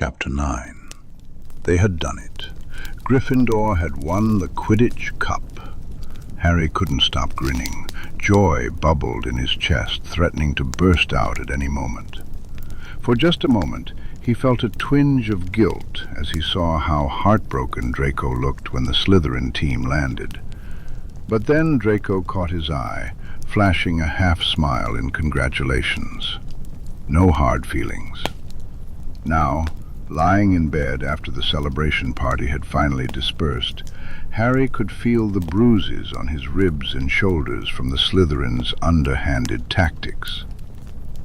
Chapter 9. They had done it. Gryffindor had won the Quidditch Cup. Harry couldn't stop grinning. Joy bubbled in his chest, threatening to burst out at any moment. For just a moment, he felt a twinge of guilt as he saw how heartbroken Draco looked when the Slytherin team landed. But then Draco caught his eye, flashing a half-smile in congratulations. No hard feelings. Now, lying in bed after the celebration party had finally dispersed, Harry could feel the bruises on his ribs and shoulders from the Slytherin's underhanded tactics.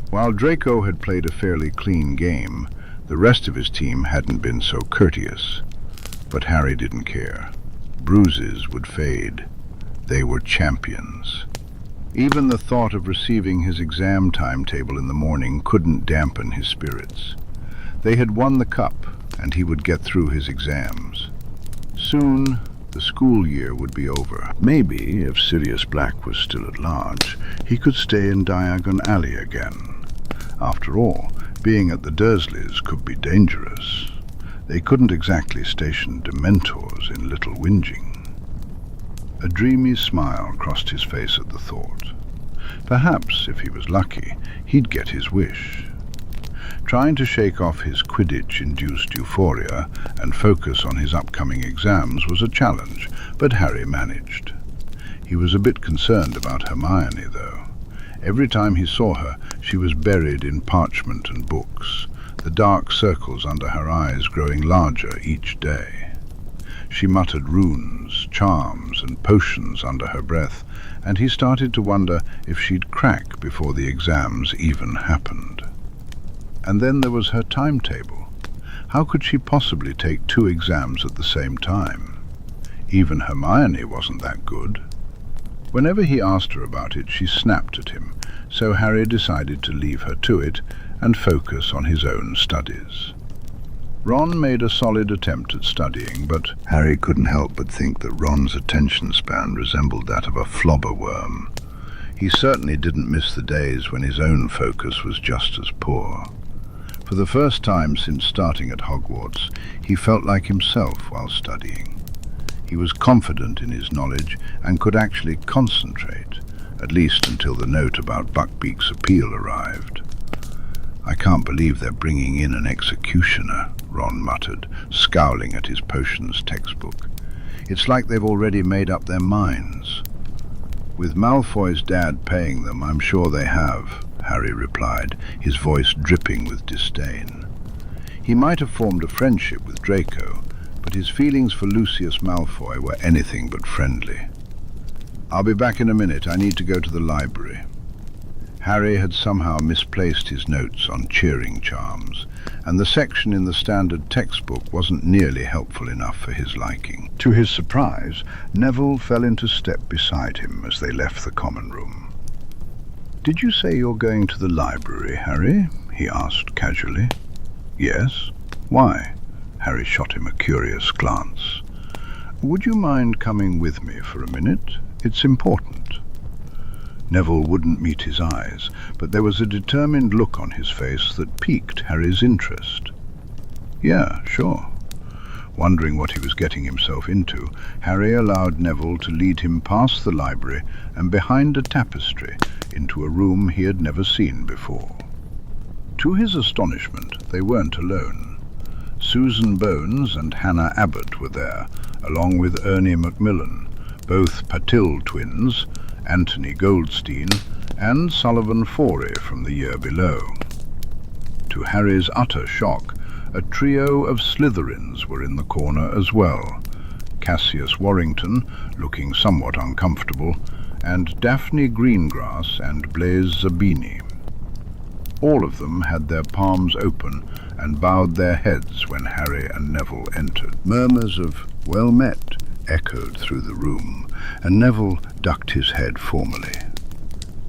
While Draco had played a fairly clean game, the rest of his team hadn't been so courteous. But Harry didn't care. Bruises would fade. They were champions. Even the thought of receiving his exam timetable in the morning couldn't dampen his spirits. They had won the cup, and he would get through his exams. Soon, the school year would be over. Maybe, if Sirius Black was still at large, he could stay in Diagon Alley again. After all, being at the Dursleys could be dangerous. They couldn't exactly station Dementors in Little Whinging. A dreamy smile crossed his face at the thought. Perhaps, if he was lucky, he'd get his wish. Trying to shake off his Quidditch-induced euphoria and focus on his upcoming exams was a challenge, but Harry managed. He was a bit concerned about Hermione, though. Every time he saw her, she was buried in parchment and books, the dark circles under her eyes growing larger each day. She muttered runes, charms, and potions under her breath, and he started to wonder if she'd crack before the exams even happened. And then there was her timetable. How could she possibly take 2 exams at the same time? Even Hermione wasn't that good. Whenever he asked her about it, she snapped at him, so Harry decided to leave her to it and focus on his own studies. Ron made a solid attempt at studying, but Harry couldn't help but think that Ron's attention span resembled that of a flobberworm. He certainly didn't miss the days when his own focus was just as poor. For the first time since starting at Hogwarts, he felt like himself while studying. He was confident in his knowledge and could actually concentrate, at least until the note about Buckbeak's appeal arrived. "I can't believe they're bringing in an executioner," Ron muttered, scowling at his potions textbook. "It's like they've already made up their minds." "With Malfoy's dad paying them, I'm sure they have," Harry replied, his voice dripping with disdain. He might have formed a friendship with Draco, but his feelings for Lucius Malfoy were anything but friendly. "I'll be back in a minute. I need to go to the library." Harry had somehow misplaced his notes on cheering charms, and the section in the standard textbook wasn't nearly helpful enough for his liking. To his surprise, Neville fell into step beside him as they left the common room. "Did you say you're going to the library, Harry?" he asked casually. "Yes. Why?" Harry shot him a curious glance. "Would you mind coming with me for a minute? It's important." Neville wouldn't meet his eyes, but there was a determined look on his face that piqued Harry's interest. "Yeah, sure." Wondering what he was getting himself into, Harry allowed Neville to lead him past the library and behind a tapestry into a room he had never seen before. To his astonishment, they weren't alone. Susan Bones and Hannah Abbott were there, along with Ernie Macmillan, both Patil twins, Anthony Goldstein, and Sullivan Forey from the year below. To Harry's utter shock, a trio of Slytherins were in the corner as well. Cassius Warrington, looking somewhat uncomfortable, and Daphne Greengrass and Blaise Zabini. All of them had their palms open and bowed their heads when Harry and Neville entered. Murmurs of "well met" echoed through the room, and Neville ducked his head formally.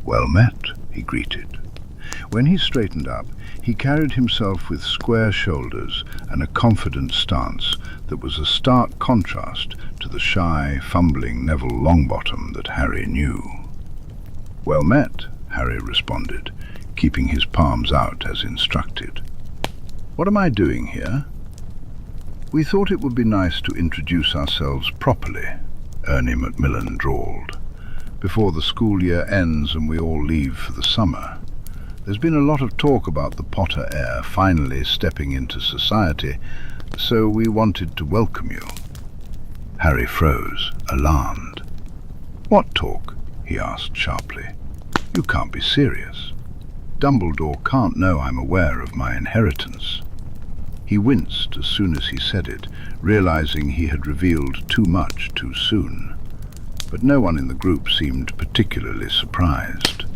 "Well met," he greeted. When he straightened up, he carried himself with square shoulders and a confident stance that was a stark contrast to the shy, fumbling Neville Longbottom that Harry knew. "Well met," Harry responded, keeping his palms out as instructed. What am I doing here? We thought it would be nice to introduce ourselves properly, Ernie Macmillan drawled, before the school year ends and we all leave for the summer. There's been a lot of talk about the Potter heir finally stepping into society, so we wanted to welcome you. Harry froze, alarmed. What talk? He asked sharply. You can't be serious. Dumbledore can't know I'm aware of my inheritance. He winced as soon as he said it, realizing he had revealed too much too soon. But no one in the group seemed particularly surprised.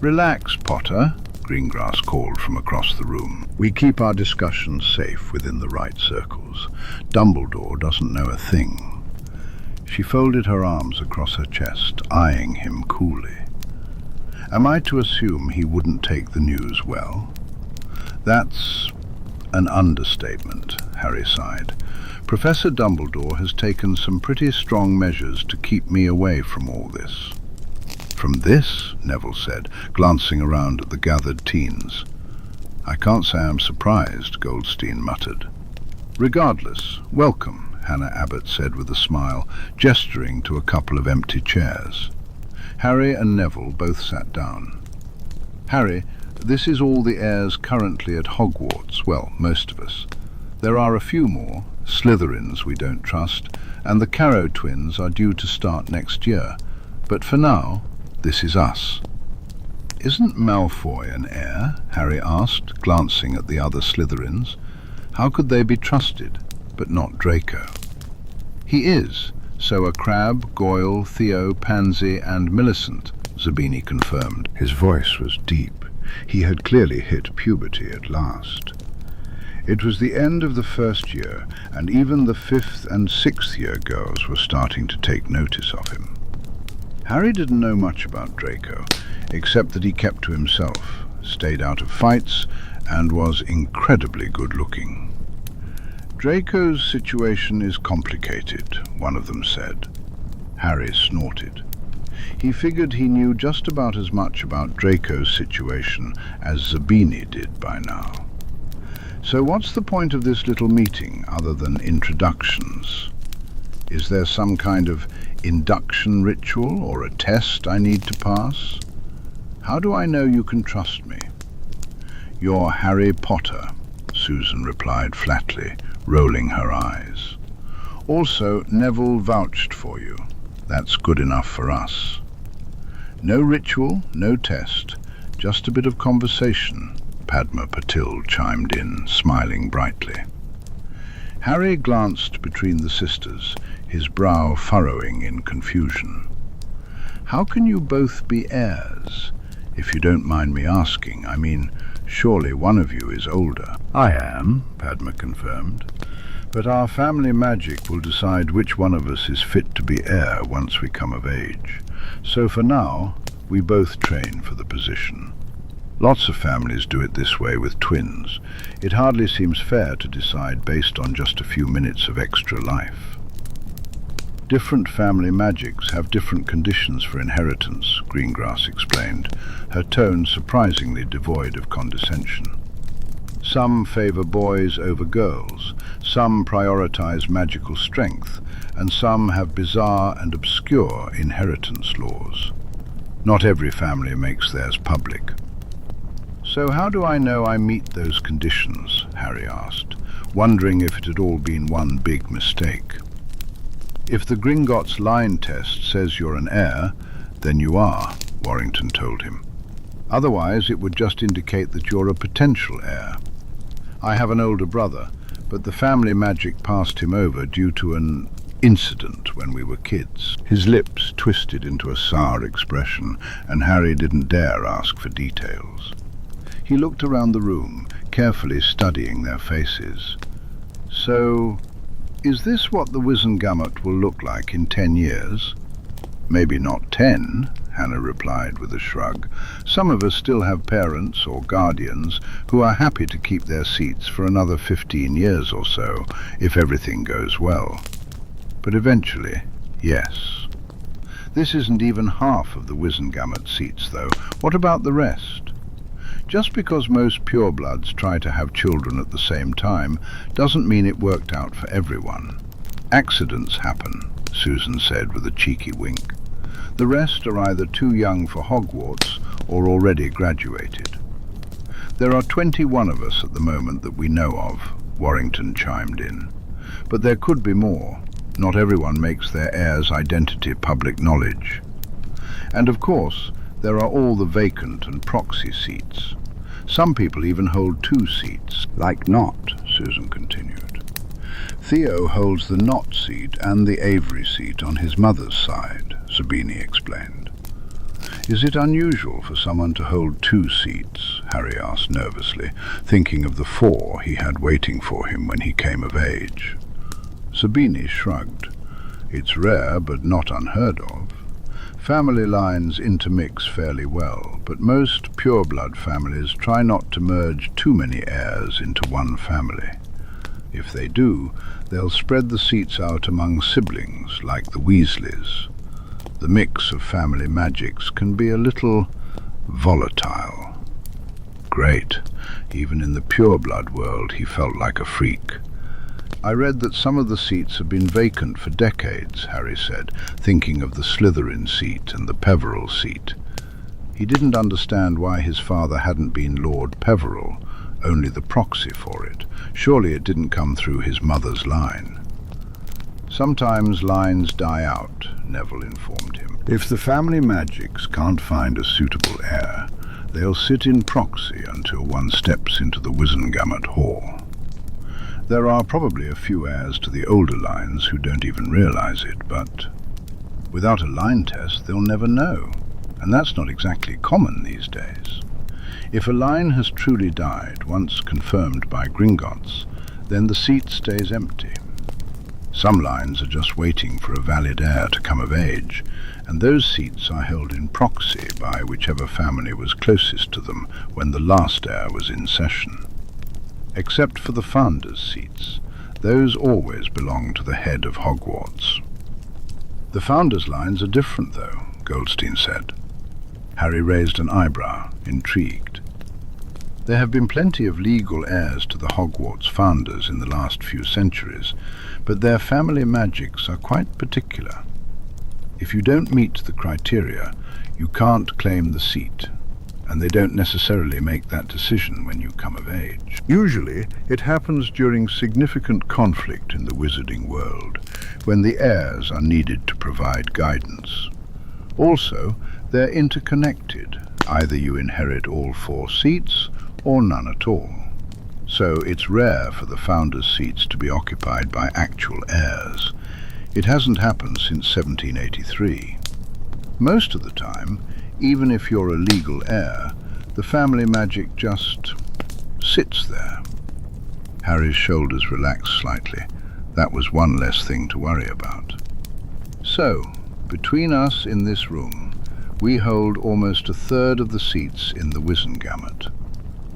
Relax, Potter, Greengrass called from across the room. We keep our discussions safe within the right circles. Dumbledore doesn't know a thing. She folded her arms across her chest, eyeing him coolly. Am I to assume he wouldn't take the news well? That's an understatement, Harry sighed. Professor Dumbledore has taken some pretty strong measures to keep me away from all this. From this? Neville said, glancing around at the gathered teens. I can't say I'm surprised, Goldstein muttered. Regardless, welcome, Hannah Abbott said with a smile, gesturing to a couple of empty chairs. Harry and Neville both sat down. Harry, this is all the heirs currently at Hogwarts, well, most of us. There are a few more, Slytherins we don't trust, and the Carrow twins are due to start next year. But for now, this is us. Isn't Malfoy an heir? Harry asked, glancing at the other Slytherins. How could they be trusted, but not Draco? He is, so are Crabbe, Goyle, Theo, Pansy and Millicent, Zabini confirmed. His voice was deep. He had clearly hit puberty at last. It was the end of the first year, and even the 5th and 6th year girls were starting to take notice of him. Harry didn't know much about Draco, except that he kept to himself, stayed out of fights, and was incredibly good-looking. Draco's situation is complicated, one of them said. Harry snorted. He figured he knew just about as much about Draco's situation as Zabini did by now. So what's the point of this little meeting other than introductions? Is there some kind of induction ritual or a test I need to pass? How do I know you can trust me? You're Harry Potter, Susan replied flatly, rolling her eyes. Also, Neville vouched for you. That's good enough for us. No ritual, no test, just a bit of conversation, Padma Patil chimed in, smiling brightly. Harry glanced between the sisters, his brow furrowing in confusion. How can you both be heirs? If you don't mind me asking, I mean, surely one of you is older. I am, Padma confirmed. But our family magic will decide which one of us is fit to be heir once we come of age. So for now, we both train for the position. Lots of families do it this way with twins. It hardly seems fair to decide based on just a few minutes of extra life. Different family magics have different conditions for inheritance, Greengrass explained, her tone surprisingly devoid of condescension. Some favor boys over girls, some prioritize magical strength, and some have bizarre and obscure inheritance laws. Not every family makes theirs public. So how do I know I meet those conditions? Harry asked, wondering if it had all been one big mistake. If the Gringotts line test says you're an heir, then you are, Warrington told him. Otherwise, it would just indicate that you're a potential heir. I have an older brother, but the family magic passed him over due to an incident when we were kids. His lips twisted into a sour expression, and Harry didn't dare ask for details. He looked around the room, carefully studying their faces. So, is this what the Wizengamot will look like in 10 years? Maybe not 10, Hannah replied with a shrug. Some of us still have parents or guardians who are happy to keep their seats for another 15 years or so, if everything goes well. But eventually, yes. This isn't even half of the Wizengamot seats, though. What about the rest? Just because most purebloods try to have children at the same time doesn't mean it worked out for everyone. Accidents happen, Susan said with a cheeky wink. The rest are either too young for Hogwarts or already graduated. There are 21 of us at the moment that we know of, Warrington chimed in. But there could be more. Not everyone makes their heir's identity public knowledge. And of course, there are all the vacant and proxy seats. Some people even hold 2 seats. Like Not, Susan continued. Theo holds the Not seat and the Avery seat on his mother's side, Sabini explained. Is it unusual for someone to hold 2 seats? Harry asked nervously, thinking of the 4 he had waiting for him when he came of age. Sabini shrugged. It's rare, but not unheard of. Family lines intermix fairly well, but most pureblood families try not to merge too many heirs into one family. If they do, they'll spread the seats out among siblings, like the Weasleys. The mix of family magics can be a little volatile. Great. Even in the pureblood world, he felt like a freak. I read that some of the seats have been vacant for decades, Harry said, thinking of the Slytherin seat and the Peverell seat. He didn't understand why his father hadn't been Lord Peverell, only the proxy for it. Surely it didn't come through his mother's line. Sometimes lines die out, Neville informed him. If the family magics can't find a suitable heir, they'll sit in proxy until one steps into the Wizengamot Hall. There are probably a few heirs to the older lines who don't even realize it, but without a line test they'll never know, and that's not exactly common these days. If a line has truly died, once confirmed by Gringotts, then the seat stays empty. Some lines are just waiting for a valid heir to come of age, and those seats are held in proxy by whichever family was closest to them when the last heir was in session. Except for the founders' seats, those always belong to the head of Hogwarts. The founders' lines are different, though, Goldstein said. Harry raised an eyebrow, intrigued. There have been plenty of legal heirs to the Hogwarts founders in the last few centuries, but their family magics are quite particular. If you don't meet the criteria, you can't claim the seat, and they don't necessarily make that decision when you come of age. Usually, it happens during significant conflict in the wizarding world, when the heirs are needed to provide guidance. Also, they're interconnected. Either you inherit all 4 seats, or none at all. So it's rare for the founders' seats to be occupied by actual heirs. It hasn't happened since 1783. Most of the time, even if you're a legal heir, the family magic just sits there. Harry's shoulders relaxed slightly. That was one less thing to worry about. So, between us in this room, we hold almost a third of the seats in the Wizengamot.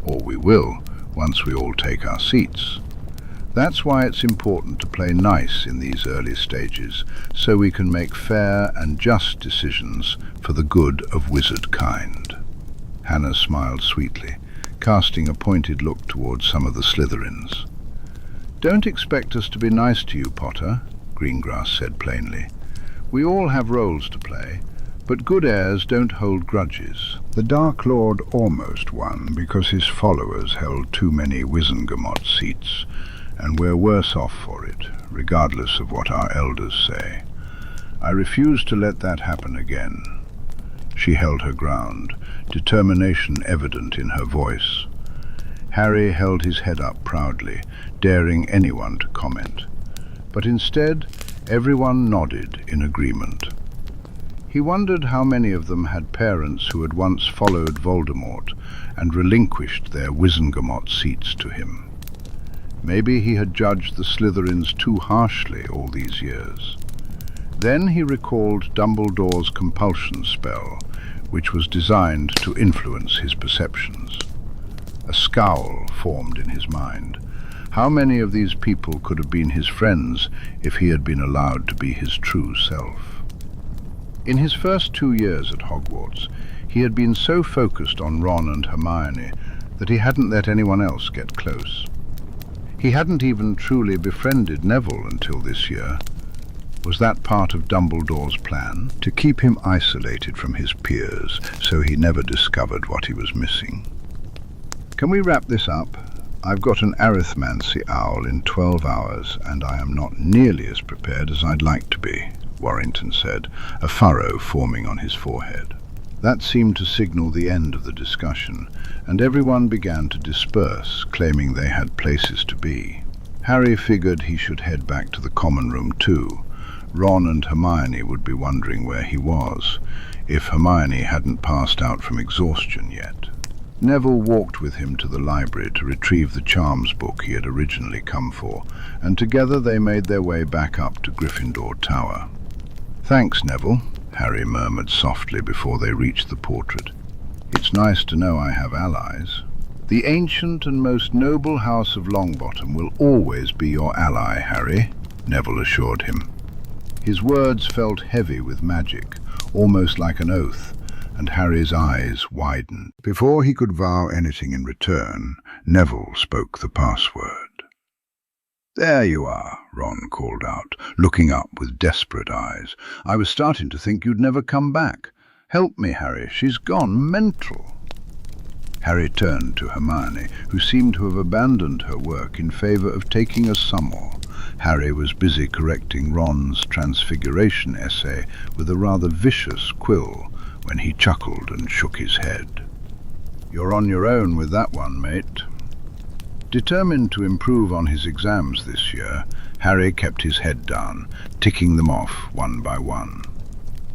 Or we will, once we all take our seats. That's why it's important to play nice in these early stages, so we can make fair and just decisions for the good of wizard kind. Hannah smiled sweetly, casting a pointed look towards some of the Slytherins. Don't expect us to be nice to you, Potter, Greengrass said plainly. We all have roles to play, but good heirs don't hold grudges. The Dark Lord almost won because his followers held too many Wizengamot seats, and we're worse off for it, regardless of what our elders say. I refuse to let that happen again. She held her ground, determination evident in her voice. Harry held his head up proudly, daring anyone to comment. But instead, everyone nodded in agreement. He wondered how many of them had parents who had once followed Voldemort and relinquished their Wizengamot seats to him. Maybe he had judged the Slytherins too harshly all these years. Then he recalled Dumbledore's compulsion spell, which was designed to influence his perceptions. A scowl formed in his mind. How many of these people could have been his friends if he had been allowed to be his true self? In his first 2 years at Hogwarts, He had been so focused on Ron and Hermione that he hadn't let anyone else get close. He hadn't even truly befriended Neville until this year. Was that part of Dumbledore's plan? To keep him isolated from his peers so he never discovered what he was missing? Can we wrap this up? I've got an arithmancy owl in 12 hours, and I am not nearly as prepared as I'd like to be, Warrington said, a furrow forming on his forehead. That seemed to signal the end of the discussion, and everyone began to disperse, claiming they had places to be. Harry figured he should head back to the common room too. Ron and Hermione would be wondering where he was, if Hermione hadn't passed out from exhaustion yet. Neville walked with him to the library to retrieve the charms book he had originally come for, and together they made their way back up to Gryffindor Tower. "Thanks, Neville," Harry murmured softly before they reached the portrait. "It's nice to know I have allies." "The ancient and most noble house of Longbottom will always be your ally, Harry," Neville assured him. His words felt heavy with magic, almost like an oath, and Harry's eyes widened. Before he could vow anything in return, Neville spoke the password. "There you are," Ron called out, looking up with desperate eyes. "I was starting to think you'd never come back. Help me, Harry, she's gone mental." Harry turned to Hermione, who seemed to have abandoned her work in favour of taking a summel. Harry was busy correcting Ron's Transfiguration essay with a rather vicious quill when he chuckled and shook his head. "You're on your own with that one, mate." Determined to improve on his exams this year, Harry kept his head down, ticking them off one by one.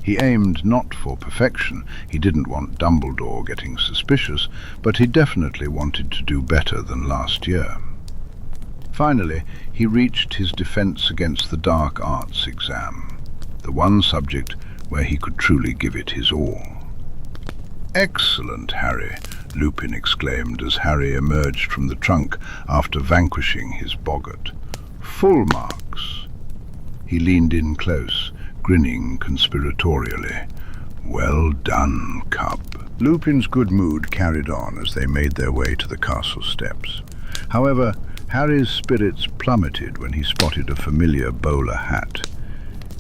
He aimed not for perfection. He didn't want Dumbledore getting suspicious, but he definitely wanted to do better than last year. Finally, he reached his Defense Against the Dark Arts exam, the one subject where he could truly give it his all. "Excellent, Harry," Lupin exclaimed as Harry emerged from the trunk after vanquishing his boggart. "Full marks." He leaned in close, grinning conspiratorially. "Well done, cub." Lupin's good mood carried on as they made their way to the castle steps. However, Harry's spirits plummeted when he spotted a familiar bowler hat.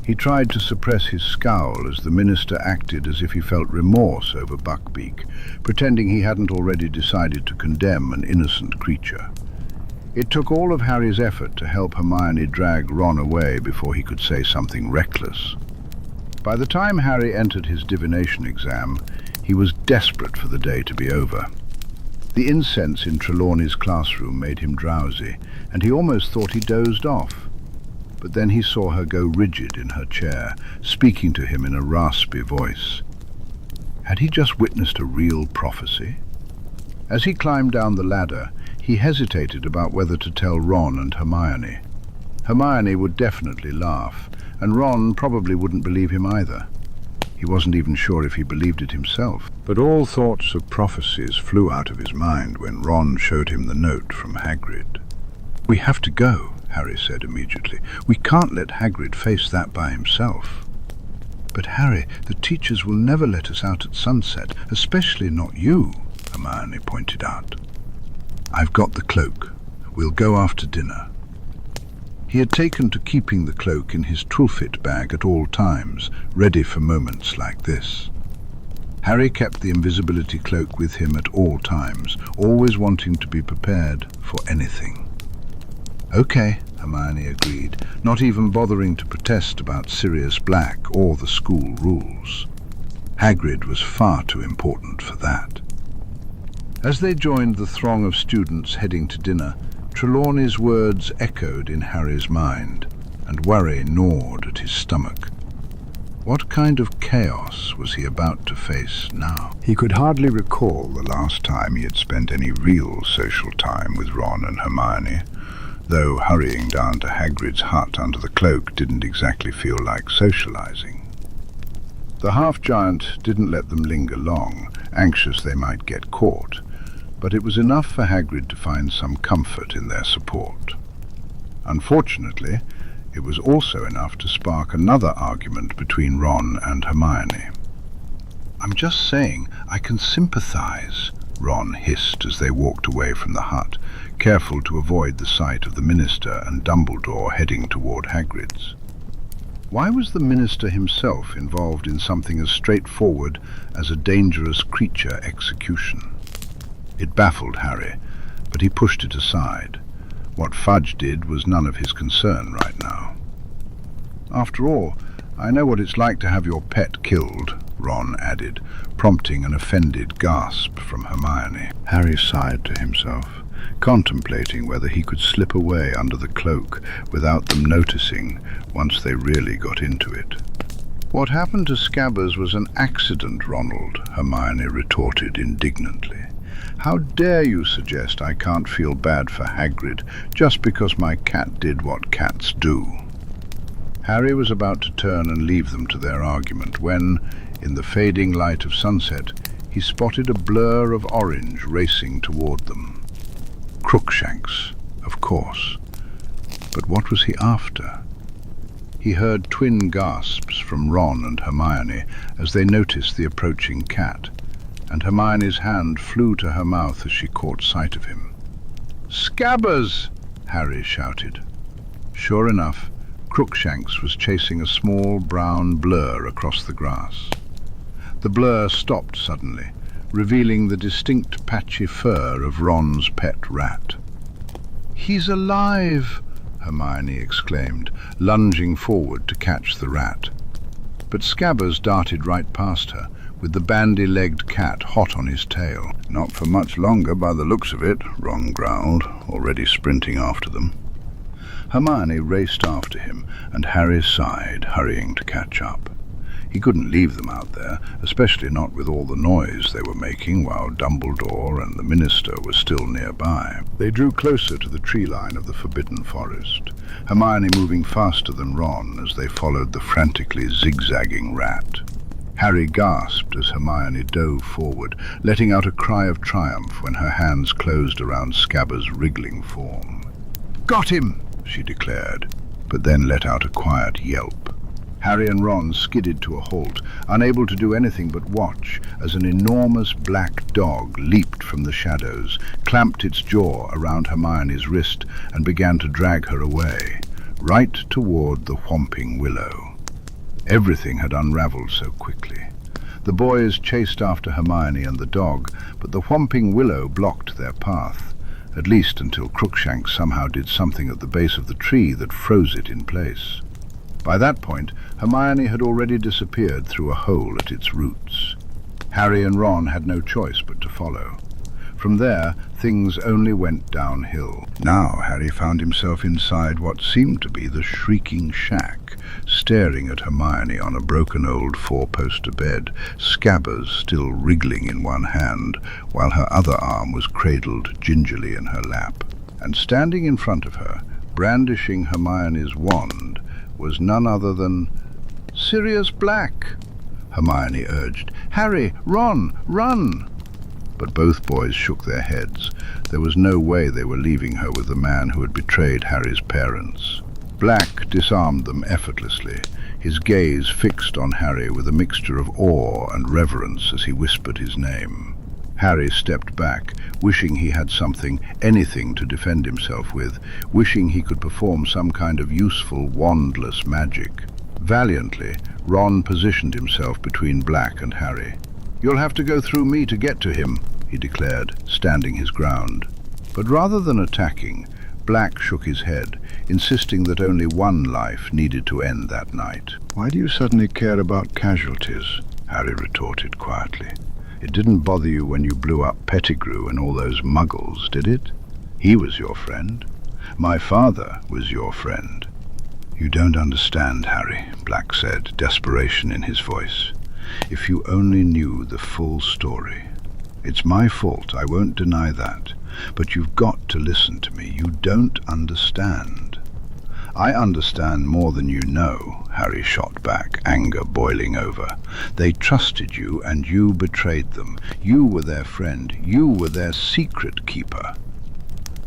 He tried to suppress his scowl as the minister acted as if he felt remorse over Buckbeak, pretending he hadn't already decided to condemn an innocent creature. It took all of Harry's effort to help Hermione drag Ron away before he could say something reckless. By the time Harry entered his divination exam, he was desperate for the day to be over. The incense in Trelawney's classroom made him drowsy, and he almost thought he dozed off. But then he saw her go rigid in her chair, speaking to him in a raspy voice. Had he just witnessed a real prophecy? As he climbed down the ladder, he hesitated about whether to tell Ron and Hermione. Hermione would definitely laugh, and Ron probably wouldn't believe him either. He wasn't even sure if he believed it himself. But all thoughts of prophecies flew out of his mind when Ron showed him the note from Hagrid. "We have to go," Harry said immediately. "We can't let Hagrid face that by himself." "But Harry, the teachers will never let us out at sunset, especially not you," Hermione pointed out. "I've got the cloak. We'll go after dinner." He had taken to keeping the cloak in his toolkit bag at all times, ready for moments like this. Harry kept the invisibility cloak with him at all times, always wanting to be prepared for anything. "Okay," Hermione agreed, not even bothering to protest about Sirius Black or the school rules. Hagrid was far too important for that. As they joined the throng of students heading to dinner, Trelawney's words echoed in Harry's mind, and worry gnawed at his stomach. What kind of chaos was he about to face now? He could hardly recall the last time he had spent any real social time with Ron and Hermione, though hurrying down to Hagrid's hut under the cloak didn't exactly feel like socializing. The half-giant didn't let them linger long, anxious they might get caught, but it was enough for Hagrid to find some comfort in their support. Unfortunately, it was also enough to spark another argument between Ron and Hermione. I'm just saying I can sympathize, Ron hissed as they walked away from the hut, careful to avoid the sight of the minister and Dumbledore heading toward Hagrid's. Why was the minister himself involved in something as straightforward as a dangerous creature execution? It baffled Harry, but he pushed it aside. What Fudge did was none of his concern right now. After all, I know what it's like to have your pet killed, Ron added, prompting an offended gasp from Hermione. Harry sighed to himself, contemplating whether he could slip away under the cloak without them noticing once they really got into it. What happened to Scabbers was an accident, Ronald, Hermione retorted indignantly. How dare you suggest I can't feel bad for Hagrid just because my cat did what cats do? Harry was about to turn and leave them to their argument when, in the fading light of sunset, he spotted a blur of orange racing toward them. Crookshanks, of course. But what was he after? He heard twin gasps from Ron and Hermione as they noticed the approaching cat, and Hermione's hand flew to her mouth as she caught sight of him. "Scabbers!" Harry shouted. Sure enough, Crookshanks was chasing a small brown blur across the grass. The blur stopped suddenly, revealing the distinct patchy fur of Ron's pet rat. "He's alive!" Hermione exclaimed, lunging forward to catch the rat. But Scabbers darted right past her, with the bandy-legged cat hot on his tail. "Not for much longer by the looks of it," Ron growled, already sprinting after them. Hermione raced after him, and Harry sighed, hurrying to catch up. He couldn't leave them out there, especially not with all the noise they were making while Dumbledore and the minister were still nearby. They drew closer to the tree line of the Forbidden Forest, Hermione moving faster than Ron as they followed the frantically zigzagging rat. Harry gasped as Hermione dove forward, letting out a cry of triumph when her hands closed around Scabbers' wriggling form. "Got him!" she declared, but then let out a quiet yelp. Harry and Ron skidded to a halt, unable to do anything but watch as an enormous black dog leaped from the shadows, clamped its jaw around Hermione's wrist, and began to drag her away, right toward the Whomping Willow. Everything had unraveled so quickly. The boys chased after Hermione and the dog, but the Whomping Willow blocked their path, at least until Crookshanks somehow did something at the base of the tree that froze it in place. By that point, Hermione had already disappeared through a hole at its roots. Harry and Ron had no choice but to follow. From there, things only went downhill. Now Harry found himself inside what seemed to be the Shrieking Shack, staring at Hermione on a broken old four-poster bed, Scabbers still wriggling in one hand, while her other arm was cradled gingerly in her lap. And standing in front of her, brandishing Hermione's wand, was none other than Sirius Black. Hermione urged, "Harry, Ron, run!" But both boys shook their heads. There was no way they were leaving her with the man who had betrayed Harry's parents. Black disarmed them effortlessly, his gaze fixed on Harry with a mixture of awe and reverence as he whispered his name. Harry stepped back, wishing he had something, anything to defend himself with, wishing he could perform some kind of useful wandless magic. Valiantly, Ron positioned himself between Black and Harry. "You'll have to go through me to get to him," he declared, standing his ground. But rather than attacking, Black shook his head, insisting that only one life needed to end that night. "Why do you suddenly care about casualties?" Harry retorted quietly. "It didn't bother you when you blew up Pettigrew and all those muggles, did it? He was your friend. My father was your friend." "You don't understand, Harry," Black said, desperation in his voice. "If you only knew the full story. It's my fault, I won't deny that. But you've got to listen to me. You don't understand." "I understand more than you know," Harry shot back, anger boiling over. "They trusted you and you betrayed them. You were their friend. You were their secret keeper."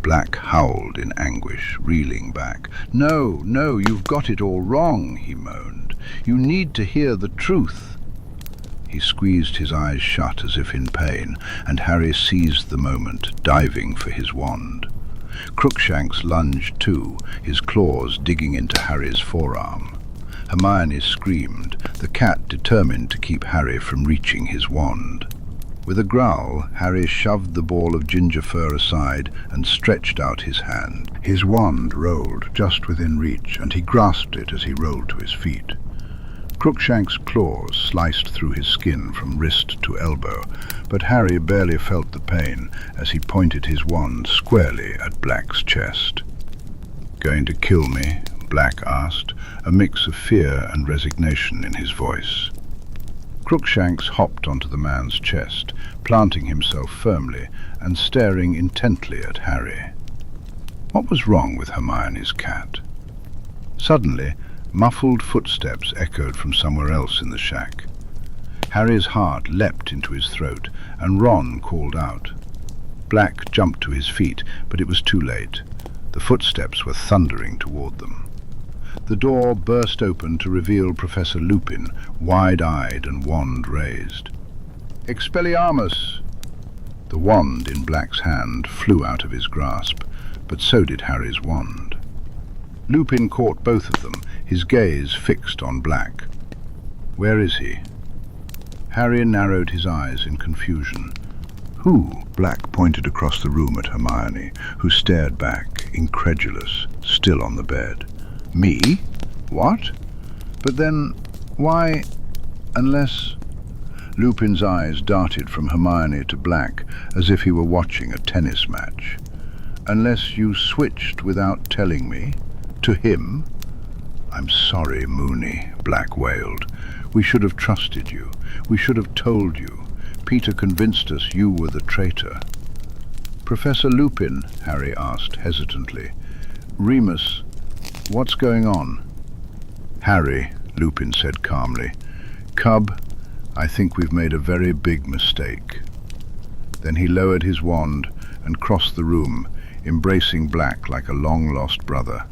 Black howled in anguish, reeling back. No, you've got it all wrong," he moaned. "You need to hear the truth." He squeezed his eyes shut as if in pain, and Harry seized the moment, diving for his wand. Crookshanks lunged too, his claws digging into Harry's forearm. Hermione screamed, the cat determined to keep Harry from reaching his wand. With a growl, Harry shoved the ball of ginger fur aside and stretched out his hand. His wand rolled just within reach, and he grasped it as he rolled to his feet. Crookshank's claws sliced through his skin from wrist to elbow, but Harry barely felt the pain as he pointed his wand squarely at Black's chest. "Going to kill me?" Black asked, a mix of fear and resignation in his voice. Crookshanks hopped onto the man's chest, planting himself firmly and staring intently at Harry. What was wrong with Hermione's cat? Suddenly, muffled footsteps echoed from somewhere else in the shack. Harry's heart leapt into his throat, and Ron called out. Black jumped to his feet, but it was too late. The footsteps were thundering toward them. The door burst open to reveal Professor Lupin, wide-eyed and wand raised. "Expelliarmus!" The wand in Black's hand flew out of his grasp, but so did Harry's wand. Lupin caught both of them, his gaze fixed on Black. "Where is he?" Harry narrowed his eyes in confusion. "Who?" Black pointed across the room at Hermione, who stared back, incredulous, still on the bed. "Me? What? But then, why, unless—" Lupin's eyes darted from Hermione to Black, as if he were watching a tennis match. "Unless you switched without telling me? To him?" "I'm sorry, Moony," Black wailed. "We should have trusted you. We should have told you. Peter convinced us you were the traitor." "Professor Lupin," Harry asked hesitantly. "Remus, what's going on?" "Harry," Lupin said calmly. "Cub, I think we've made a very big mistake." Then he lowered his wand and crossed the room, embracing Black like a long-lost brother.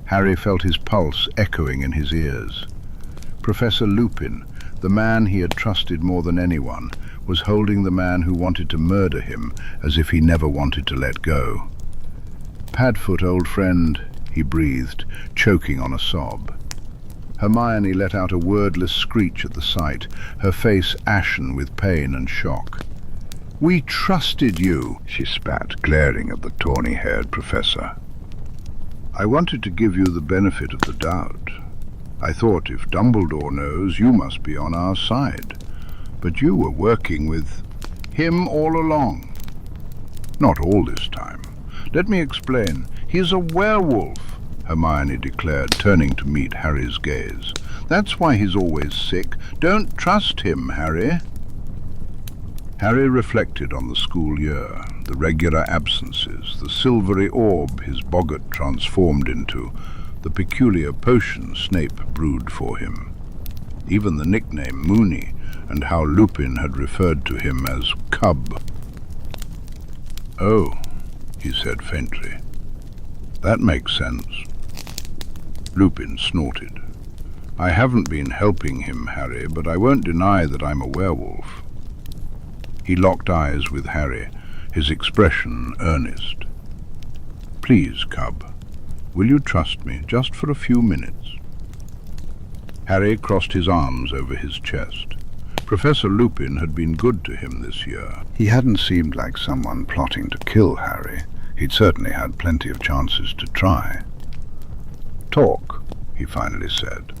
Harry felt his pulse echoing in his ears. Professor Lupin, the man he had trusted more than anyone, was holding the man who wanted to murder him as if he never wanted to let go. "Padfoot, old friend," he breathed, choking on a sob. Hermione let out a wordless screech at the sight, her face ashen with pain and shock. "We trusted you," she spat, glaring at the tawny-haired professor. "I wanted to give you the benefit of the doubt. I thought if Dumbledore knows, you must be on our side. But you were working with him all along." "Not all this time. Let me explain. He's a werewolf," Hermione declared, turning to meet Harry's gaze. "That's why he's always sick. Don't trust him, Harry." Harry reflected on the school year, the regular absences, the silvery orb his boggart transformed into, the peculiar potion Snape brewed for him. Even the nickname Moony, and how Lupin had referred to him as Cub. "Oh," he said faintly. "That makes sense." Lupin snorted. "I haven't been helping him, Harry, but I won't deny that I'm a werewolf." He locked eyes with Harry, his expression earnest. "Please, Cub, will you trust me just for a few minutes?" Harry crossed his arms over his chest. Professor Lupin had been good to him this year. He hadn't seemed like someone plotting to kill Harry. He'd certainly had plenty of chances to try. "Talk," he finally said.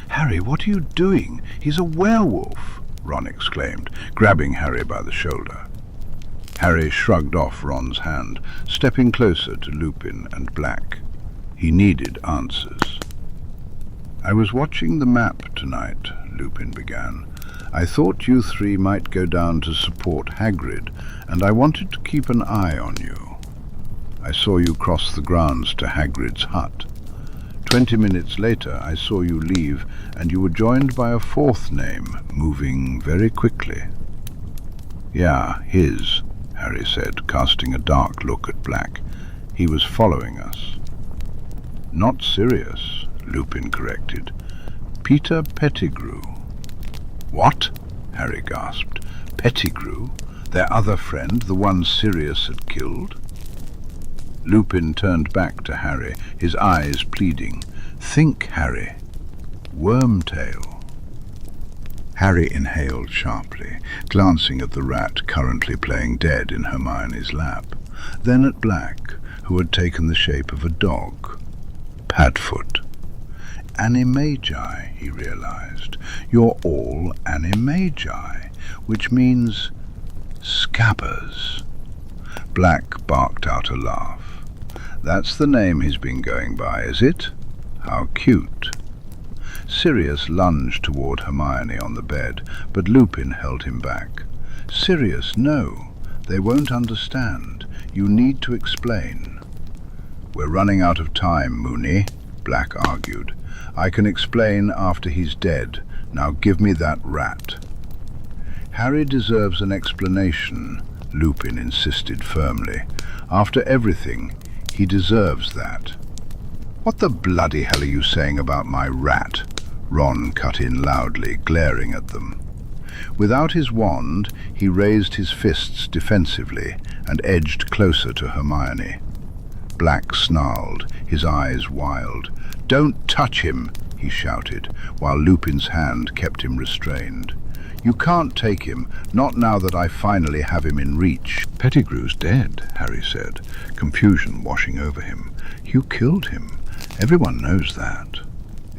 "Harry, what are you doing? He's a werewolf!" Ron exclaimed, grabbing Harry by the shoulder. Harry shrugged off Ron's hand, stepping closer to Lupin and Black. He needed answers. "I was watching the map tonight," Lupin began. "I thought you three might go down to support Hagrid, and I wanted to keep an eye on you. I saw you cross the grounds to Hagrid's hut. 20 minutes later I saw you leave, and you were joined by a fourth name, moving very quickly." "Yeah, his," Harry said, casting a dark look at Black. "He was following us." "Not Sirius," Lupin corrected. "Peter Pettigrew." What? Harry gasped. Pettigrew? Their other friend, the one Sirius had killed? Lupin turned back to Harry, his eyes pleading. Think, Harry. Wormtail. Harry inhaled sharply, glancing at the rat currently playing dead in Hermione's lap, then at Black, who had taken the shape of a dog. Padfoot. Animagi, he realized. You're all animagi, which means Scabbers. Black barked out a laugh. That's the name he's been going by, is it? How cute. Sirius lunged toward Hermione on the bed, but Lupin held him back. Sirius, no. They won't understand. You need to explain. We're running out of time, Moony, Black argued. I can explain after he's dead. Now give me that rat. Harry deserves an explanation, Lupin insisted firmly. After everything, he deserves that. What the bloody hell are you saying about my rat? Ron cut in loudly, glaring at them. Without his wand, he raised his fists defensively and edged closer to Hermione. Black snarled, his eyes wild. Don't touch him, he shouted, while Lupin's hand kept him restrained. You can't take him, not now that I finally have him in reach. Pettigrew's dead, Harry said, confusion washing over him. You killed him. Everyone knows that.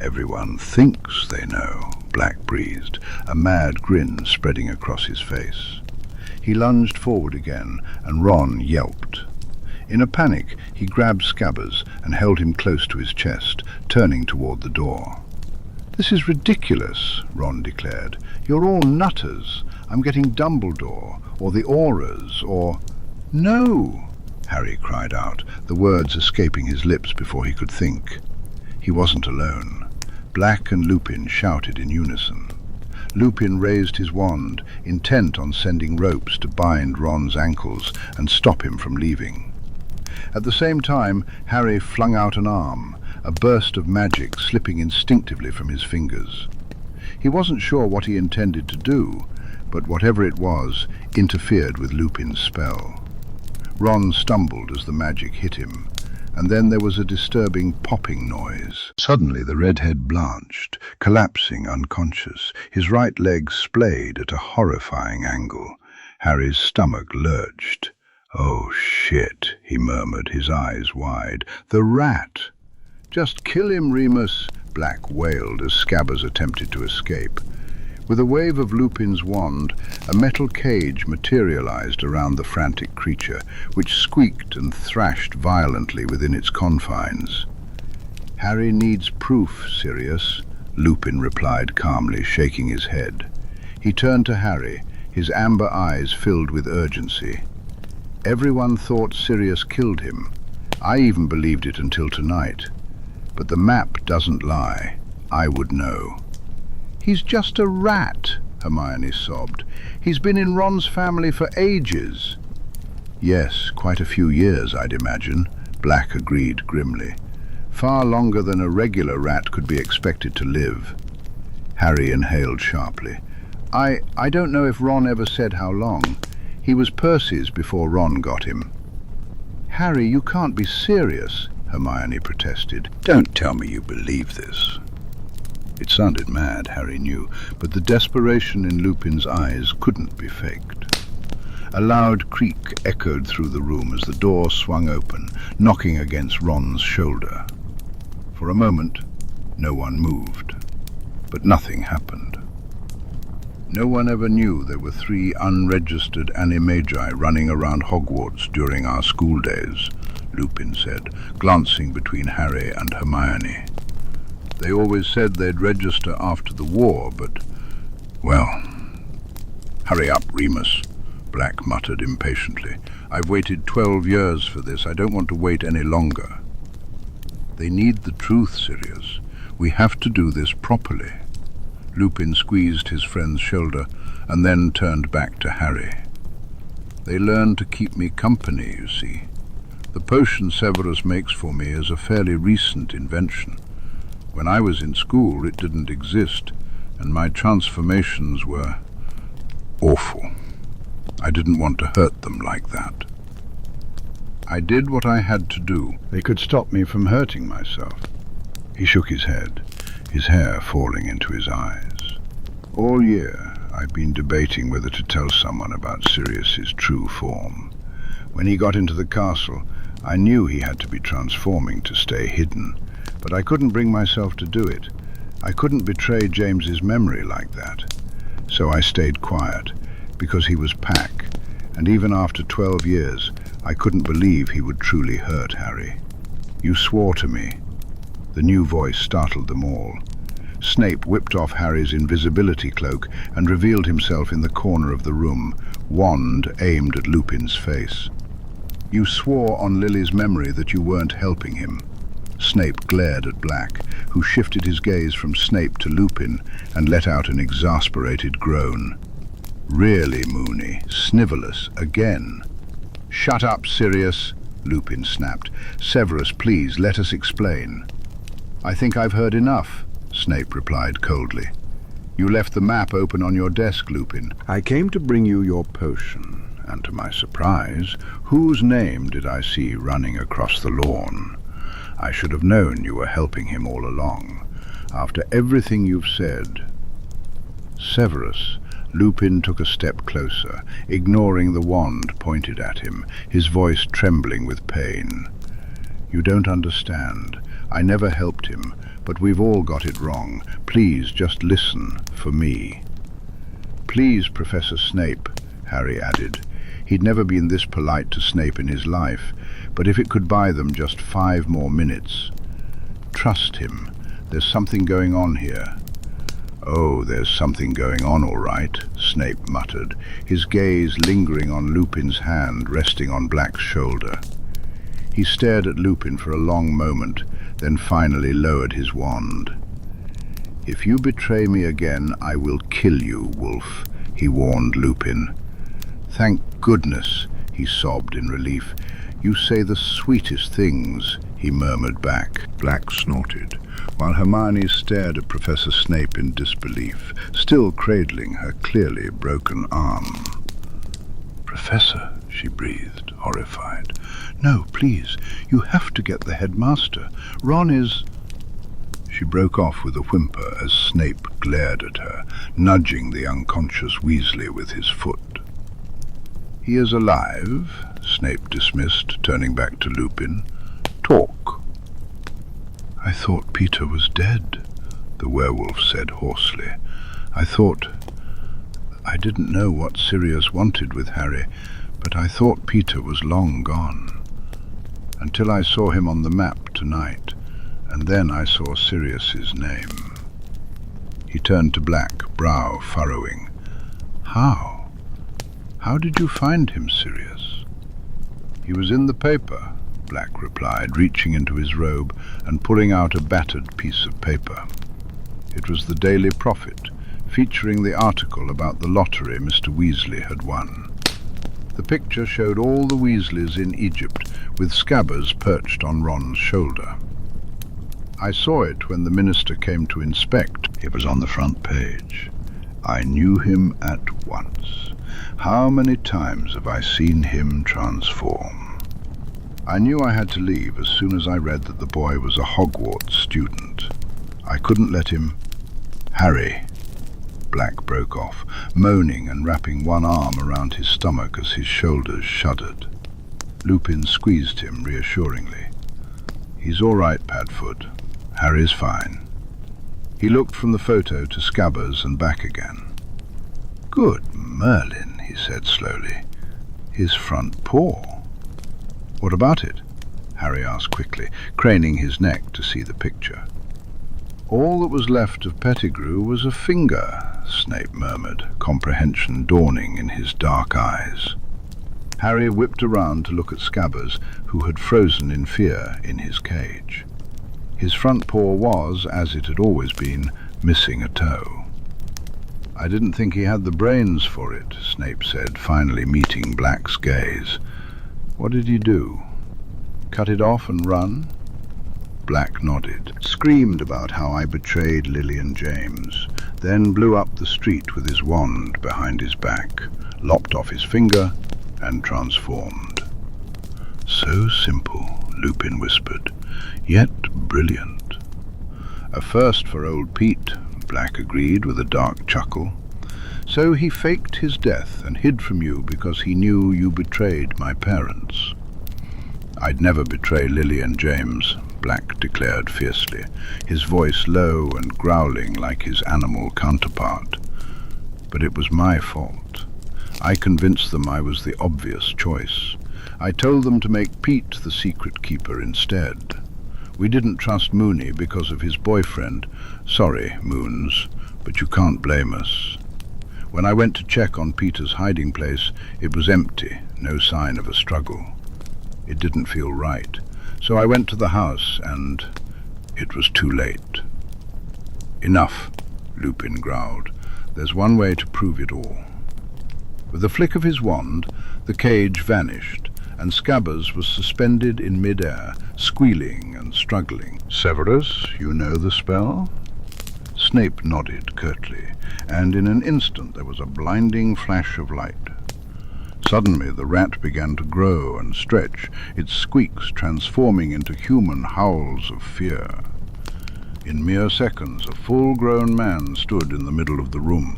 Everyone thinks they know, Black breathed, a mad grin spreading across his face. He lunged forward again, and Ron yelped. In a panic, he grabbed Scabbers and held him close to his chest, turning toward the door. This is ridiculous, Ron declared. You're all nutters. I'm getting Dumbledore, or the Auras, or... No! Harry cried out, the words escaping his lips before he could think. He wasn't alone. Black and Lupin shouted in unison. Lupin raised his wand, intent on sending ropes to bind Ron's ankles and stop him from leaving. At the same time, Harry flung out an arm, a burst of magic slipping instinctively from his fingers. He wasn't sure what he intended to do, but whatever it was, interfered with Lupin's spell. Ron stumbled as the magic hit him, and then there was a disturbing popping noise. Suddenly the redhead blanched, collapsing unconscious, his right leg splayed at a horrifying angle. Harry's stomach lurched. Oh, shit, he murmured, his eyes wide. The rat! Just kill him, Remus, Black wailed as Scabbers attempted to escape. With a wave of Lupin's wand, a metal cage materialized around the frantic creature, which squeaked and thrashed violently within its confines. Harry needs proof, Sirius, Lupin replied calmly, shaking his head. He turned to Harry, his amber eyes filled with urgency. Everyone thought Sirius killed him. I even believed it until tonight. But the map doesn't lie. I would know. He's just a rat, Hermione sobbed. He's been in Ron's family for ages. Yes, quite a few years, I'd imagine, Black agreed grimly. Far longer than a regular rat could be expected to live. Harry inhaled sharply. I don't know if Ron ever said how long. He was Percy's before Ron got him. Harry, you can't be serious, Hermione protested. Don't tell me you believe this. It sounded mad, Harry knew, but the desperation in Lupin's eyes couldn't be faked. A loud creak echoed through the room as the door swung open, knocking against Ron's shoulder. For a moment, no one moved, but nothing happened. No one ever knew there were 3 unregistered animagi running around Hogwarts during our school days, Lupin said, glancing between Harry and Hermione. They always said they'd register after the war, but, well... Hurry up, Remus, Black muttered impatiently. I've waited 12 years for this. I don't want to wait any longer. They need the truth, Sirius. We have to do this properly. Lupin squeezed his friend's shoulder and then turned back to Harry. They learned to keep me company, you see. The potion Severus makes for me is a fairly recent invention. When I was in school, it didn't exist, and my transformations were awful. I didn't want to hurt them like that. I did what I had to do. They could stop me from hurting myself. He shook his head, his hair falling into his eyes. All year, I've been debating whether to tell someone about Sirius's true form. When he got into the castle, I knew he had to be transforming to stay hidden, but I couldn't bring myself to do it. I couldn't betray James's memory like that. So I stayed quiet, because he was Pack, and even after 12 years, I couldn't believe he would truly hurt Harry. You swore to me. The new voice startled them all. Snape whipped off Harry's invisibility cloak and revealed himself in the corner of the room, wand aimed at Lupin's face. You swore on Lily's memory that you weren't helping him. Snape glared at Black, who shifted his gaze from Snape to Lupin and let out an exasperated groan. Really, Moony, Snivelus again. Shut up, Sirius, Lupin snapped. Severus, please, let us explain. I think I've heard enough, Snape replied coldly. You left the map open on your desk, Lupin. I came to bring you your potion, and to my surprise, whose name did I see running across the lawn? I should have known you were helping him all along. After everything you've said. Severus, Lupin took a step closer, ignoring the wand pointed at him, his voice trembling with pain. You don't understand. I never helped him, but we've all got it wrong. Please, just listen, for me. Please, Professor Snape, Harry added. He'd never been this polite to Snape in his life, but if it could buy them just 5 more minutes. Trust him. There's something going on here. Oh, there's something going on, all right, Snape muttered, his gaze lingering on Lupin's hand resting on Black's shoulder. He stared at Lupin for a long moment, then finally lowered his wand. If you betray me again, I will kill you, Wolf, he warned Lupin. Thank goodness, he sobbed in relief. You say the sweetest things, he murmured back. Black snorted, while Hermione stared at Professor Snape in disbelief, still cradling her clearly broken arm. Professor, she breathed, horrified. No, please, you have to get the headmaster. Ron is... She broke off with a whimper as Snape glared at her, nudging the unconscious Weasley with his foot. He is alive, Snape dismissed, turning back to Lupin. Talk. I thought Peter was dead, the werewolf said hoarsely. I didn't know what Sirius wanted with Harry, but I thought Peter was long gone. Until I saw him on the map tonight, and then I saw Sirius's name. He turned to Black, brow furrowing. How? How did you find him, Sirius? He was in the paper, Black replied, reaching into his robe and pulling out a battered piece of paper. It was the Daily Prophet, featuring the article about the lottery Mr. Weasley had won. The picture showed all the Weasleys in Egypt, with Scabbers perched on Ron's shoulder. I saw it when the minister came to inspect. It was on the front page. I knew him at once. How many times have I seen him transform? I knew I had to leave as soon as I read that the boy was a Hogwarts student. I couldn't let him... Harry, Black broke off, moaning and wrapping one arm around his stomach as his shoulders shuddered. Lupin squeezed him reassuringly. He's all right, Padfoot. Harry's fine. He looked from the photo to Scabbers and back again. Good Merlin, he said slowly. His front paw. What about it? Harry asked quickly, craning his neck to see the picture. All that was left of Pettigrew was a finger, Snape murmured, comprehension dawning in his dark eyes. Harry whipped around to look at Scabbers, who had frozen in fear in his cage. His front paw was, as it had always been, missing a toe. I didn't think he had the brains for it, Snape said, finally meeting Black's gaze. What did he do? Cut it off and run? Black nodded, screamed about how I betrayed Lily and James, then blew up the street with his wand behind his back, lopped off his finger, and transformed. So simple, Lupin whispered, yet brilliant. A first for old Pete, Black agreed with a dark chuckle. So he faked his death and hid from you because he knew you betrayed my parents. I'd never betray Lily and James, Black declared fiercely, his voice low and growling like his animal counterpart. But it was my fault. I convinced them I was the obvious choice. I told them to make Pete the secret keeper instead. We didn't trust Moony because of his boyfriend. Sorry, Moons, but you can't blame us. When I went to check on Peter's hiding place, it was empty, no sign of a struggle. It didn't feel right, so I went to the house and it was too late. Enough, Lupin growled. There's one way to prove it all. With a flick of his wand, the cage vanished, and Scabbers was suspended in mid-air, squealing and struggling. Severus, you know the spell? Snape nodded curtly, and in an instant there was a blinding flash of light. Suddenly the rat began to grow and stretch, its squeaks transforming into human howls of fear. In mere seconds, a full-grown man stood in the middle of the room.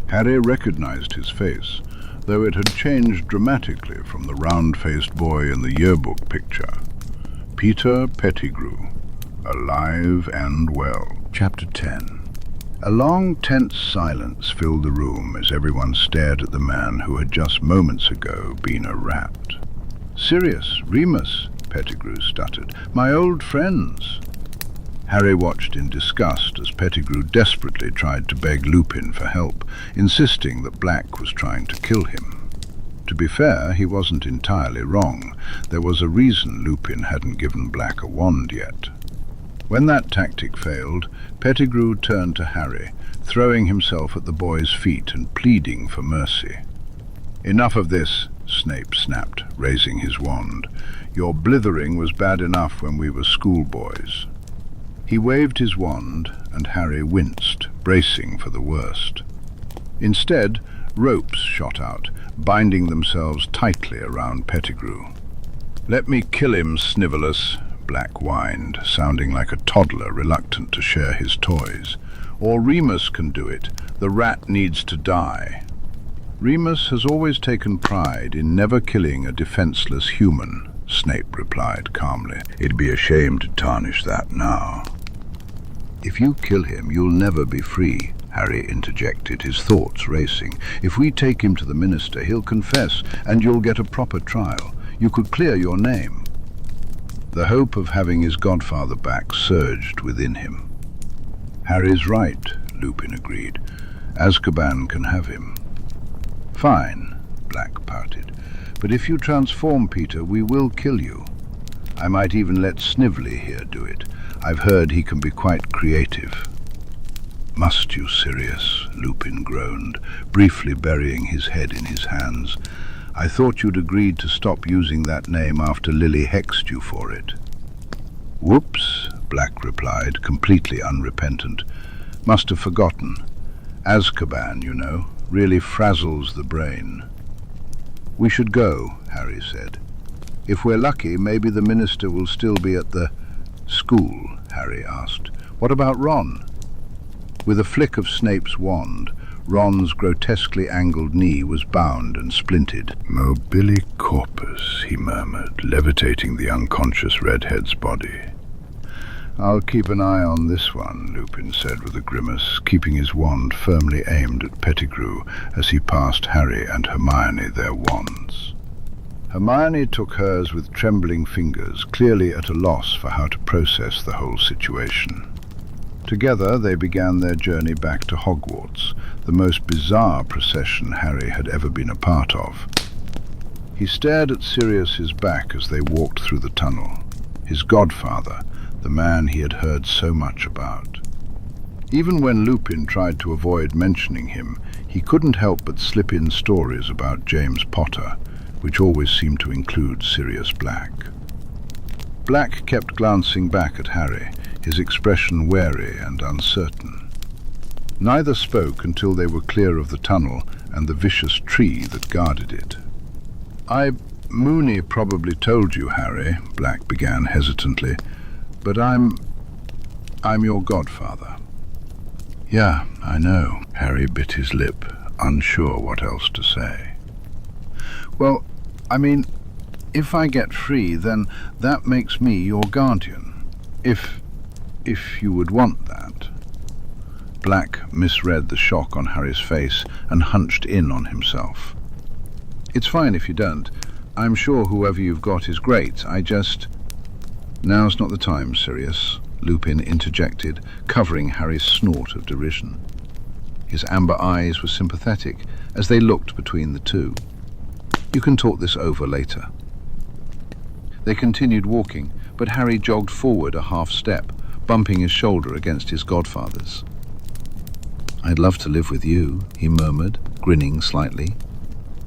Harry recognized his face, though it had changed dramatically from the round-faced boy in the yearbook picture. Peter Pettigrew, alive and well. Chapter 10. A long, tense silence filled the room as everyone stared at the man who had just moments ago been a rat. Sirius, Remus, Pettigrew stuttered. My old friends. Harry watched in disgust as Pettigrew desperately tried to beg Lupin for help, insisting that Black was trying to kill him. To be fair, he wasn't entirely wrong. There was a reason Lupin hadn't given Black a wand yet. When that tactic failed, Pettigrew turned to Harry, throwing himself at the boy's feet and pleading for mercy. Enough of this, Snape snapped, raising his wand. Your blithering was bad enough when we were schoolboys. He waved his wand, and Harry winced, bracing for the worst. Instead, ropes shot out, binding themselves tightly around Pettigrew. Let me kill him, Snivelus, Black whined, sounding like a toddler reluctant to share his toys. Or Remus can do it. The rat needs to die. Remus has always taken pride in never killing a defenseless human, Snape replied calmly. It'd be a shame to tarnish that now. If you kill him, you'll never be free, Harry interjected, his thoughts racing. If we take him to the minister, he'll confess, and you'll get a proper trial. You could clear your name. The hope of having his godfather back surged within him. Harry's right, Lupin agreed. Azkaban can have him. Fine, Black pouted. But if you transform Peter, we will kill you. I might even let Snively here do it. I've heard he can be quite creative. Must you, Sirius? Lupin groaned, briefly burying his head in his hands. I thought you'd agreed to stop using that name after Lily hexed you for it. Whoops, Black replied, completely unrepentant. Must have forgotten. Azkaban, you know, really frazzles the brain. We should go, Harry said. If we're lucky, maybe the minister will still be at the school, Harry asked. What about Ron? With a flick of Snape's wand, Ron's grotesquely angled knee was bound and splinted. Mobili corpus, he murmured, levitating the unconscious redhead's body. I'll keep an eye on this one, Lupin said with a grimace, keeping his wand firmly aimed at Pettigrew as he passed Harry and Hermione their wands. Hermione took hers with trembling fingers, clearly at a loss for how to process the whole situation. Together they began their journey back to Hogwarts, the most bizarre procession Harry had ever been a part of. He stared at Sirius's back as they walked through the tunnel, his godfather, the man he had heard so much about. Even when Lupin tried to avoid mentioning him, he couldn't help but slip in stories about James Potter, which always seemed to include Sirius Black. Black kept glancing back at Harry, his expression wary and uncertain. Neither spoke until they were clear of the tunnel and the vicious tree that guarded it. Mooney probably told you, Harry, Black began hesitantly, but I'm your godfather. Yeah, I know, Harry bit his lip, unsure what else to say. Well, I mean, if I get free, then that makes me your guardian. If you would want that. Black misread the shock on Harry's face and hunched in on himself. It's fine if you don't. I'm sure whoever you've got is great. Now's not the time, Sirius, Lupin interjected, covering Harry's snort of derision. His amber eyes were sympathetic as they looked between the two. You can talk this over later. They continued walking, but Harry jogged forward a half step, bumping his shoulder against his godfather's. I'd love to live with you, he murmured, grinning slightly.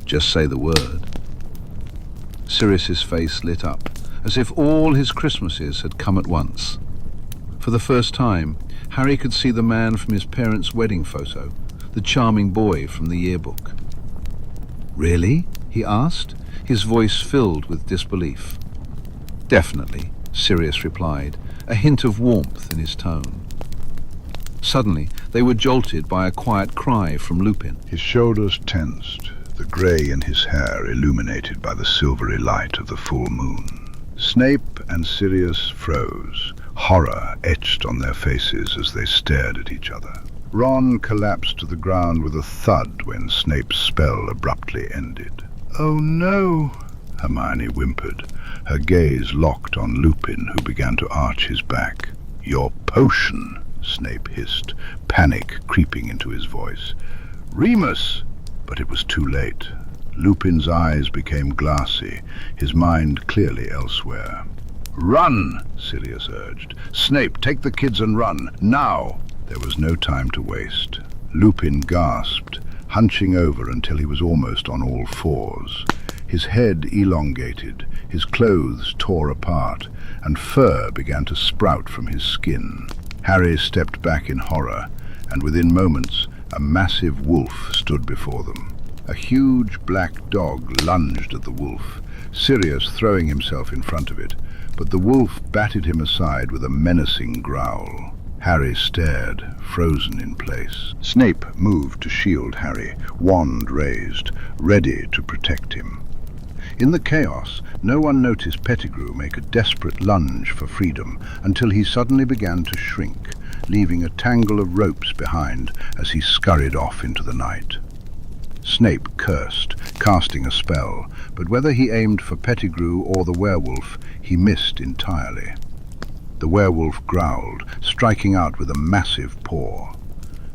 Just say the word. Sirius's face lit up, as if all his Christmases had come at once. For the first time, Harry could see the man from his parents' wedding photo, the charming boy from the yearbook. Really? He asked, his voice filled with disbelief. Definitely, Sirius replied, a hint of warmth in his tone. Suddenly, they were jolted by a quiet cry from Lupin. His shoulders tensed, the grey in his hair illuminated by the silvery light of the full moon. Snape and Sirius froze, horror etched on their faces as they stared at each other. Ron collapsed to the ground with a thud when Snape's spell abruptly ended. "Oh no," Hermione whimpered, her gaze locked on Lupin, who began to arch his back. "Your potion," Snape hissed, panic creeping into his voice. "Remus!" But it was too late. Lupin's eyes became glassy, his mind clearly elsewhere. "Run!" Sirius urged. "Snape, take the kids and run, now!" There was no time to waste. Lupin gasped, hunching over until he was almost on all fours. His head elongated, his clothes tore apart, and fur began to sprout from his skin. Harry stepped back in horror, and within moments a massive wolf stood before them. A huge black dog lunged at the wolf, Sirius throwing himself in front of it, but the wolf batted him aside with a menacing growl. Harry stared, frozen in place. Snape moved to shield Harry, wand raised, ready to protect him. In the chaos, no one noticed Pettigrew make a desperate lunge for freedom until he suddenly began to shrink, leaving a tangle of ropes behind as he scurried off into the night. Snape cursed, casting a spell, but whether he aimed for Pettigrew or the werewolf, he missed entirely. The werewolf growled, striking out with a massive paw.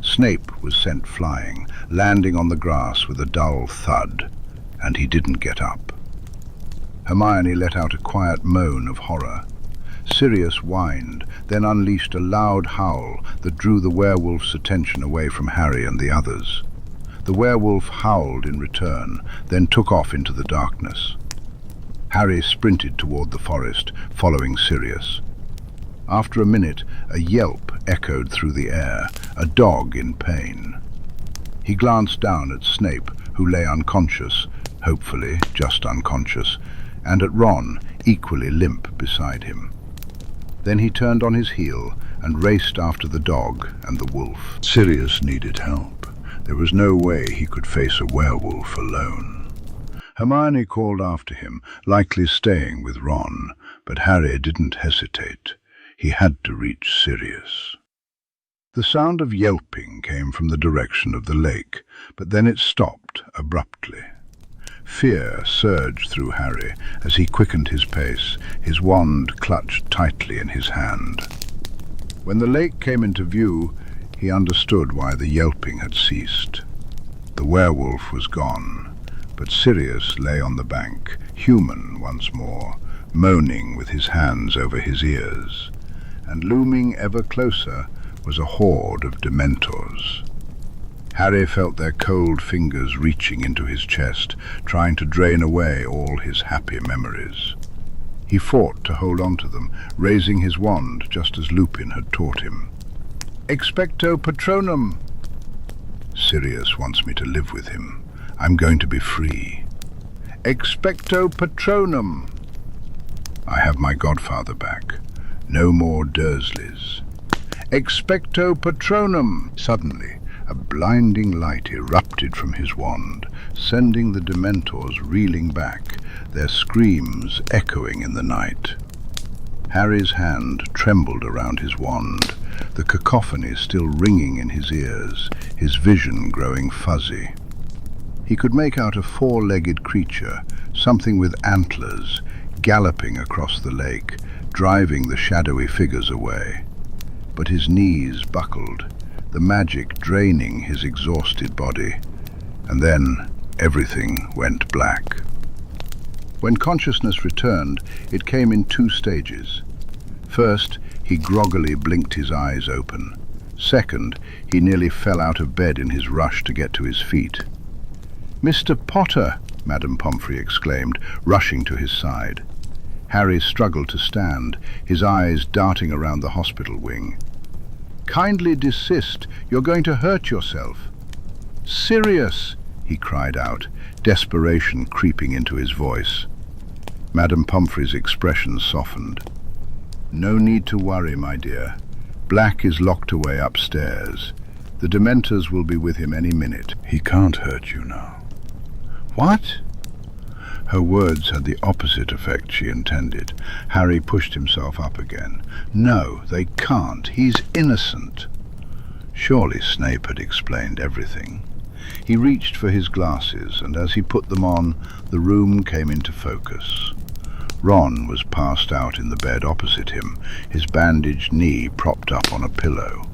Snape was sent flying, landing on the grass with a dull thud, and he didn't get up. Hermione let out a quiet moan of horror. Sirius whined, then unleashed a loud howl that drew the werewolf's attention away from Harry and the others. The werewolf howled in return, then took off into the darkness. Harry sprinted toward the forest, following Sirius. After a minute, a yelp echoed through the air, a dog in pain. He glanced down at Snape, who lay unconscious, hopefully just unconscious, and at Ron, equally limp beside him. Then he turned on his heel and raced after the dog and the wolf. Sirius needed help. There was no way he could face a werewolf alone. Hermione called after him, likely staying with Ron, but Harry didn't hesitate. He had to reach Sirius. The sound of yelping came from the direction of the lake, but then it stopped abruptly. Fear surged through Harry as he quickened his pace, his wand clutched tightly in his hand. When the lake came into view, he understood why the yelping had ceased. The werewolf was gone, but Sirius lay on the bank, human once more, moaning with his hands over his ears. And looming ever closer was a horde of Dementors. Harry felt their cold fingers reaching into his chest, trying to drain away all his happy memories. He fought to hold on to them, raising his wand just as Lupin had taught him. Expecto Patronum! Sirius wants me to live with him. I'm going to be free. Expecto Patronum! I have my godfather back. No more Dursleys. Expecto Patronum! Suddenly, a blinding light erupted from his wand, sending the Dementors reeling back, their screams echoing in the night. Harry's hand trembled around his wand, the cacophony still ringing in his ears, his vision growing fuzzy. He could make out a four-legged creature, something with antlers, galloping across the lake, driving the shadowy figures away. But his knees buckled, the magic draining his exhausted body, and then everything went black. When consciousness returned, it came in two stages. First, he groggily blinked his eyes open. Second, he nearly fell out of bed in his rush to get to his feet. "Mr. Potter!" Madame Pomfrey exclaimed, rushing to his side. Harry struggled to stand, his eyes darting around the hospital wing. "Kindly desist, you're going to hurt yourself." "Sirius!" he cried out, desperation creeping into his voice. Madame Pomfrey's expression softened. "No need to worry, my dear. Black is locked away upstairs. The Dementors will be with him any minute. He can't hurt you now." "What?" Her words had the opposite effect she intended. Harry pushed himself up again. "No, they can't. He's innocent." Surely Snape had explained everything. He reached for his glasses, and as he put them on, the room came into focus. Ron was passed out in the bed opposite him, his bandaged knee propped up on a pillow.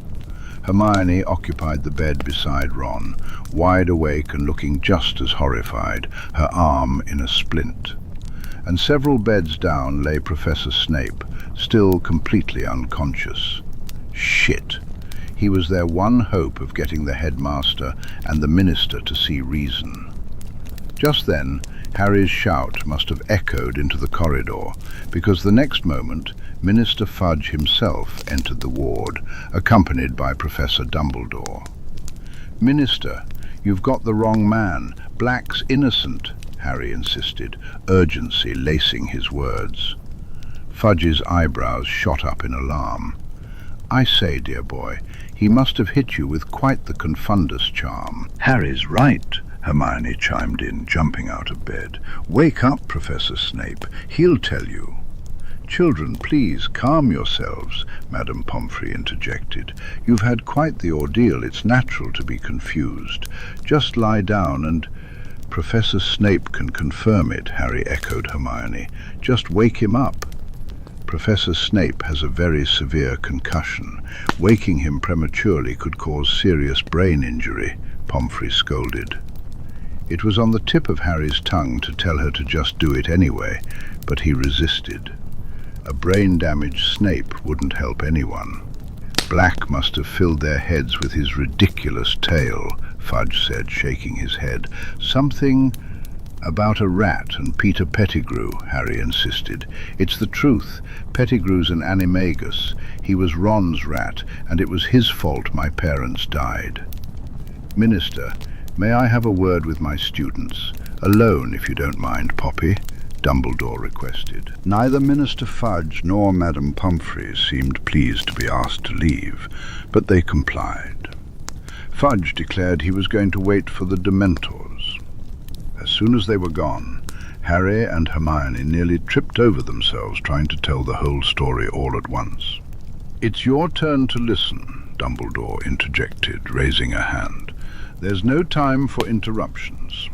Hermione occupied the bed beside Ron, wide awake and looking just as horrified, her arm in a splint. And several beds down lay Professor Snape, still completely unconscious. Shit! He was their one hope of getting the headmaster and the minister to see reason. Just then, Harry's shout must have echoed into the corridor, because the next moment, Minister Fudge himself entered the ward, accompanied by Professor Dumbledore. "Minister, you've got the wrong man. Black's innocent," Harry insisted, urgency lacing his words. Fudge's eyebrows shot up in alarm. "I say, dear boy, he must have hit you with quite the confundus charm." "Harry's right," Hermione chimed in, jumping out of bed. "Wake up, Professor Snape. He'll tell you." "Children, please calm yourselves," Madame Pomfrey interjected. "You've had quite the ordeal. It's natural to be confused. Just lie down and—" "Professor Snape can confirm it," Harry echoed Hermione. "Just wake him up." "Professor Snape has a very severe concussion. Waking him prematurely could cause serious brain injury," Pomfrey scolded. It was on the tip of Harry's tongue to tell her to just do it anyway, but he resisted. A brain-damaged Snape wouldn't help anyone. "Black must have filled their heads with his ridiculous tale," Fudge said, shaking his head. "Something about a rat and Peter Pettigrew," Harry insisted. "It's the truth. Pettigrew's an animagus. He was Ron's rat, and it was his fault my parents died." "Minister, may I have a word with my students? Alone, if you don't mind, Poppy," Dumbledore requested. Neither Minister Fudge nor Madame Pomfrey seemed pleased to be asked to leave, but they complied. Fudge declared he was going to wait for the Dementors. As soon as they were gone, Harry and Hermione nearly tripped over themselves trying to tell the whole story all at once. "It's your turn to listen," Dumbledore interjected, raising a hand. "There's no time for interruptions.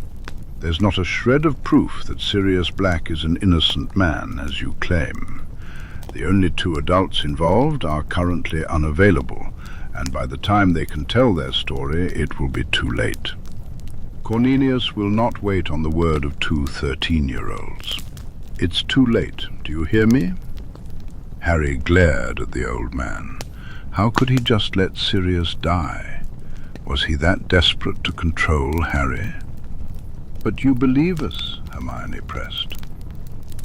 There's not a shred of proof that Sirius Black is an innocent man, as you claim. The only two adults involved are currently unavailable, and by the time they can tell their story, it will be too late. Cornelius will not wait on the word of two 13-year-olds. It's too late, do you hear me?" Harry glared at the old man. How could he just let Sirius die? Was he that desperate to control Harry? "But you believe us," Hermione pressed.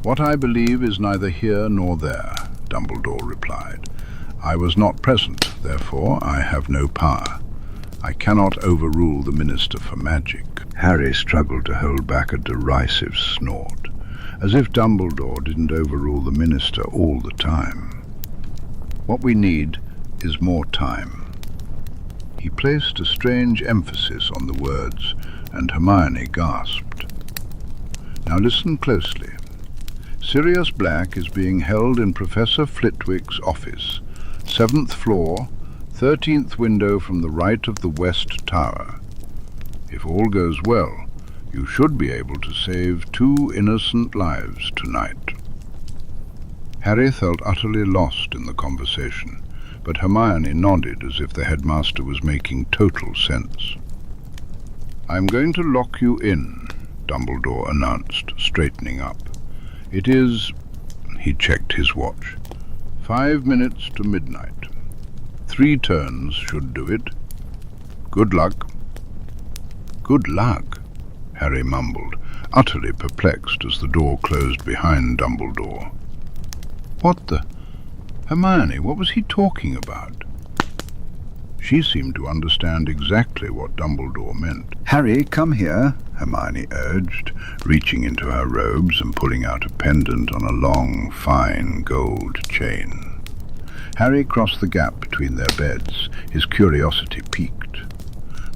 "What I believe is neither here nor there," Dumbledore replied. "I was not present, therefore I have no power. I cannot overrule the Minister for Magic." Harry struggled to hold back a derisive snort, as if Dumbledore didn't overrule the Minister all the time. "What we need is more time." He placed a strange emphasis on the words, and Hermione gasped. "Now listen closely. Sirius Black is being held in Professor Flitwick's office, 7th floor, 13th window from the right of the West Tower. If all goes well, you should be able to save 2 innocent lives tonight." Harry felt utterly lost in the conversation, but Hermione nodded as if the headmaster was making total sense. "I'm going to lock you in," Dumbledore announced, straightening up. "It is—" he checked his watch. "5 minutes to midnight. 3 turns should do it. Good luck." "Good luck," Harry mumbled, utterly perplexed as the door closed behind Dumbledore. "What the— Hermione, what was he talking about?" She seemed to understand exactly what Dumbledore meant. "Harry, come here," Hermione urged, reaching into her robes and pulling out a pendant on a long, fine gold chain. Harry crossed the gap between their beds, his curiosity piqued.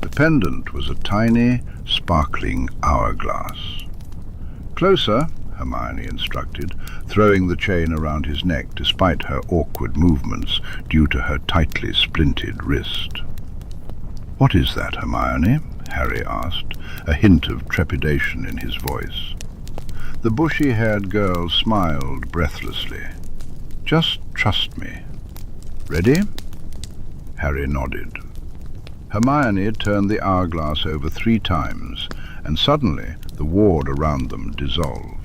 The pendant was a tiny, sparkling hourglass. "Closer," Hermione instructed, throwing the chain around his neck despite her awkward movements due to her tightly splinted wrist. "What is that, Hermione?" Harry asked, a hint of trepidation in his voice. The bushy-haired girl smiled breathlessly. "Just trust me. Ready?" Harry nodded. Hermione turned the hourglass over 3 times, and suddenly the ward around them dissolved.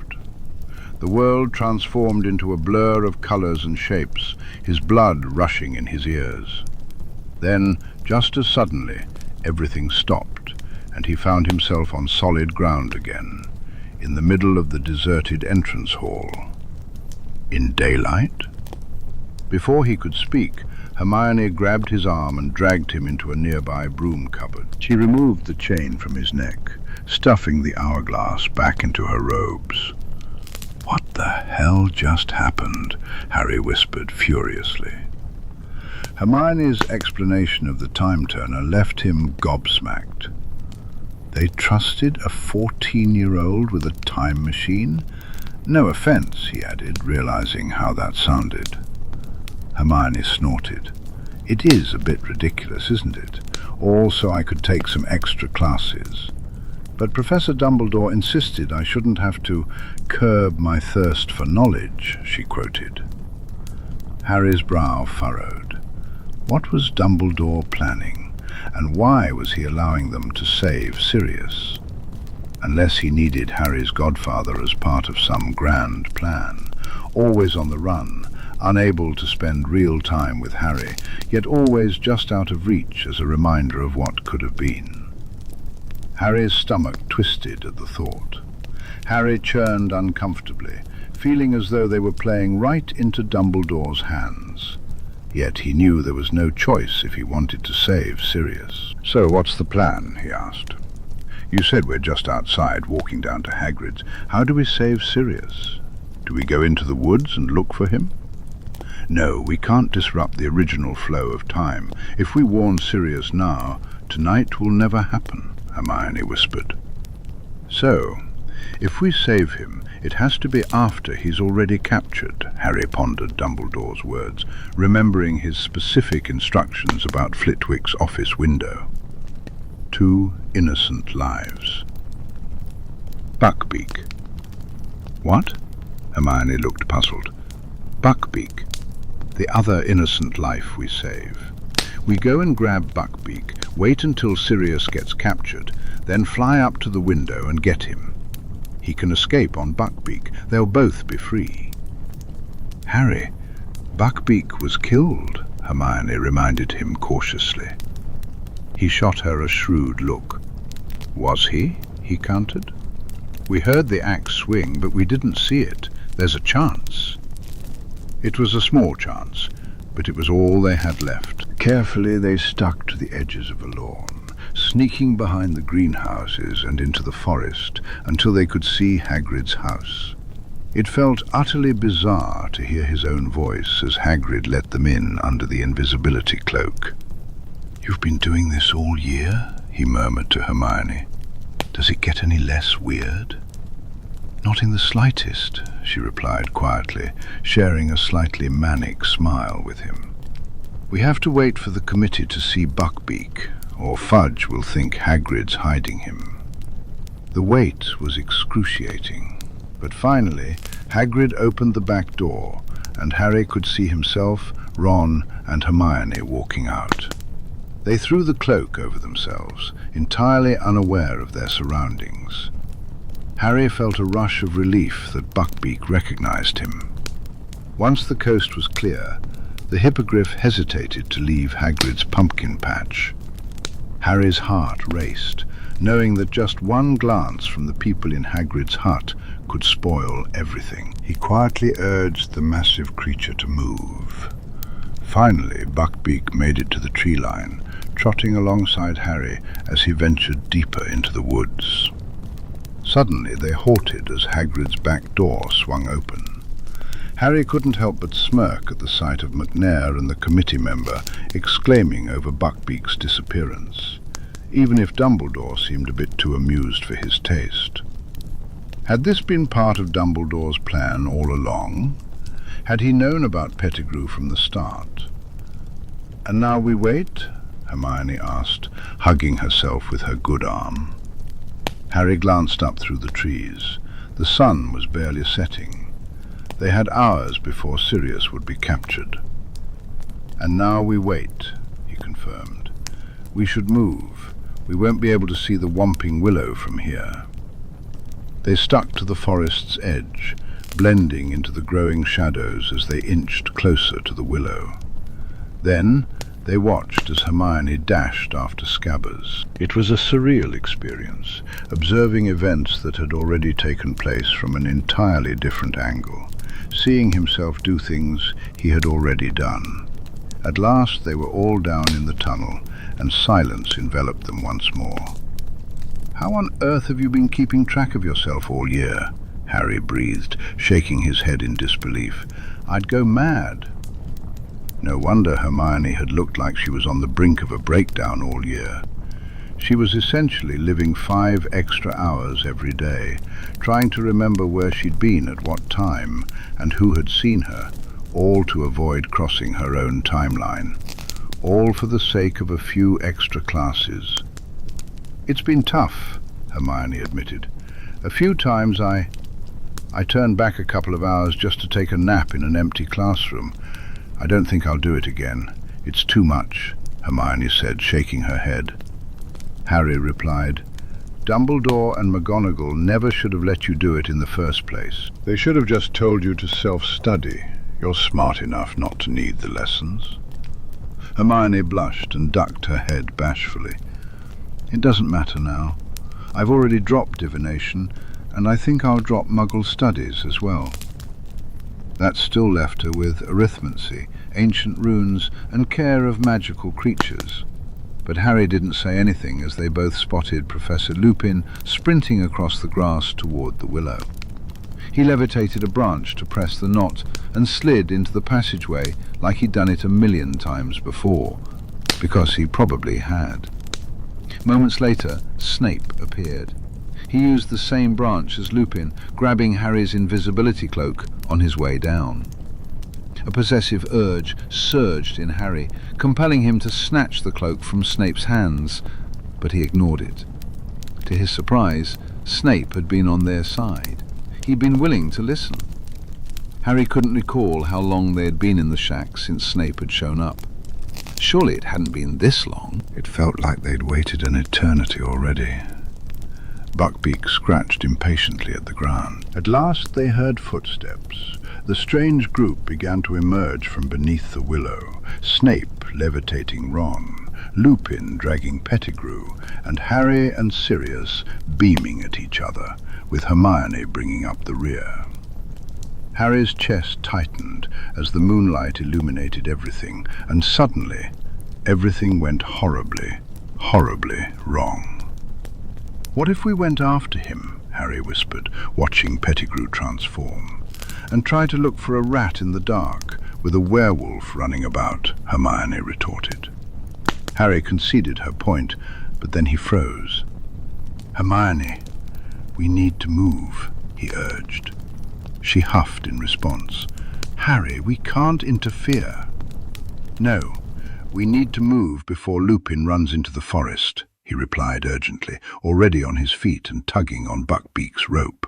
The world transformed into a blur of colors and shapes, his blood rushing in his ears. Then, just as suddenly, everything stopped, and he found himself on solid ground again, in the middle of the deserted entrance hall. In daylight? Before he could speak, Hermione grabbed his arm and dragged him into a nearby broom cupboard. She removed the chain from his neck, stuffing the hourglass back into her robes. "What the hell just happened?" Harry whispered furiously. Hermione's explanation of the time-turner left him gobsmacked. They trusted a 14-year-old with a time machine? No offense, he added, realizing how that sounded. Hermione snorted. "It is a bit ridiculous, isn't it? All so I could take some extra classes. But Professor Dumbledore insisted I shouldn't have to curb my thirst for knowledge," she quoted. Harry's brow furrowed. What was Dumbledore planning, and why was he allowing them to save Sirius? Unless he needed Harry's godfather as part of some grand plan, always on the run, unable to spend real time with Harry, yet always just out of reach as a reminder of what could have been. Harry's stomach twisted at the thought. Harry churned uncomfortably, feeling as though they were playing right into Dumbledore's hands. Yet he knew there was no choice if he wanted to save Sirius. "So what's the plan?" he asked. "You said we're just outside, walking down to Hagrid's. How do we save Sirius? Do we go into the woods and look for him?" "No, we can't disrupt the original flow of time. If we warn Sirius now, tonight will never happen," Hermione whispered. "So, if we save him, it has to be after he's already captured," Harry pondered Dumbledore's words, remembering his specific instructions about Flitwick's office window. 2 innocent lives. Buckbeak. "What?" Hermione looked puzzled. "Buckbeak. The other innocent life we save. We go and grab Buckbeak, wait until Sirius gets captured, then fly up to the window and get him. He can escape on Buckbeak. They'll both be free." "Harry, Buckbeak was killed," Hermione reminded him cautiously. He shot her a shrewd look. "Was he?" he countered. "We heard the axe swing, but we didn't see it. There's a chance. It was a small chance, but it was all they had left. Carefully they stuck to the edges of a lawn, sneaking behind the greenhouses and into the forest until they could see Hagrid's house. It felt utterly bizarre to hear his own voice as Hagrid let them in under the invisibility cloak. "You've been doing this all year?" he murmured to Hermione. "Does it get any less weird?" "Not in the slightest," she replied quietly, sharing a slightly manic smile with him. "We have to wait for the committee to see Buckbeak, or Fudge will think Hagrid's hiding him." The wait was excruciating, but finally Hagrid opened the back door, and Harry could see himself, Ron, and Hermione walking out. They threw the cloak over themselves, entirely unaware of their surroundings. Harry felt a rush of relief that Buckbeak recognized him. Once the coast was clear, the hippogriff hesitated to leave Hagrid's pumpkin patch. Harry's heart raced, knowing that just one glance from the people in Hagrid's hut could spoil everything. He quietly urged the massive creature to move. Finally, Buckbeak made it to the tree line, trotting alongside Harry as he ventured deeper into the woods. Suddenly they halted as Hagrid's back door swung open. Harry couldn't help but smirk at the sight of McNair and the committee member exclaiming over Buckbeak's disappearance, even if Dumbledore seemed a bit too amused for his taste. Had this been part of Dumbledore's plan all along? Had he known about Pettigrew from the start? "And now we wait?" Hermione asked, hugging herself with her good arm. Harry glanced up through the trees. The sun was barely setting. They had hours before Sirius would be captured. "And now we wait," he confirmed. "We should move. We won't be able to see the Whomping Willow from here." They stuck to the forest's edge, blending into the growing shadows as they inched closer to the willow. Then they watched as Hermione dashed after Scabbers. It was a surreal experience, observing events that had already taken place from an entirely different angle, seeing himself do things he had already done. At last they were all down in the tunnel, and silence enveloped them once more. "How on earth have you been keeping track of yourself all year?" Harry breathed, shaking his head in disbelief. "I'd go mad." No wonder Hermione had looked like she was on the brink of a breakdown all year. She was essentially living 5 extra hours every day, trying to remember where she'd been at what time, and who had seen her, all to avoid crossing her own timeline. All for the sake of a few extra classes. "It's been tough," Hermione admitted. "A few times I turned back a couple of hours just to take a nap in an empty classroom. I don't think I'll do it again. It's too much," Hermione said, shaking her head. Harry replied, "Dumbledore and McGonagall never should have let you do it in the first place. They should have just told you to self-study. You're smart enough not to need the lessons." Hermione blushed and ducked her head bashfully. "It doesn't matter now. I've already dropped divination, and I think I'll drop Muggle studies as well." That still left her with arithmancy, ancient runes, and care of magical creatures. But Harry didn't say anything as they both spotted Professor Lupin sprinting across the grass toward the willow. He levitated a branch to press the knot and slid into the passageway like he'd done it 1,000,000 times before, because he probably had. Moments later, Snape appeared. He used the same branch as Lupin, grabbing Harry's invisibility cloak on his way down. A possessive urge surged in Harry, compelling him to snatch the cloak from Snape's hands, but he ignored it. To his surprise, Snape had been on their side. He'd been willing to listen. Harry couldn't recall how long they had been in the shack since Snape had shown up. Surely it hadn't been this long. It felt like they'd waited an eternity already. Buckbeak scratched impatiently at the ground. At last they heard footsteps. The strange group began to emerge from beneath the willow, Snape levitating Ron, Lupin dragging Pettigrew, and Harry and Sirius beaming at each other, with Hermione bringing up the rear. Harry's chest tightened as the moonlight illuminated everything, and suddenly everything went horribly, horribly wrong. "What if we went after him?" Harry whispered, watching Pettigrew transform. "And try to look for a rat in the dark, with a werewolf running about," Hermione retorted. Harry conceded her point, but then he froze. "Hermione, we need to move," he urged. She huffed in response. "Harry, we can't interfere." "No, we need to move before Lupin runs into the forest," he replied urgently, already on his feet and tugging on Buckbeak's rope.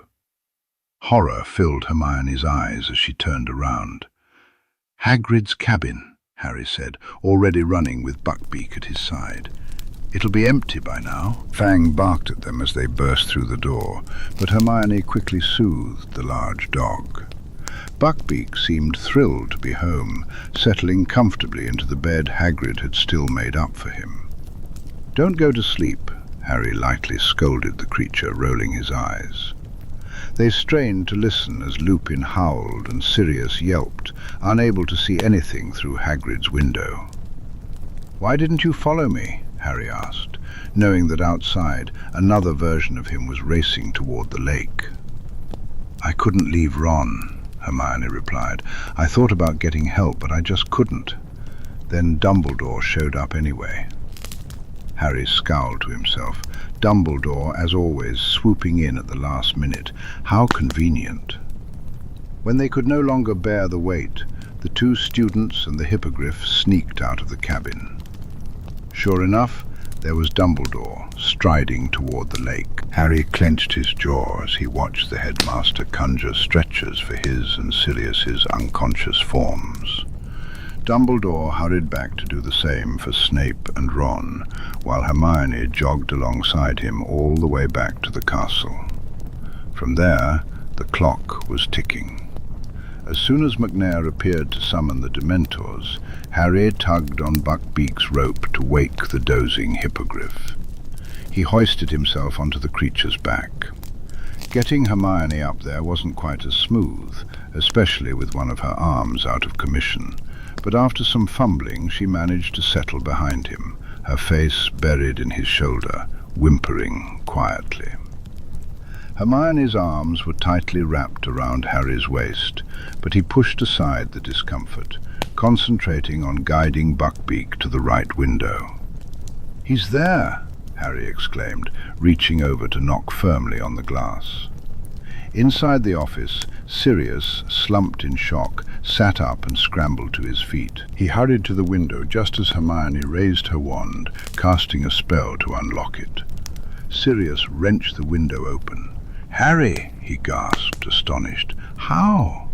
Horror filled Hermione's eyes as she turned around. "Hagrid's cabin," Harry said, already running with Buckbeak at his side. "It'll be empty by now." Fang barked at them as they burst through the door, but Hermione quickly soothed the large dog. Buckbeak seemed thrilled to be home, settling comfortably into the bed Hagrid had still made up for him. "Don't go to sleep," Harry lightly scolded the creature, rolling his eyes. They strained to listen as Lupin howled and Sirius yelped, unable to see anything through Hagrid's window. "Why didn't you follow me?" Harry asked, knowing that outside another version of him was racing toward the lake. "I couldn't leave Ron," Hermione replied. "I thought about getting help, but I just couldn't. Then Dumbledore showed up anyway." Harry scowled to himself. Dumbledore, as always, swooping in at the last minute. How convenient. When they could no longer bear the weight, the two students and the hippogriff sneaked out of the cabin. Sure enough, there was Dumbledore, striding toward the lake. Harry clenched his jaw as he watched the headmaster conjure stretchers for his and Sirius's unconscious forms. Dumbledore hurried back to do the same for Snape and Ron, while Hermione jogged alongside him all the way back to the castle. From there, the clock was ticking. As soon as McNair appeared to summon the Dementors, Harry tugged on Buckbeak's rope to wake the dozing hippogriff. He hoisted himself onto the creature's back. Getting Hermione up there wasn't quite as smooth, especially with one of her arms out of commission, but after some fumbling she managed to settle behind him, her face buried in his shoulder, whimpering quietly. Hermione's arms were tightly wrapped around Harry's waist, but he pushed aside the discomfort, concentrating on guiding Buckbeak to the right window. "He's there!" Harry exclaimed, reaching over to knock firmly on the glass. Inside the office, Sirius, slumped in shock, sat up and scrambled to his feet. He hurried to the window just as Hermione raised her wand, casting a spell to unlock it. Sirius wrenched the window open. "Harry!" he gasped, astonished. "How?"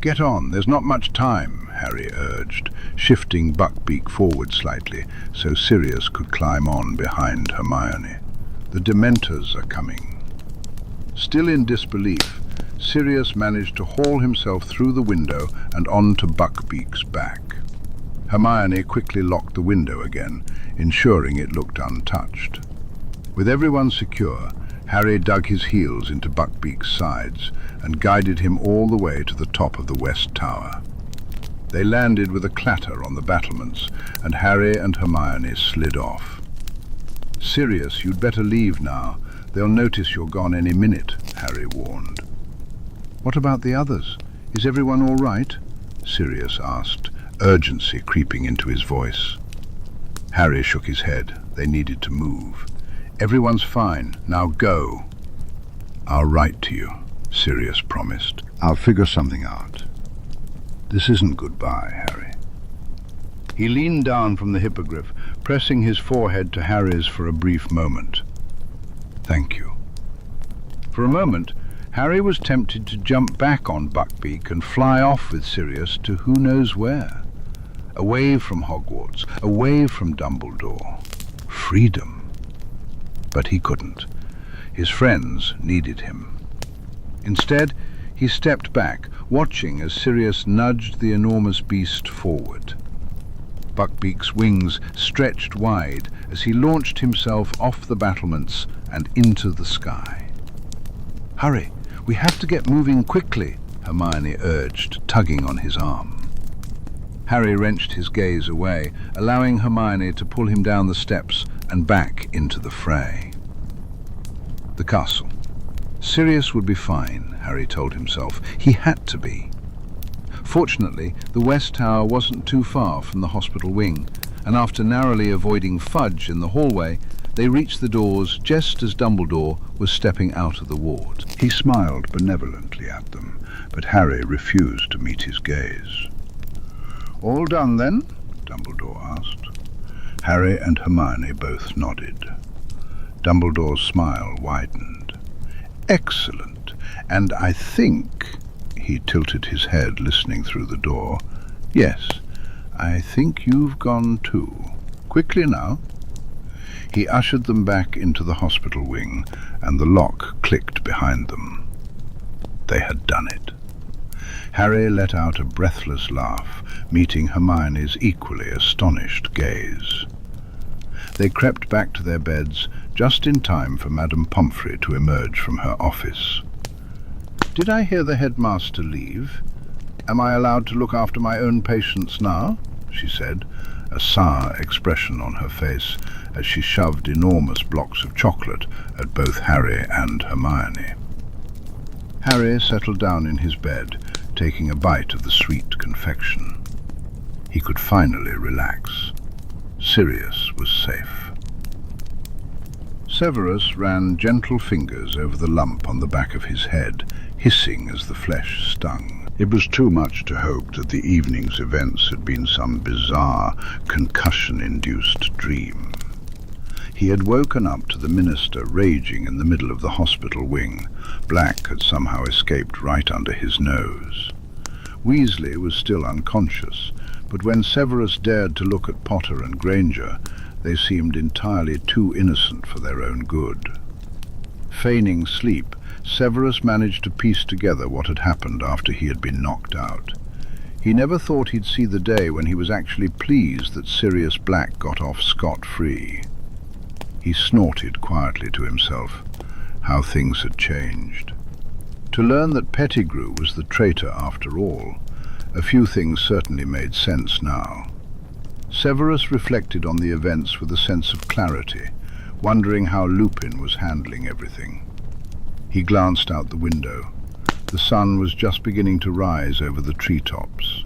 "Get on, there's not much time," Harry urged, shifting Buckbeak forward slightly so Sirius could climb on behind Hermione. "The Dementors are coming." Still in disbelief, Sirius managed to haul himself through the window and onto Buckbeak's back. Hermione quickly locked the window again, ensuring it looked untouched. With everyone secure, Harry dug his heels into Buckbeak's sides and guided him all the way to the top of the west tower. They landed with a clatter on the battlements, and Harry and Hermione slid off. "Sirius, you'd better leave now. They'll notice you're gone any minute," Harry warned. "What about the others? Is everyone all right?" Sirius asked, urgency creeping into his voice. Harry shook his head. They needed to move. "Everyone's fine. Now go." "I'll write to you," Sirius promised. "I'll figure something out. This isn't goodbye, Harry." He leaned down from the hippogriff, pressing his forehead to Harry's for a brief moment. "Thank you." For a moment, Harry was tempted to jump back on Buckbeak and fly off with Sirius to who knows where. Away from Hogwarts, away from Dumbledore. Freedom. But he couldn't. His friends needed him. Instead, he stepped back, watching as Sirius nudged the enormous beast forward. Buckbeak's wings stretched wide as he launched himself off the battlements and into the sky. "Hurry, we have to get moving quickly," Hermione urged, tugging on his arm. Harry wrenched his gaze away, allowing Hermione to pull him down the steps and back into the fray. The castle. Sirius would be fine, Harry told himself. He had to be. Fortunately, the West Tower wasn't too far from the hospital wing, and after narrowly avoiding Fudge in the hallway, they reached the doors just as Dumbledore was stepping out of the ward. He smiled benevolently at them, but Harry refused to meet his gaze. "All done, then?" Dumbledore asked. Harry and Hermione both nodded. Dumbledore's smile widened. "Excellent. And I think," he tilted his head, listening through the door, "yes, I think you've gone too. Quickly now." He ushered them back into the hospital wing, and the lock clicked behind them. They had done it. Harry let out a breathless laugh, meeting Hermione's equally astonished gaze. They crept back to their beds just in time for Madame Pomfrey to emerge from her office. "Did I hear the headmaster leave? Am I allowed to look after my own patients now?" she said, a sour expression on her face as she shoved enormous blocks of chocolate at both Harry and Hermione. Harry settled down in his bed, taking a bite of the sweet confection. He could finally relax. Sirius was safe. Severus ran gentle fingers over the lump on the back of his head, hissing as the flesh stung. It was too much to hope that the evening's events had been some bizarre, concussion-induced dream. He had woken up to the minister raging in the middle of the hospital wing. Black had somehow escaped right under his nose. Weasley was still unconscious, but when Severus dared to look at Potter and Granger, they seemed entirely too innocent for their own good. Feigning sleep, Severus managed to piece together what had happened after he had been knocked out. He never thought he'd see the day when he was actually pleased that Sirius Black got off scot-free. He snorted quietly to himself. How things had changed. To learn that Pettigrew was the traitor after all, a few things certainly made sense now. Severus reflected on the events with a sense of clarity, wondering how Lupin was handling everything. He glanced out the window. The sun was just beginning to rise over the treetops.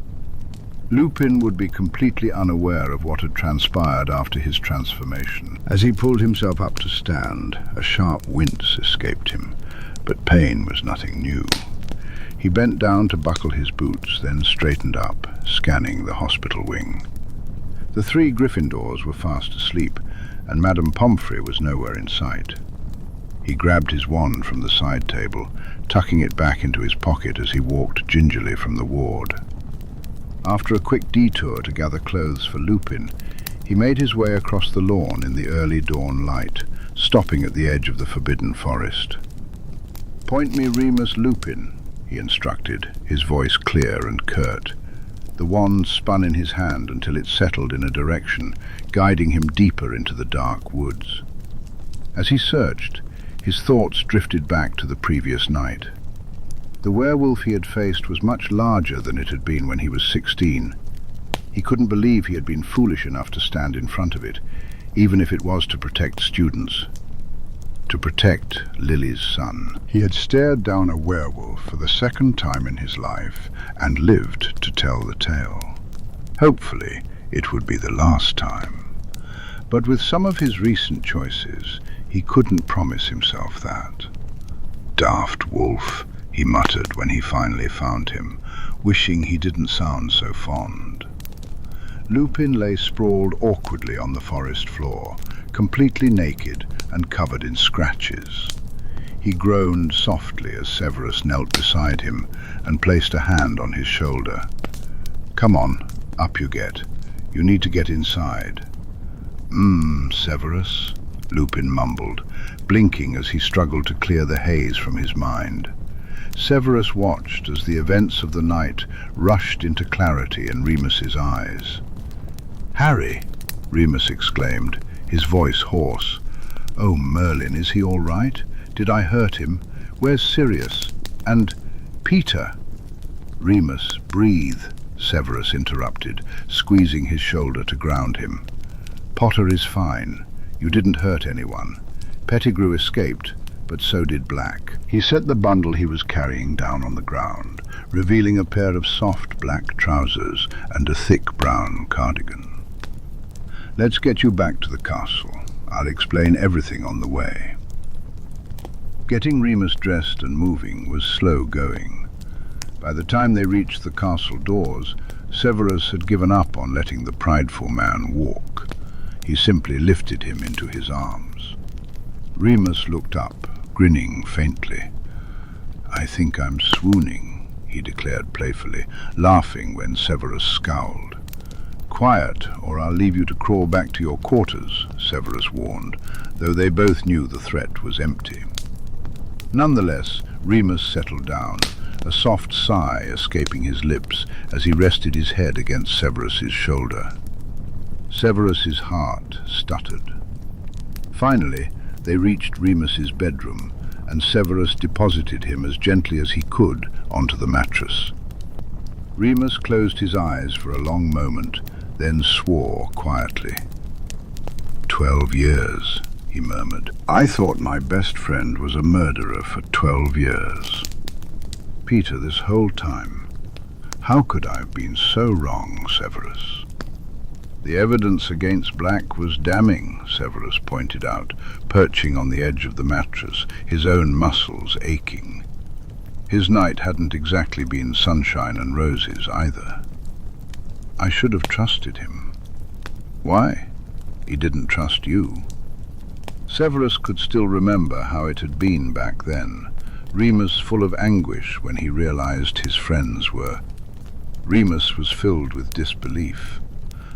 Lupin would be completely unaware of what had transpired after his transformation. As he pulled himself up to stand, a sharp wince escaped him, but pain was nothing new. He bent down to buckle his boots, then straightened up, scanning the hospital wing. The 3 Gryffindors were fast asleep, and Madame Pomfrey was nowhere in sight. He grabbed his wand from the side table, tucking it back into his pocket as he walked gingerly from the ward. After a quick detour to gather clothes for Lupin, he made his way across the lawn in the early dawn light, stopping at the edge of the forbidden forest. "Point me Remus Lupin," he instructed, his voice clear and curt. The wand spun in his hand until it settled in a direction, guiding him deeper into the dark woods. As he searched, his thoughts drifted back to the previous night. The werewolf he had faced was much larger than it had been when he was 16. He couldn't believe he had been foolish enough to stand in front of it, even if it was to protect students. To protect Lily's son. He had stared down a werewolf for the second time in his life and lived to tell the tale. Hopefully, it would be the last time. But with some of his recent choices, he couldn't promise himself that. "Daft wolf," he muttered when he finally found him, wishing he didn't sound so fond. Lupin lay sprawled awkwardly on the forest floor, completely naked and covered in scratches. He groaned softly as Severus knelt beside him and placed a hand on his shoulder. "Come on, up you get. You need to get inside." Severus," Lupin mumbled, blinking as he struggled to clear the haze from his mind. Severus watched as the events of the night rushed into clarity in Remus's eyes. "Harry!" Remus exclaimed, his voice hoarse. "Oh, Merlin, is he all right? Did I hurt him? Where's Sirius? And Peter?" "Remus, breathe," Severus interrupted, squeezing his shoulder to ground him. "Potter is fine. You didn't hurt anyone. Pettigrew escaped, but so did Black." He set the bundle he was carrying down on the ground, revealing a pair of soft black trousers and a thick brown cardigan. "Let's get you back to the castle. I'll explain everything on the way." Getting Remus dressed and moving was slow going. By the time they reached the castle doors, Severus had given up on letting the prideful man walk. He simply lifted him into his arms. Remus looked up, grinning faintly. "I think I'm swooning," he declared playfully, laughing when Severus scowled. "Quiet, or I'll leave you to crawl back to your quarters," Severus warned, though they both knew the threat was empty. Nonetheless, Remus settled down, a soft sigh escaping his lips as he rested his head against Severus's shoulder. Severus's heart stuttered. Finally, they reached Remus's bedroom, and Severus deposited him as gently as he could onto the mattress. Remus closed his eyes for a long moment, then swore quietly. 12 years, he murmured. "I thought my best friend was a murderer for 12 years. Peter, this whole time, how could I have been so wrong, Severus?" "The evidence against Black was damning," Severus pointed out, perching on the edge of the mattress, his own muscles aching. His night hadn't exactly been sunshine and roses either. "I should have trusted him." "Why? He didn't trust you." Severus could still remember how it had been back then, Remus full of anguish when he realized his friends were. Remus was filled with disbelief.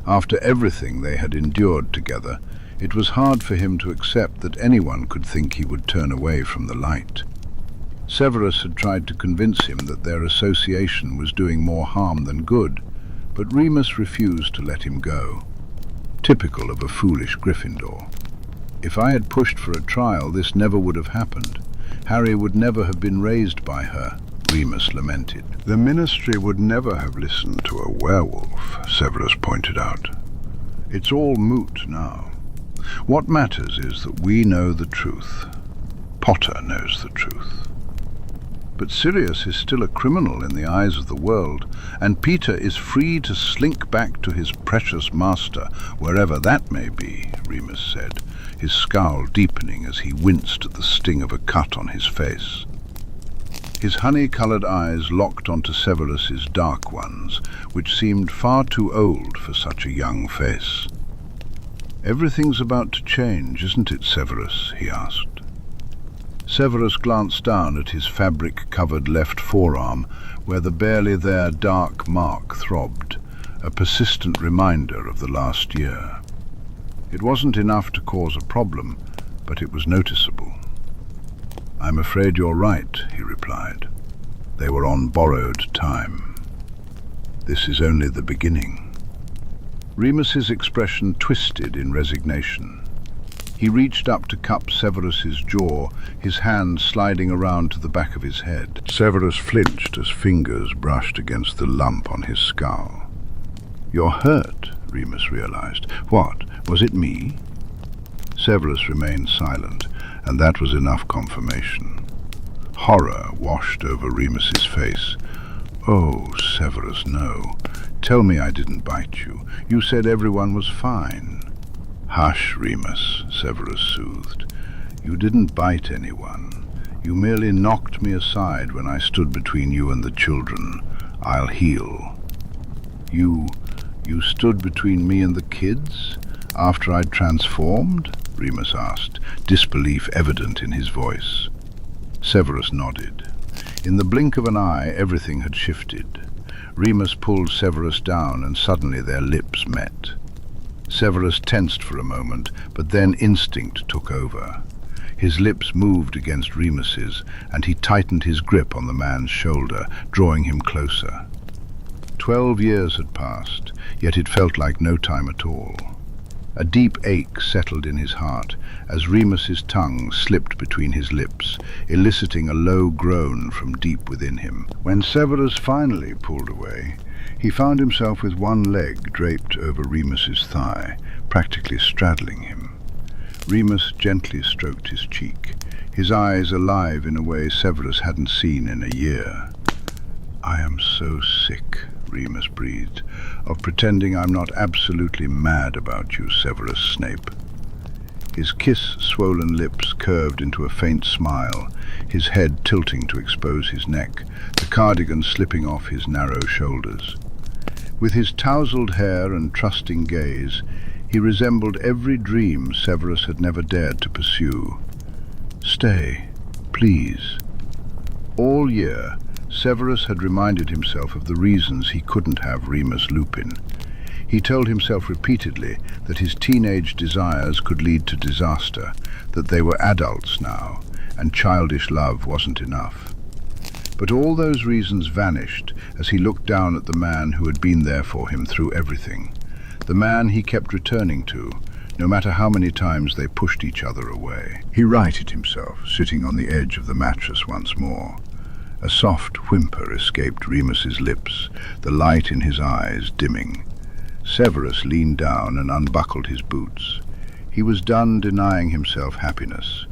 After everything they had endured together, it was hard for him to accept that anyone could think he would turn away from the light. Severus had tried to convince him that their association was doing more harm than good, but Remus refused to let him go. Typical of a foolish Gryffindor. "If I had pushed for a trial, this never would have happened. Harry would never have been raised by her," Remus lamented. "The Ministry would never have listened to a werewolf," Severus pointed out. "It's all moot now. What matters is that we know the truth. Potter knows the truth. But Sirius is still a criminal in the eyes of the world, and Peter is free to slink back to his precious master, wherever that may be," Remus said, his scowl deepening as he winced at the sting of a cut on his face. His honey-coloured eyes locked onto Severus's dark ones, which seemed far too old for such a young face. "Everything's about to change, isn't it, Severus?" he asked. Severus glanced down at his fabric-covered left forearm, where the barely there dark mark throbbed, a persistent reminder of the last year. It wasn't enough to cause a problem, but it was noticeable. "I'm afraid you're right," he replied. "They were on borrowed time. This is only the beginning." Remus's expression twisted in resignation. He reached up to cup Severus's jaw, his hand sliding around to the back of his head. Severus flinched as fingers brushed against the lump on his skull. "You're hurt," Remus realized. "What, was it me?" Severus remained silent, and that was enough confirmation. Horror washed over Remus's face. "Oh, Severus, no. Tell me I didn't bite you. You said everyone was fine." "Hush, Remus," Severus soothed. "You didn't bite anyone. You merely knocked me aside when I stood between you and the children. I'll heal." You stood between me and the kids? After I'd transformed?" Remus asked, disbelief evident in his voice. Severus nodded. In the blink of an eye, everything had shifted. Remus pulled Severus down, and suddenly their lips met. Severus tensed for a moment, but then instinct took over. His lips moved against Remus's, and he tightened his grip on the man's shoulder, drawing him closer. 12 years had passed, yet it felt like no time at all. A deep ache settled in his heart as Remus's tongue slipped between his lips, eliciting a low groan from deep within him. When Severus finally pulled away, he found himself with one leg draped over Remus's thigh, practically straddling him. Remus gently stroked his cheek, his eyes alive in a way Severus hadn't seen in a year. "I am so sick," Remus breathed, "of pretending I'm not absolutely mad about you, Severus Snape." His kiss-swollen lips curved into a faint smile, his head tilting to expose his neck, the cardigan slipping off his narrow shoulders. With his tousled hair and trusting gaze, he resembled every dream Severus had never dared to pursue. "Stay, please." All year, Severus had reminded himself of the reasons he couldn't have Remus Lupin. He told himself repeatedly that his teenage desires could lead to disaster, that they were adults now, and childish love wasn't enough. But all those reasons vanished as he looked down at the man who had been there for him through everything, the man he kept returning to, no matter how many times they pushed each other away. He righted himself, sitting on the edge of the mattress once more. A soft whimper escaped Remus's lips, the light in his eyes dimming. Severus leaned down and unbuckled his boots. He was done denying himself happiness.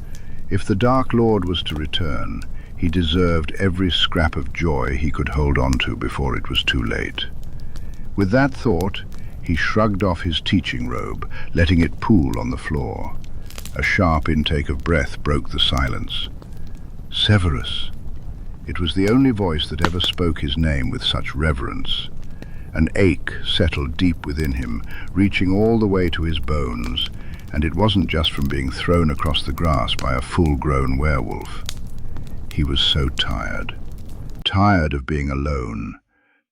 If the Dark Lord was to return, he deserved every scrap of joy he could hold on to before it was too late. With that thought, he shrugged off his teaching robe, letting it pool on the floor. A sharp intake of breath broke the silence. "Severus." It was the only voice that ever spoke his name with such reverence. An ache settled deep within him, reaching all the way to his bones, and it wasn't just from being thrown across the grass by a full-grown werewolf. He was so tired. Tired of being alone.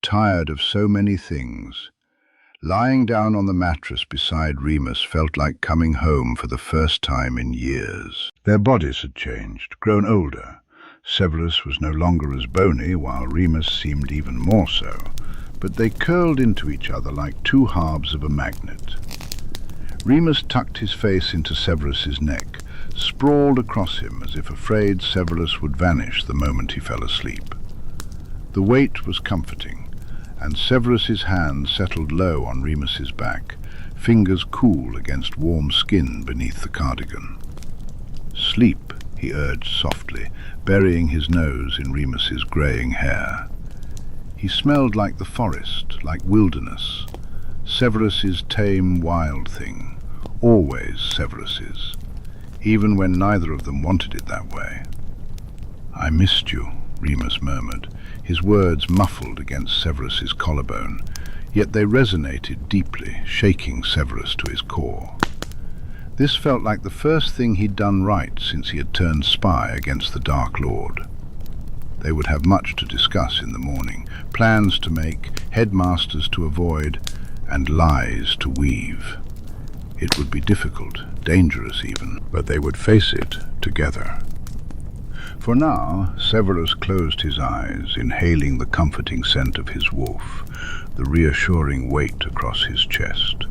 Tired of so many things. Lying down on the mattress beside Remus felt like coming home for the first time in years. Their bodies had changed, grown older. Severus was no longer as bony, while Remus seemed even more so, but they curled into each other like two halves of a magnet. Remus tucked his face into Severus's neck, sprawled across him as if afraid Severus would vanish the moment he fell asleep. The weight was comforting, and Severus's hand settled low on Remus's back, fingers cool against warm skin beneath the cardigan. "Sleep," he urged softly, burying his nose in Remus's greying hair. He smelled like the forest, like wilderness. Severus's tame wild thing, always Severus's, even when neither of them wanted it that way. "I missed you," Remus murmured, his words muffled against Severus's collarbone, yet they resonated deeply, shaking Severus to his core. This felt like the first thing he'd done right since he had turned spy against the Dark Lord. They would have much to discuss in the morning, plans to make, headmasters to avoid, and lies to weave. It would be difficult, dangerous even, but they would face it together. For now, Severus closed his eyes, inhaling the comforting scent of his wolf, the reassuring weight across his chest.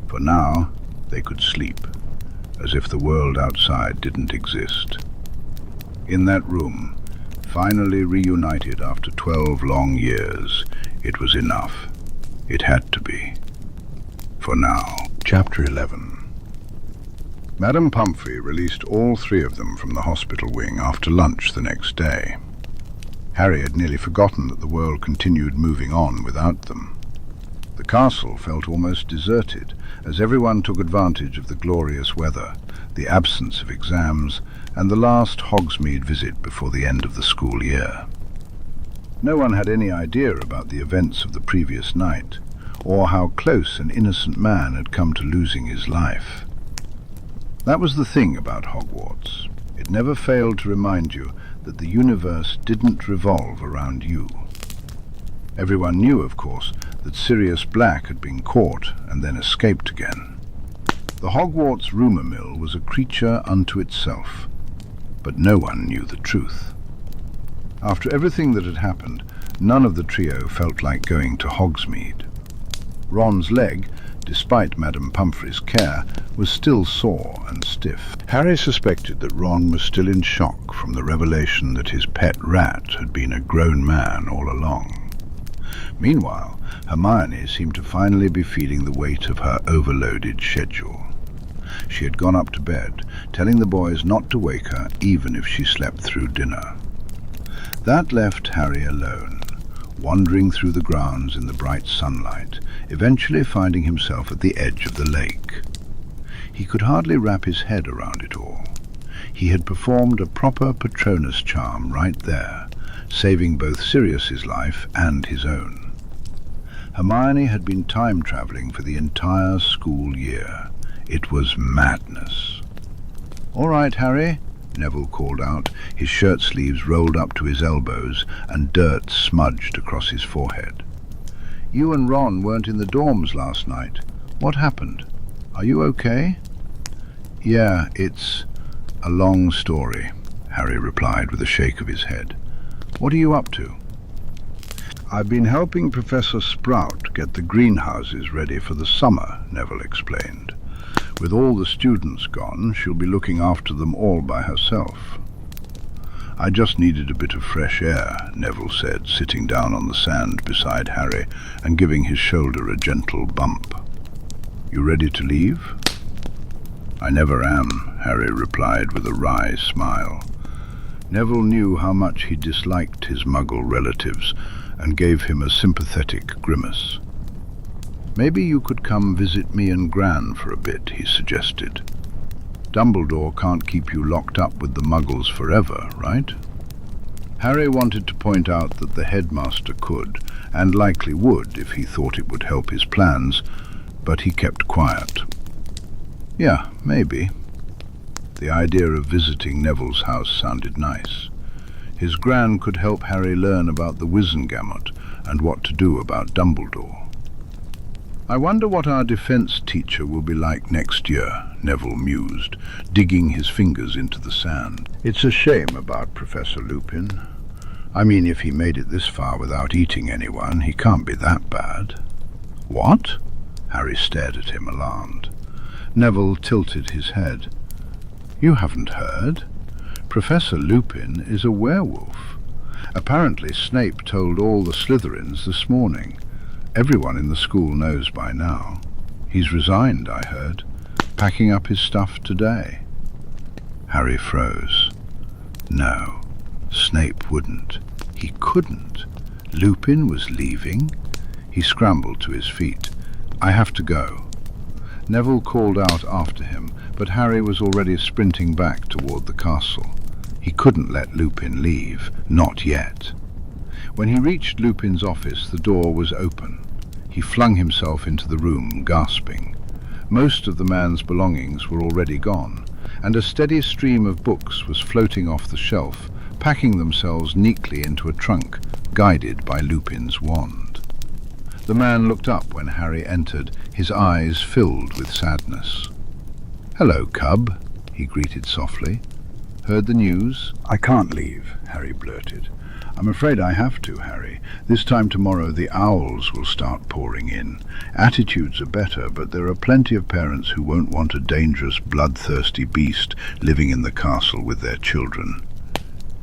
For now, they could sleep, as if the world outside didn't exist. In that room, finally reunited after 12 long years, it was enough. It had to be. For now. Chapter 11. Madame Pomfrey released all three of them from the hospital wing after lunch the next day. Harry had nearly forgotten that the world continued moving on without them. The castle felt almost deserted, as everyone took advantage of the glorious weather, the absence of exams, and the last Hogsmeade visit before the end of the school year. No one had any idea about the events of the previous night, or how close an innocent man had come to losing his life. That was the thing about Hogwarts. It never failed to remind you that the universe didn't revolve around you. Everyone knew, of course, that Sirius Black had been caught and then escaped again. The Hogwarts rumour mill was a creature unto itself, but no one knew the truth. After everything that had happened, none of the trio felt like going to Hogsmeade. Ron's leg, despite Madame Pumphrey's care, was still sore and stiff. Harry suspected that Ron was still in shock from the revelation that his pet rat had been a grown man all along. Meanwhile, Hermione seemed to finally be feeling the weight of her overloaded schedule. She had gone up to bed, telling the boys not to wake her even if she slept through dinner. That left Harry alone, wandering through the grounds in the bright sunlight, eventually finding himself at the edge of the lake. He could hardly wrap his head around it all. He had performed a proper Patronus charm right there, saving both Sirius's life and his own. Hermione had been time-traveling for the entire school year. It was madness. "All right, Harry," Neville called out, his shirt sleeves rolled up to his elbows and dirt smudged across his forehead. "You and Ron weren't in the dorms last night. What happened? Are you okay?" "Yeah, it's a long story," Harry replied with a shake of his head. "What are you up to?" "I've been helping Professor Sprout get the greenhouses ready for the summer," Neville explained. "With all the students gone, she'll be looking after them all by herself." "I just needed a bit of fresh air," Neville said, sitting down on the sand beside Harry and giving his shoulder a gentle bump. "You ready to leave?" "I never am," Harry replied with a wry smile. Neville knew how much he disliked his Muggle relatives and gave him a sympathetic grimace. "Maybe you could come visit me and Gran for a bit," he suggested. "Dumbledore can't keep you locked up with the Muggles forever, right?" Harry wanted to point out that the headmaster could, and likely would if he thought it would help his plans, but he kept quiet. "Yeah, maybe." The idea of visiting Neville's house sounded nice. His Gran could help Harry learn about the Wizengamot and what to do about Dumbledore. "I wonder what our defense teacher will be like next year," Neville mused, digging his fingers into the sand. "It's a shame about Professor Lupin. I mean, if he made it this far without eating anyone, he can't be that bad." "What?" Harry stared at him, alarmed. Neville tilted his head. "You haven't heard? Professor Lupin is a werewolf. Apparently Snape told all the Slytherins this morning. Everyone in the school knows by now. He's resigned, I heard, packing up his stuff today." Harry froze. No, Snape wouldn't. He couldn't. Lupin was leaving? He scrambled to his feet. "I have to go." Neville called out after him, but Harry was already sprinting back toward the castle. He couldn't let Lupin leave, not yet. When he reached Lupin's office, the door was open. He flung himself into the room, gasping. Most of the man's belongings were already gone, and a steady stream of books was floating off the shelf, packing themselves neatly into a trunk, guided by Lupin's wand. The man looked up when Harry entered, his eyes filled with sadness. "Hello, cub," he greeted softly. "Heard the news?" "I can't leave," Harry blurted. "I'm afraid I have to, Harry. This time tomorrow the owls will start pouring in. Attitudes are better, but there are plenty of parents who won't want a dangerous, bloodthirsty beast living in the castle with their children."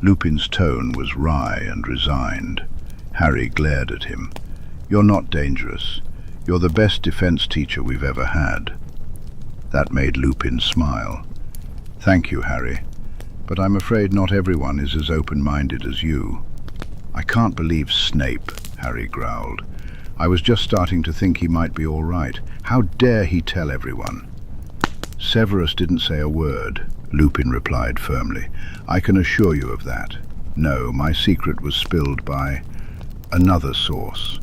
Lupin's tone was wry and resigned. Harry glared at him. "You're not dangerous. You're the best defense teacher we've ever had." That made Lupin smile. "Thank you, Harry. But I'm afraid not everyone is as open-minded as you." "I can't believe Snape," Harry growled. "I was just starting to think he might be all right. How dare he tell everyone?" "Severus didn't say a word," Lupin replied firmly. "I can assure you of that. No, my secret was spilled by another source.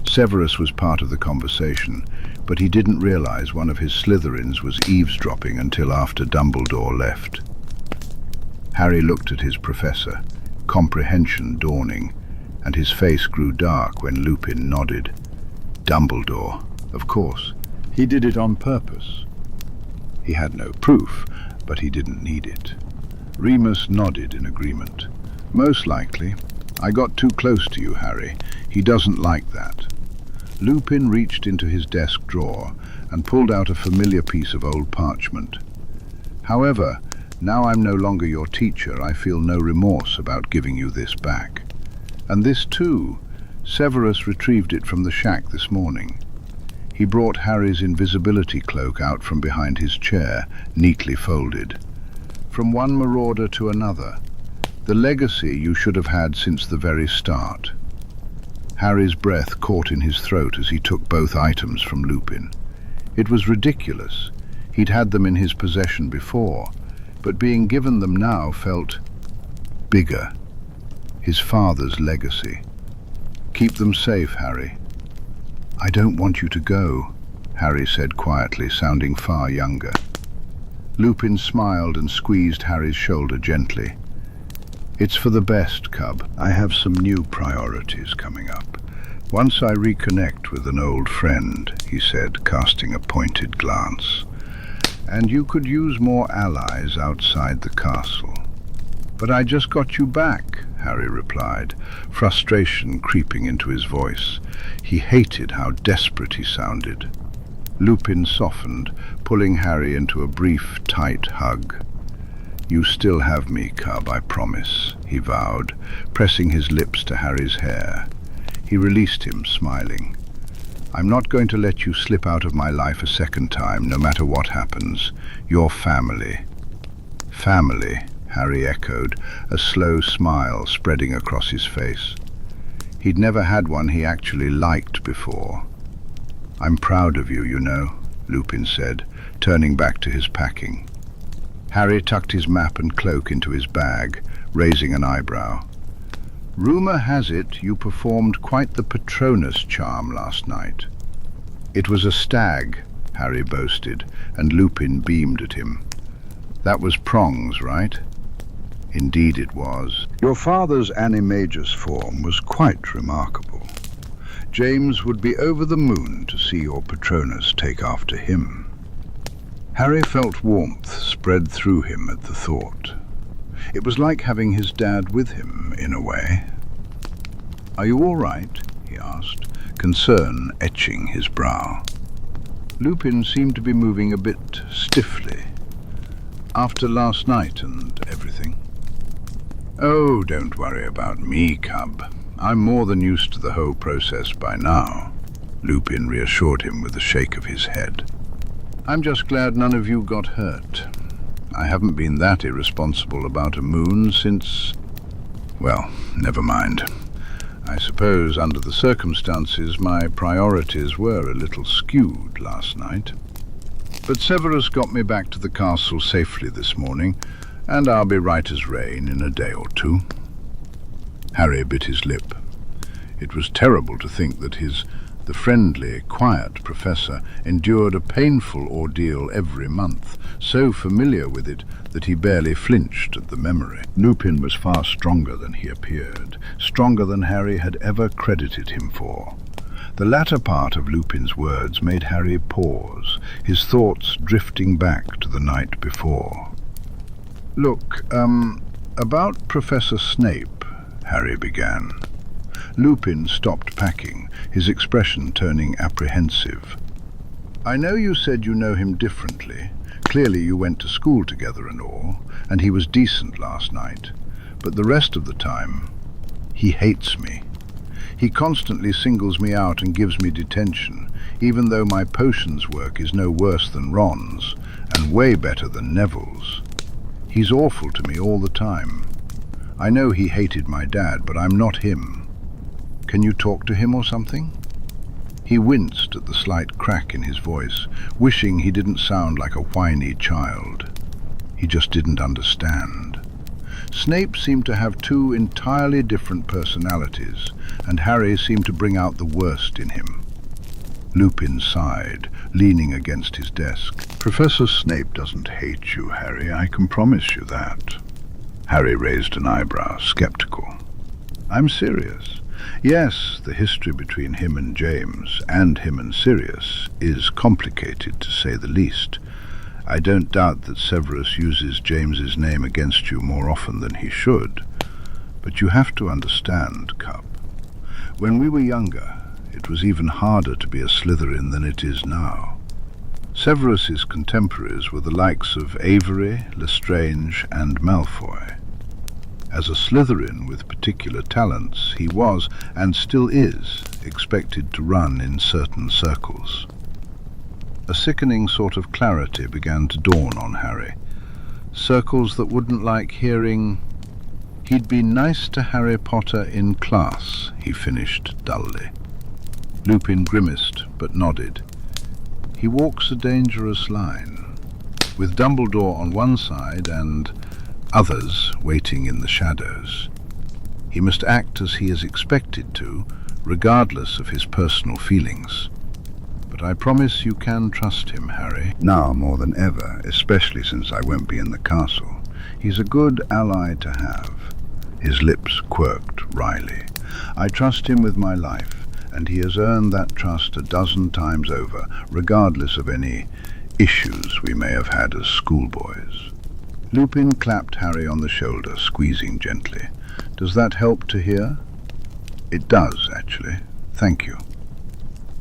Severus was part of the conversation, but he didn't realize one of his Slytherins was eavesdropping until after Dumbledore left." Harry looked at his professor, comprehension dawning, and his face grew dark when Lupin nodded. "Dumbledore, of course. He did it on purpose." He had no proof, but he didn't need it. Remus nodded in agreement. "Most likely. I got too close to you, Harry. He doesn't like that." Lupin reached into his desk drawer and pulled out a familiar piece of old parchment. "However, now I'm no longer your teacher, I feel no remorse about giving you this back. And this too. Severus retrieved it from the shack this morning." He brought Harry's invisibility cloak out from behind his chair, neatly folded. "From one marauder to another. The legacy you should have had since the very start." Harry's breath caught in his throat as he took both items from Lupin. It was ridiculous. He'd had them in his possession before, but being given them now felt bigger. His father's legacy. "Keep them safe, Harry." "I don't want you to go," Harry said quietly, sounding far younger. Lupin smiled and squeezed Harry's shoulder gently. "It's for the best, cub. I have some new priorities coming up. Once I reconnect with an old friend," he said, casting a pointed glance. "And you could use more allies outside the castle." "But I just got you back," Harry replied, frustration creeping into his voice. He hated how desperate he sounded. Lupin softened, pulling Harry into a brief, tight hug. "You still have me, cub, I promise," he vowed, pressing his lips to Harry's hair. He released him, smiling. "I'm not going to let you slip out of my life a second time, no matter what happens. You're family." "Family," Harry echoed, a slow smile spreading across his face. He'd never had one he actually liked before. "I'm proud of you, you know," Lupin said, turning back to his packing. Harry tucked his map and cloak into his bag, raising an eyebrow. "Rumor has it you performed quite the Patronus charm last night." "It was a stag," Harry boasted, and Lupin beamed at him. "That was Prongs, right?" "Indeed it was. Your father's animagus form was quite remarkable. James would be over the moon to see your Patronus take after him." Harry felt warmth spread through him at the thought. It was like having his dad with him, in a way. "Are you all right?" he asked, concern etching his brow. Lupin seemed to be moving a bit stiffly. "After last night and everything." "Oh, don't worry about me, cub. I'm more than used to the whole process by now," Lupin reassured him with a shake of his head. "I'm just glad none of you got hurt. I haven't been that irresponsible about a moon since... well, never mind. I suppose under the circumstances my priorities were a little skewed last night. But Severus got me back to the castle safely this morning, and I'll be right as rain in a day or two." Harry bit his lip. It was terrible to think that the friendly, quiet professor endured a painful ordeal every month, so familiar with it that he barely flinched at the memory. Lupin was far stronger than he appeared, stronger than Harry had ever credited him for. The latter part of Lupin's words made Harry pause, his thoughts drifting back to the night before. "Look, about Professor Snape," Harry began. Lupin stopped packing, his expression turning apprehensive. "I know you said you know him differently. Clearly you went to school together and all, and he was decent last night. But the rest of the time, he hates me. He constantly singles me out and gives me detention, even though my potions work is no worse than Ron's, and way better than Neville's. He's awful to me all the time. I know he hated my dad, but I'm not him. Can you talk to him or something?" He winced at the slight crack in his voice, wishing he didn't sound like a whiny child. He just didn't understand. Snape seemed to have two entirely different personalities, and Harry seemed to bring out the worst in him. Lupin sighed, leaning against his desk. "Professor Snape doesn't hate you, Harry, I can promise you that." Harry raised an eyebrow, skeptical. "I'm serious. Yes, the history between him and James, and him and Sirius, is complicated, to say the least. I don't doubt that Severus uses James's name against you more often than he should. But you have to understand, cub. When we were younger, it was even harder to be a Slytherin than it is now. Severus's contemporaries were the likes of Avery, Lestrange, and Malfoy. As a Slytherin with particular talents, he was, and still is, expected to run in certain circles. A sickening sort of clarity began to dawn on Harry. Circles that wouldn't like hearing, "He'd be nice to Harry Potter in class," he finished dully. Lupin grimaced, but nodded. He walks a dangerous line, with Dumbledore on one side and others waiting in the shadows. He must act as he is expected to, regardless of his personal feelings. But I promise you can trust him, Harry. Now more than ever, especially since I won't be in the castle. He's a good ally to have. His lips quirked wryly. I trust him with my life, and he has earned that trust a dozen times over, regardless of any issues we may have had as schoolboys. Lupin clapped Harry on the shoulder, squeezing gently. Does that help to hear? It does, actually. Thank you.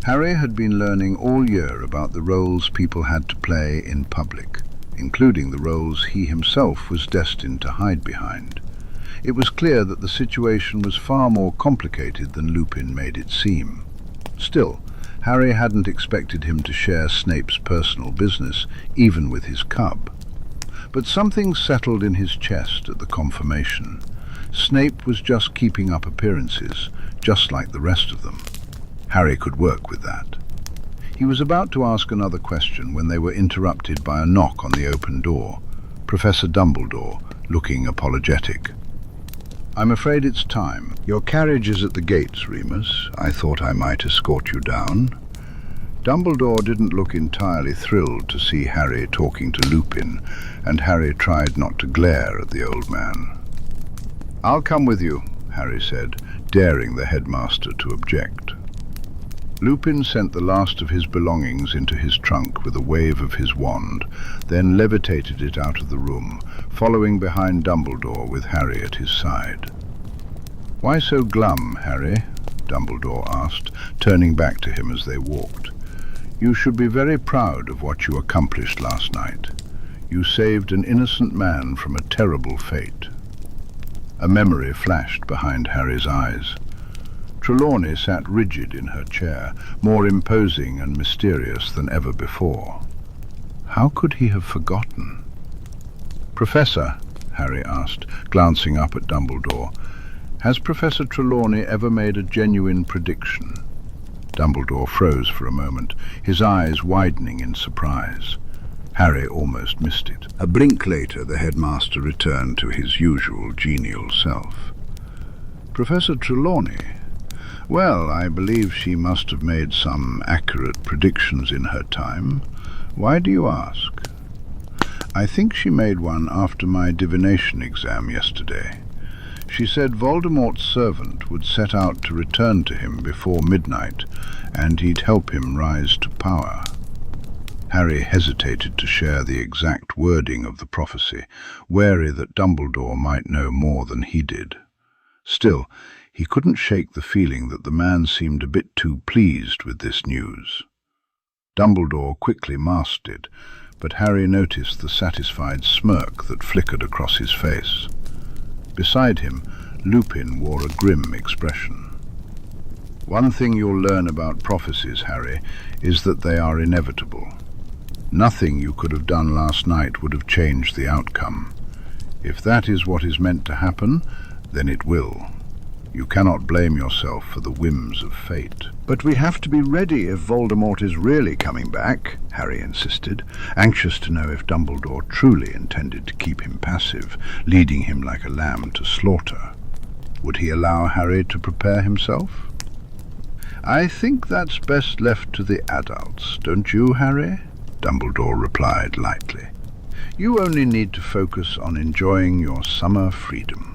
Harry had been learning all year about the roles people had to play in public, including the roles he himself was destined to hide behind. It was clear that the situation was far more complicated than Lupin made it seem. Still, Harry hadn't expected him to share Snape's personal business, even with his cub. But something settled in his chest at the confirmation. Snape was just keeping up appearances, just like the rest of them. Harry could work with that. He was about to ask another question when they were interrupted by a knock on the open door. Professor Dumbledore, looking apologetic. I'm afraid it's time. Your carriage is at the gates, Remus. I thought I might escort you down. Dumbledore didn't look entirely thrilled to see Harry talking to Lupin, and Harry tried not to glare at the old man. I'll come with you, Harry said, daring the headmaster to object. Lupin sent the last of his belongings into his trunk with a wave of his wand, then levitated it out of the room, following behind Dumbledore with Harry at his side. Why so glum, Harry? Dumbledore asked, turning back to him as they walked. You should be very proud of what you accomplished last night. You saved an innocent man from a terrible fate. A memory flashed behind Harry's eyes. Trelawney sat rigid in her chair, more imposing and mysterious than ever before. How could he have forgotten? Professor, Harry asked, glancing up at Dumbledore, has Professor Trelawney ever made a genuine prediction? Dumbledore froze for a moment, his eyes widening in surprise. Harry almost missed it. A blink later, the headmaster returned to his usual genial self. Professor Trelawney? Well, I believe she must have made some accurate predictions in her time. Why do you ask? I think she made one after my divination exam yesterday. She said Voldemort's servant would set out to return to him before midnight, and he'd help him rise to power. Harry hesitated to share the exact wording of the prophecy, wary that Dumbledore might know more than he did. Still, he couldn't shake the feeling that the man seemed a bit too pleased with this news. Dumbledore quickly masked it, but Harry noticed the satisfied smirk that flickered across his face. Beside him, Lupin wore a grim expression. One thing you'll learn about prophecies, Harry, is that they are inevitable. Nothing you could have done last night would have changed the outcome. If that is what is meant to happen, then it will. You cannot blame yourself for the whims of fate. But we have to be ready if Voldemort is really coming back, Harry insisted, anxious to know if Dumbledore truly intended to keep him passive, leading him like a lamb to slaughter. Would he allow Harry to prepare himself? I think that's best left to the adults, don't you, Harry? Dumbledore replied lightly. You only need to focus on enjoying your summer freedom.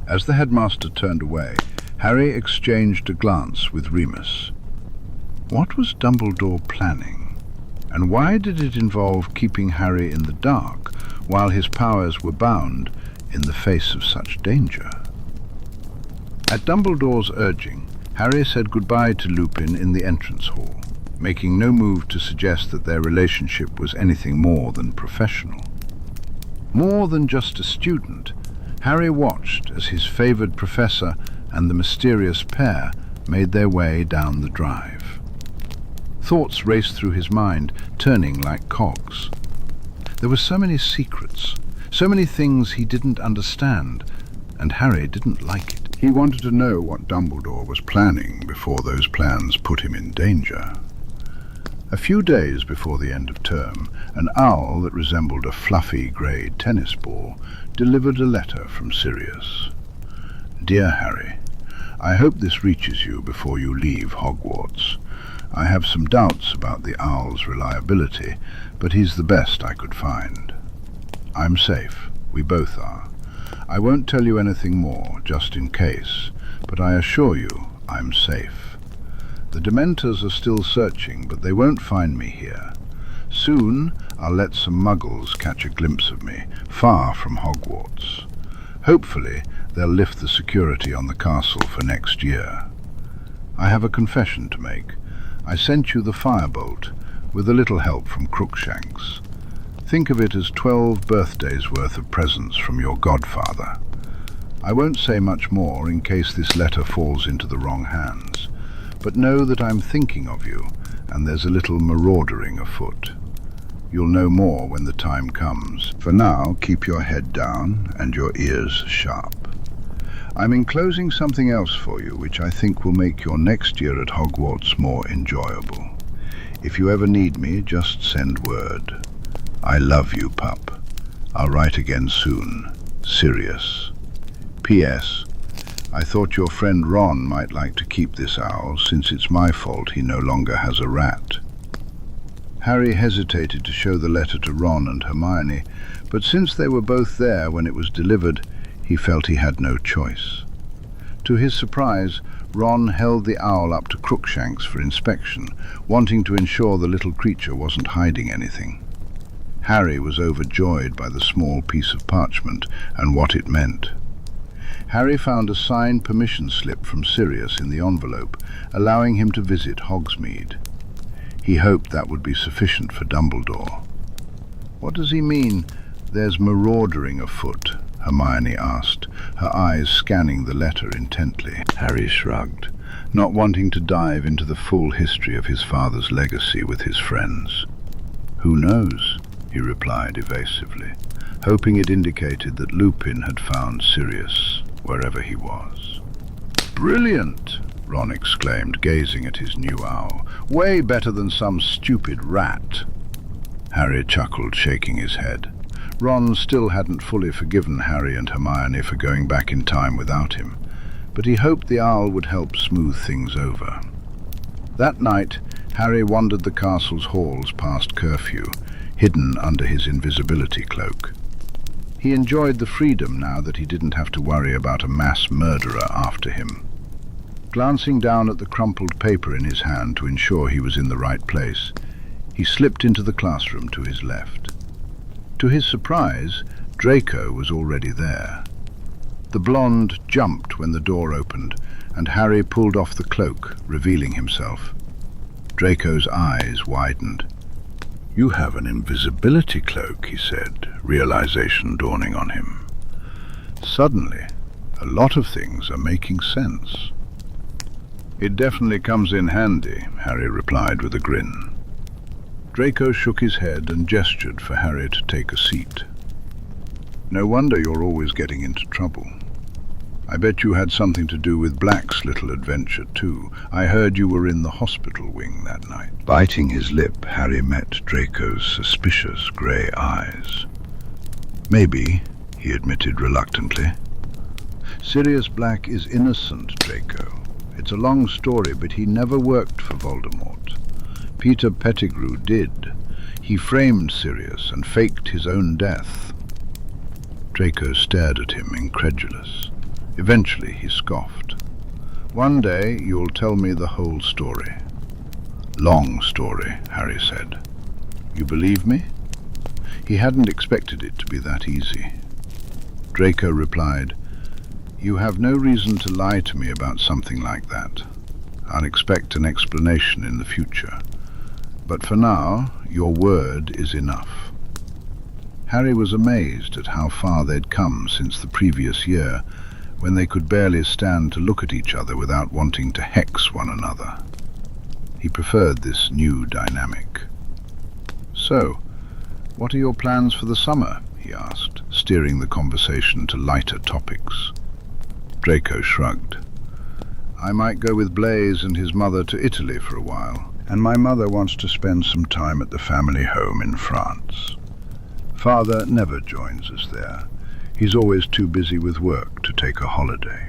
As the headmaster turned away, Harry exchanged a glance with Remus. What was Dumbledore planning? And why did it involve keeping Harry in the dark, while his powers were bound in the face of such danger? At Dumbledore's urging, Harry said goodbye to Lupin in the entrance hall. making no move to suggest that their relationship was anything more than professional. More than just a student, Harry watched as his favoured professor and the mysterious pair made their way down the drive. Thoughts raced through his mind, turning like cogs. There were so many secrets, so many things he didn't understand, and Harry didn't like it. He wanted to know what Dumbledore was planning before those plans put him in danger. A few days before the end of term, an owl that resembled a fluffy grey tennis ball delivered a letter from Sirius. Dear Harry, I hope this reaches you before you leave Hogwarts. I have some doubts about the owl's reliability, but he's the best I could find. I'm safe. We both are. I won't tell you anything more, just in case, but I assure you I'm safe. The Dementors are still searching, but they won't find me here. Soon I'll let some muggles catch a glimpse of me, far from Hogwarts. Hopefully they'll lift the security on the castle for next year. I have a confession to make. I sent you the firebolt, with a little help from Crookshanks. Think of it as 12 birthdays worth of presents from your godfather. I won't say much more in case this letter falls into the wrong hands, but know that I'm thinking of you, and there's a little maraudering afoot. You'll know more when the time comes. For now, keep your head down and your ears sharp. I'm enclosing something else for you, which I think will make your next year at Hogwarts more enjoyable. If you ever need me, just send word. I love you, pup. I'll write again soon. Sirius. P.S. I thought your friend Ron might like to keep this owl, since it's my fault he no longer has a rat. Harry hesitated to show the letter to Ron and Hermione, but since they were both there when it was delivered, he felt he had no choice. To his surprise, Ron held the owl up to Crookshanks for inspection, wanting to ensure the little creature wasn't hiding anything. Harry was overjoyed by the small piece of parchment and what it meant. Harry found a signed permission slip from Sirius in the envelope, allowing him to visit Hogsmeade. He hoped that would be sufficient for Dumbledore. What does he mean, there's maraudering afoot? Hermione asked, her eyes scanning the letter intently. Harry shrugged, not wanting to dive into the full history of his father's legacy with his friends. Who knows? He replied evasively, hoping it indicated that Lupin had found Sirius wherever he was. Brilliant! Ron exclaimed, gazing at his new owl. Way better than some stupid rat. Harry chuckled, shaking his head. Ron still hadn't fully forgiven Harry and Hermione for going back in time without him, but he hoped the owl would help smooth things over. That night, Harry wandered the castle's halls past curfew, hidden under his invisibility cloak. He enjoyed the freedom now that he didn't have to worry about a mass murderer after him. Glancing down at the crumpled paper in his hand to ensure he was in the right place, he slipped into the classroom to his left. To his surprise, Draco was already there. The blonde jumped when the door opened, and Harry pulled off the cloak, revealing himself. Draco's eyes widened. You have an invisibility cloak, he said, realization dawning on him. Suddenly, a lot of things are making sense. It definitely comes in handy, Harry replied with a grin. Draco shook his head and gestured for Harry to take a seat. No wonder you're always getting into trouble. I bet you had something to do with Black's little adventure too. I heard you were in the hospital wing that night. Biting his lip, Harry met Draco's suspicious grey eyes. Maybe, he admitted reluctantly. Sirius Black is innocent, Draco. It's a long story, but he never worked for Voldemort. Peter Pettigrew did. He framed Sirius and faked his own death. Draco stared at him, incredulous. Eventually he scoffed. One day you'll tell me the whole story. Long story, Harry said. You believe me? He hadn't expected it to be that easy. Draco replied, You have no reason to lie to me about something like that. I'll expect an explanation in the future. But for now, your word is enough." Harry was amazed at how far they'd come since the previous year, when they could barely stand to look at each other without wanting to hex one another. He preferred this new dynamic. "So, what are your plans for the summer?" he asked, steering the conversation to lighter topics. Draco shrugged. "I might go with Blaise and his mother to Italy for a while, and my mother wants to spend some time at the family home in France. Father never joins us there. He's always too busy with work to take a holiday."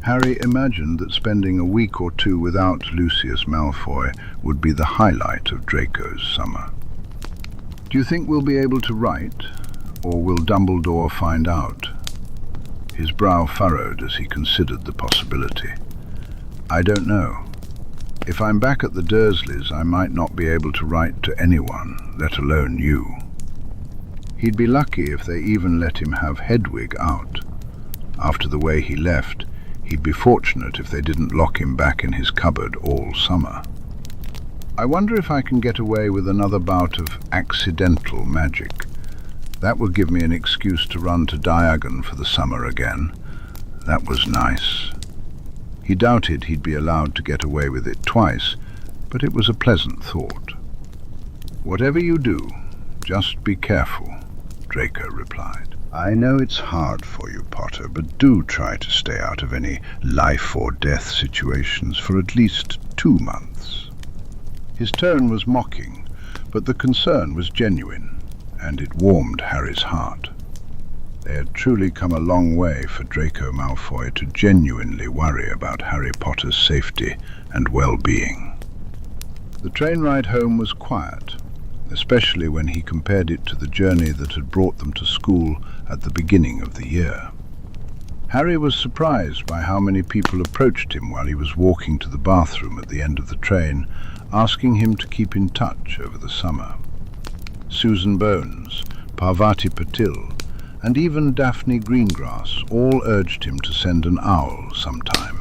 Harry imagined that spending a week or two without Lucius Malfoy would be the highlight of Draco's summer. "Do you think we'll be able to write, or will Dumbledore find out?" His brow furrowed as he considered the possibility. "I don't know. If I'm back at the Dursleys, I might not be able to write to anyone, let alone you. He'd be lucky if they even let him have Hedwig out. After the way he left, he'd be fortunate if they didn't lock him back in his cupboard all summer. I wonder if I can get away with another bout of accidental magic. That would give me an excuse to run to Diagon for the summer again. That was nice." He doubted he'd be allowed to get away with it twice, but it was a pleasant thought. "Whatever you do, just be careful," Draco replied. "I know it's hard for you, Potter, but do try to stay out of any life-or-death situations for at least 2 months." His tone was mocking, but the concern was genuine, and it warmed Harry's heart. They had truly come a long way for Draco Malfoy to genuinely worry about Harry Potter's safety and well-being. The train ride home was quiet, especially when he compared it to the journey that had brought them to school at the beginning of the year. Harry was surprised by how many people approached him while he was walking to the bathroom at the end of the train, asking him to keep in touch over the summer. Susan Bones, Parvati Patil, and even Daphne Greengrass all urged him to send an owl sometime.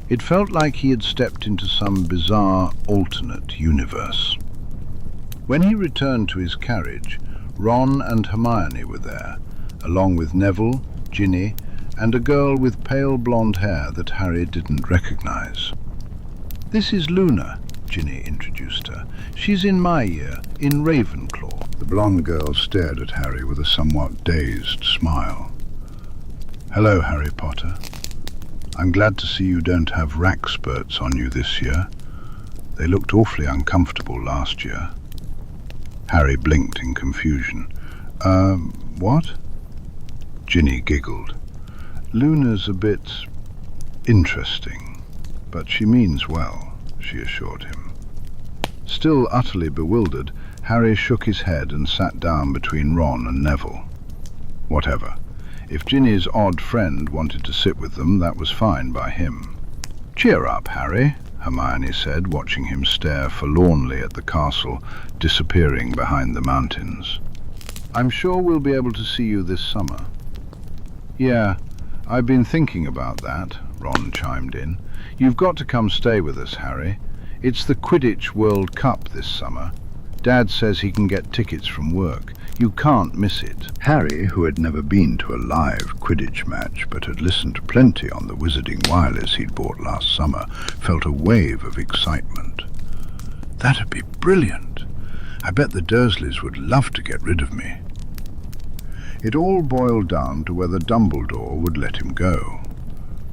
It felt like he had stepped into some bizarre alternate universe. When he returned to his carriage, Ron and Hermione were there, along with Neville, Ginny, and a girl with pale blonde hair that Harry didn't recognize. "This is Luna," Ginny introduced her. "She's in my year, in Ravenclaw." The blonde girl stared at Harry with a somewhat dazed smile. "Hello, Harry Potter. I'm glad to see you don't have rack spurts on you this year. They looked awfully uncomfortable last year." Harry blinked in confusion. What?" Ginny giggled. "Luna's a bit interesting, but she means well," she assured him. Still utterly bewildered, Harry shook his head and sat down between Ron and Neville. Whatever. If Ginny's odd friend wanted to sit with them, that was fine by him. "Cheer up, Harry," Hermione said, watching him stare forlornly at the castle disappearing behind the mountains. "I'm sure we'll be able to see you this summer." "Yeah, I've been thinking about that," Ron chimed in. "You've got to come stay with us, Harry. It's the Quidditch World Cup this summer. Dad says he can get tickets from work. You can't miss it." Harry, who had never been to a live Quidditch match but had listened to plenty on the Wizarding Wireless he'd bought last summer, felt a wave of excitement. "That'd be brilliant. I bet the Dursleys would love to get rid of me." It all boiled down to whether Dumbledore would let him go.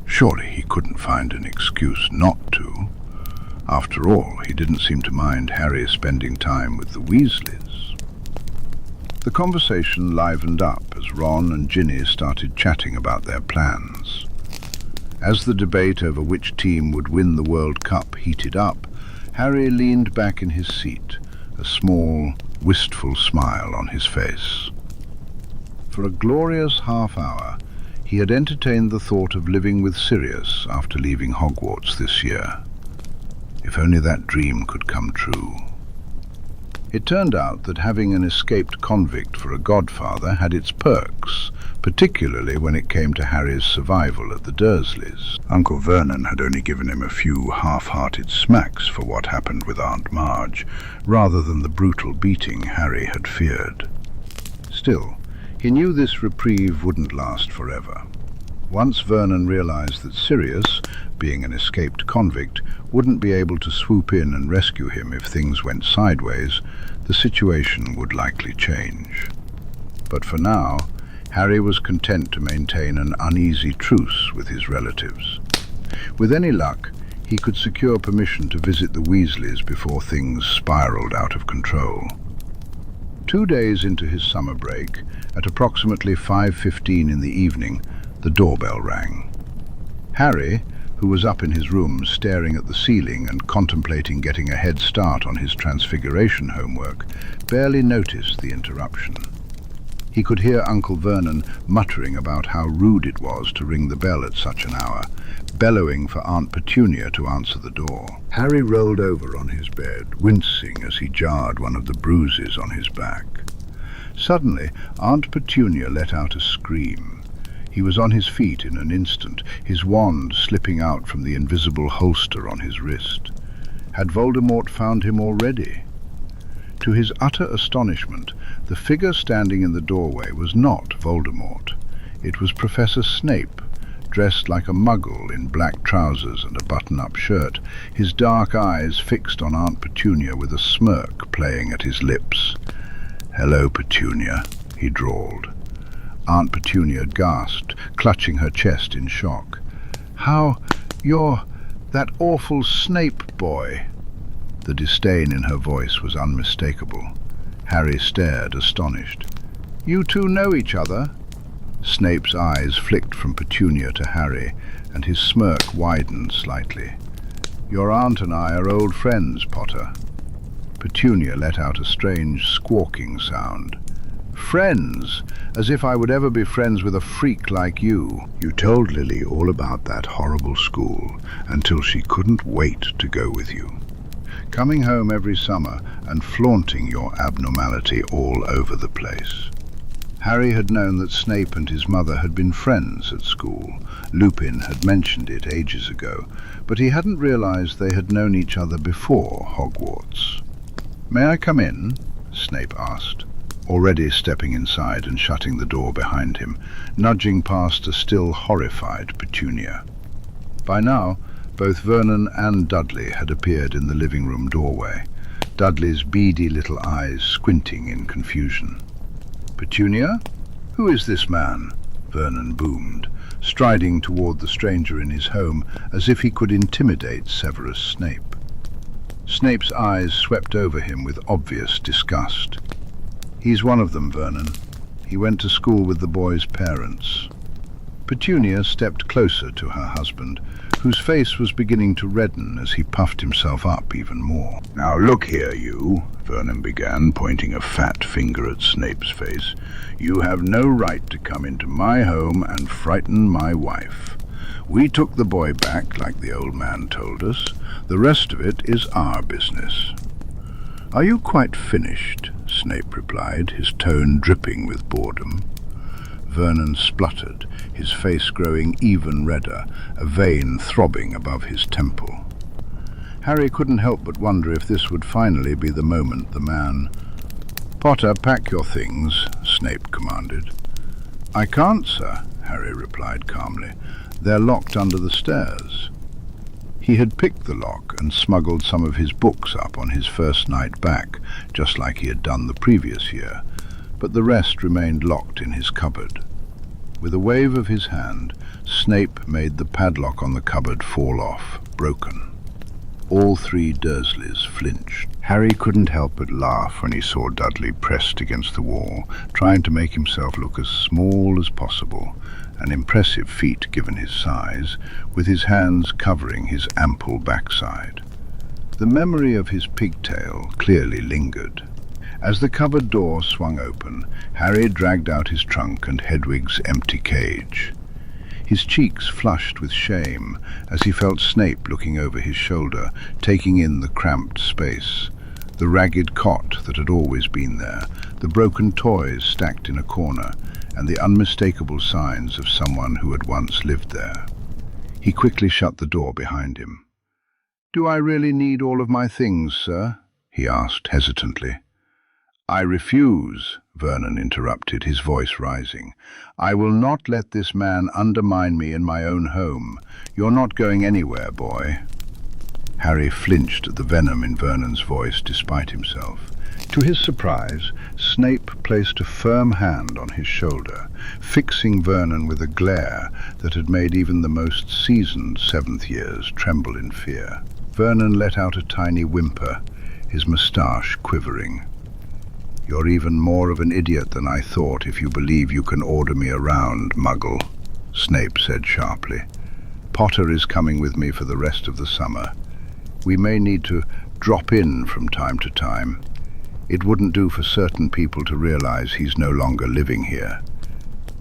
Surely he couldn't find an excuse not to. After all, he didn't seem to mind Harry spending time with the Weasleys. The conversation livened up as Ron and Ginny started chatting about their plans. As the debate over which team would win the World Cup heated up, Harry leaned back in his seat, a small, wistful smile on his face. For a glorious half-hour, he had entertained the thought of living with Sirius after leaving Hogwarts this year. If only that dream could come true. It turned out that having an escaped convict for a godfather had its perks, particularly when it came to Harry's survival at the Dursleys. Uncle Vernon had only given him a few half-hearted smacks for what happened with Aunt Marge, rather than the brutal beating Harry had feared. Still, he knew this reprieve wouldn't last forever. Once Vernon realized that Sirius, being an escaped convict, wouldn't be able to swoop in and rescue him if things went sideways, the situation would likely change. But for now, Harry was content to maintain an uneasy truce with his relatives. With any luck, he could secure permission to visit the Weasleys before things spiraled out of control. 2 days into his summer break, at approximately 5:15 in the evening, the doorbell rang. Harry, who was up in his room staring at the ceiling and contemplating getting a head start on his Transfiguration homework, barely noticed the interruption. He could hear Uncle Vernon muttering about how rude it was to ring the bell at such an hour, bellowing for Aunt Petunia to answer the door. Harry rolled over on his bed, wincing as he jarred one of the bruises on his back. Suddenly, Aunt Petunia let out a scream. He was on his feet in an instant, his wand slipping out from the invisible holster on his wrist. Had Voldemort found him already? To his utter astonishment, the figure standing in the doorway was not Voldemort. It was Professor Snape, dressed like a muggle in black trousers and a button-up shirt, his dark eyes fixed on Aunt Petunia with a smirk playing at his lips. "Hello, Petunia," he drawled. Aunt Petunia gasped, clutching her chest in shock. "How? You're that awful Snape boy." The disdain in her voice was unmistakable. Harry stared, astonished. "You two know each other?" Snape's eyes flicked from Petunia to Harry, and his smirk widened slightly. "Your aunt and I are old friends, Potter." Petunia let out a strange squawking sound. "Friends? As if I would ever be friends with a freak like you. You told Lily all about that horrible school, until she couldn't wait to go with you. Coming home every summer and flaunting your abnormality all over the place." Harry had known that Snape and his mother had been friends at school. Lupin had mentioned it ages ago, but he hadn't realized they had known each other before Hogwarts. "May I come in?" Snape asked, already stepping inside and shutting the door behind him, nudging past a still horrified Petunia. By now, both Vernon and Dudley had appeared in the living room doorway, Dudley's beady little eyes squinting in confusion. "Petunia? Who is this man?" Vernon boomed, striding toward the stranger in his home as if he could intimidate Severus Snape. Snape's eyes swept over him with obvious disgust. "He's one of them, Vernon. He went to school with the boy's parents." Petunia stepped closer to her husband, whose face was beginning to redden as he puffed himself up even more. "Now look here, you," Vernon began, pointing a fat finger at Snape's face. "You have no right to come into my home and frighten my wife. We took the boy back like the old man told us. The rest of it is our business." "Are you quite finished?" Snape replied, his tone dripping with boredom. Vernon spluttered, his face growing even redder, a vein throbbing above his temple. Harry couldn't help but wonder if this would finally be the moment the man... "Potter, pack your things," Snape commanded. "I can't, sir," Harry replied calmly. "They're locked under the stairs." He had picked the lock and smuggled some of his books up on his first night back, just like he had done the previous year, but the rest remained locked in his cupboard. With a wave of his hand, Snape made the padlock on the cupboard fall off, broken. All 3 Dursleys flinched. Harry couldn't help but laugh when he saw Dudley pressed against the wall, trying to make himself look as small as possible, an impressive feat given his size, with his hands covering his ample backside. The memory of his pigtail clearly lingered. As the cupboard door swung open, Harry dragged out his trunk and Hedwig's empty cage. His cheeks flushed with shame as he felt Snape looking over his shoulder, taking in the cramped space. The ragged cot that had always been there, the broken toys stacked in a corner, and the unmistakable signs of someone who had once lived there. He quickly shut the door behind him. "Do I really need all of my things, sir?" he asked hesitantly. "I refuse," Vernon interrupted, his voice rising. "I will not let this man undermine me in my own home. You're not going anywhere, boy." Harry flinched at the venom in Vernon's voice despite himself. To his surprise, Snape placed a firm hand on his shoulder, fixing Vernon with a glare that had made even the most seasoned seventh years tremble in fear. Vernon let out a tiny whimper, his moustache quivering. "You're even more of an idiot than I thought if you believe you can order me around, Muggle," Snape said sharply. "Potter is coming with me for the rest of the summer. We may need to drop in from time to time. It wouldn't do for certain people to realize he's no longer living here.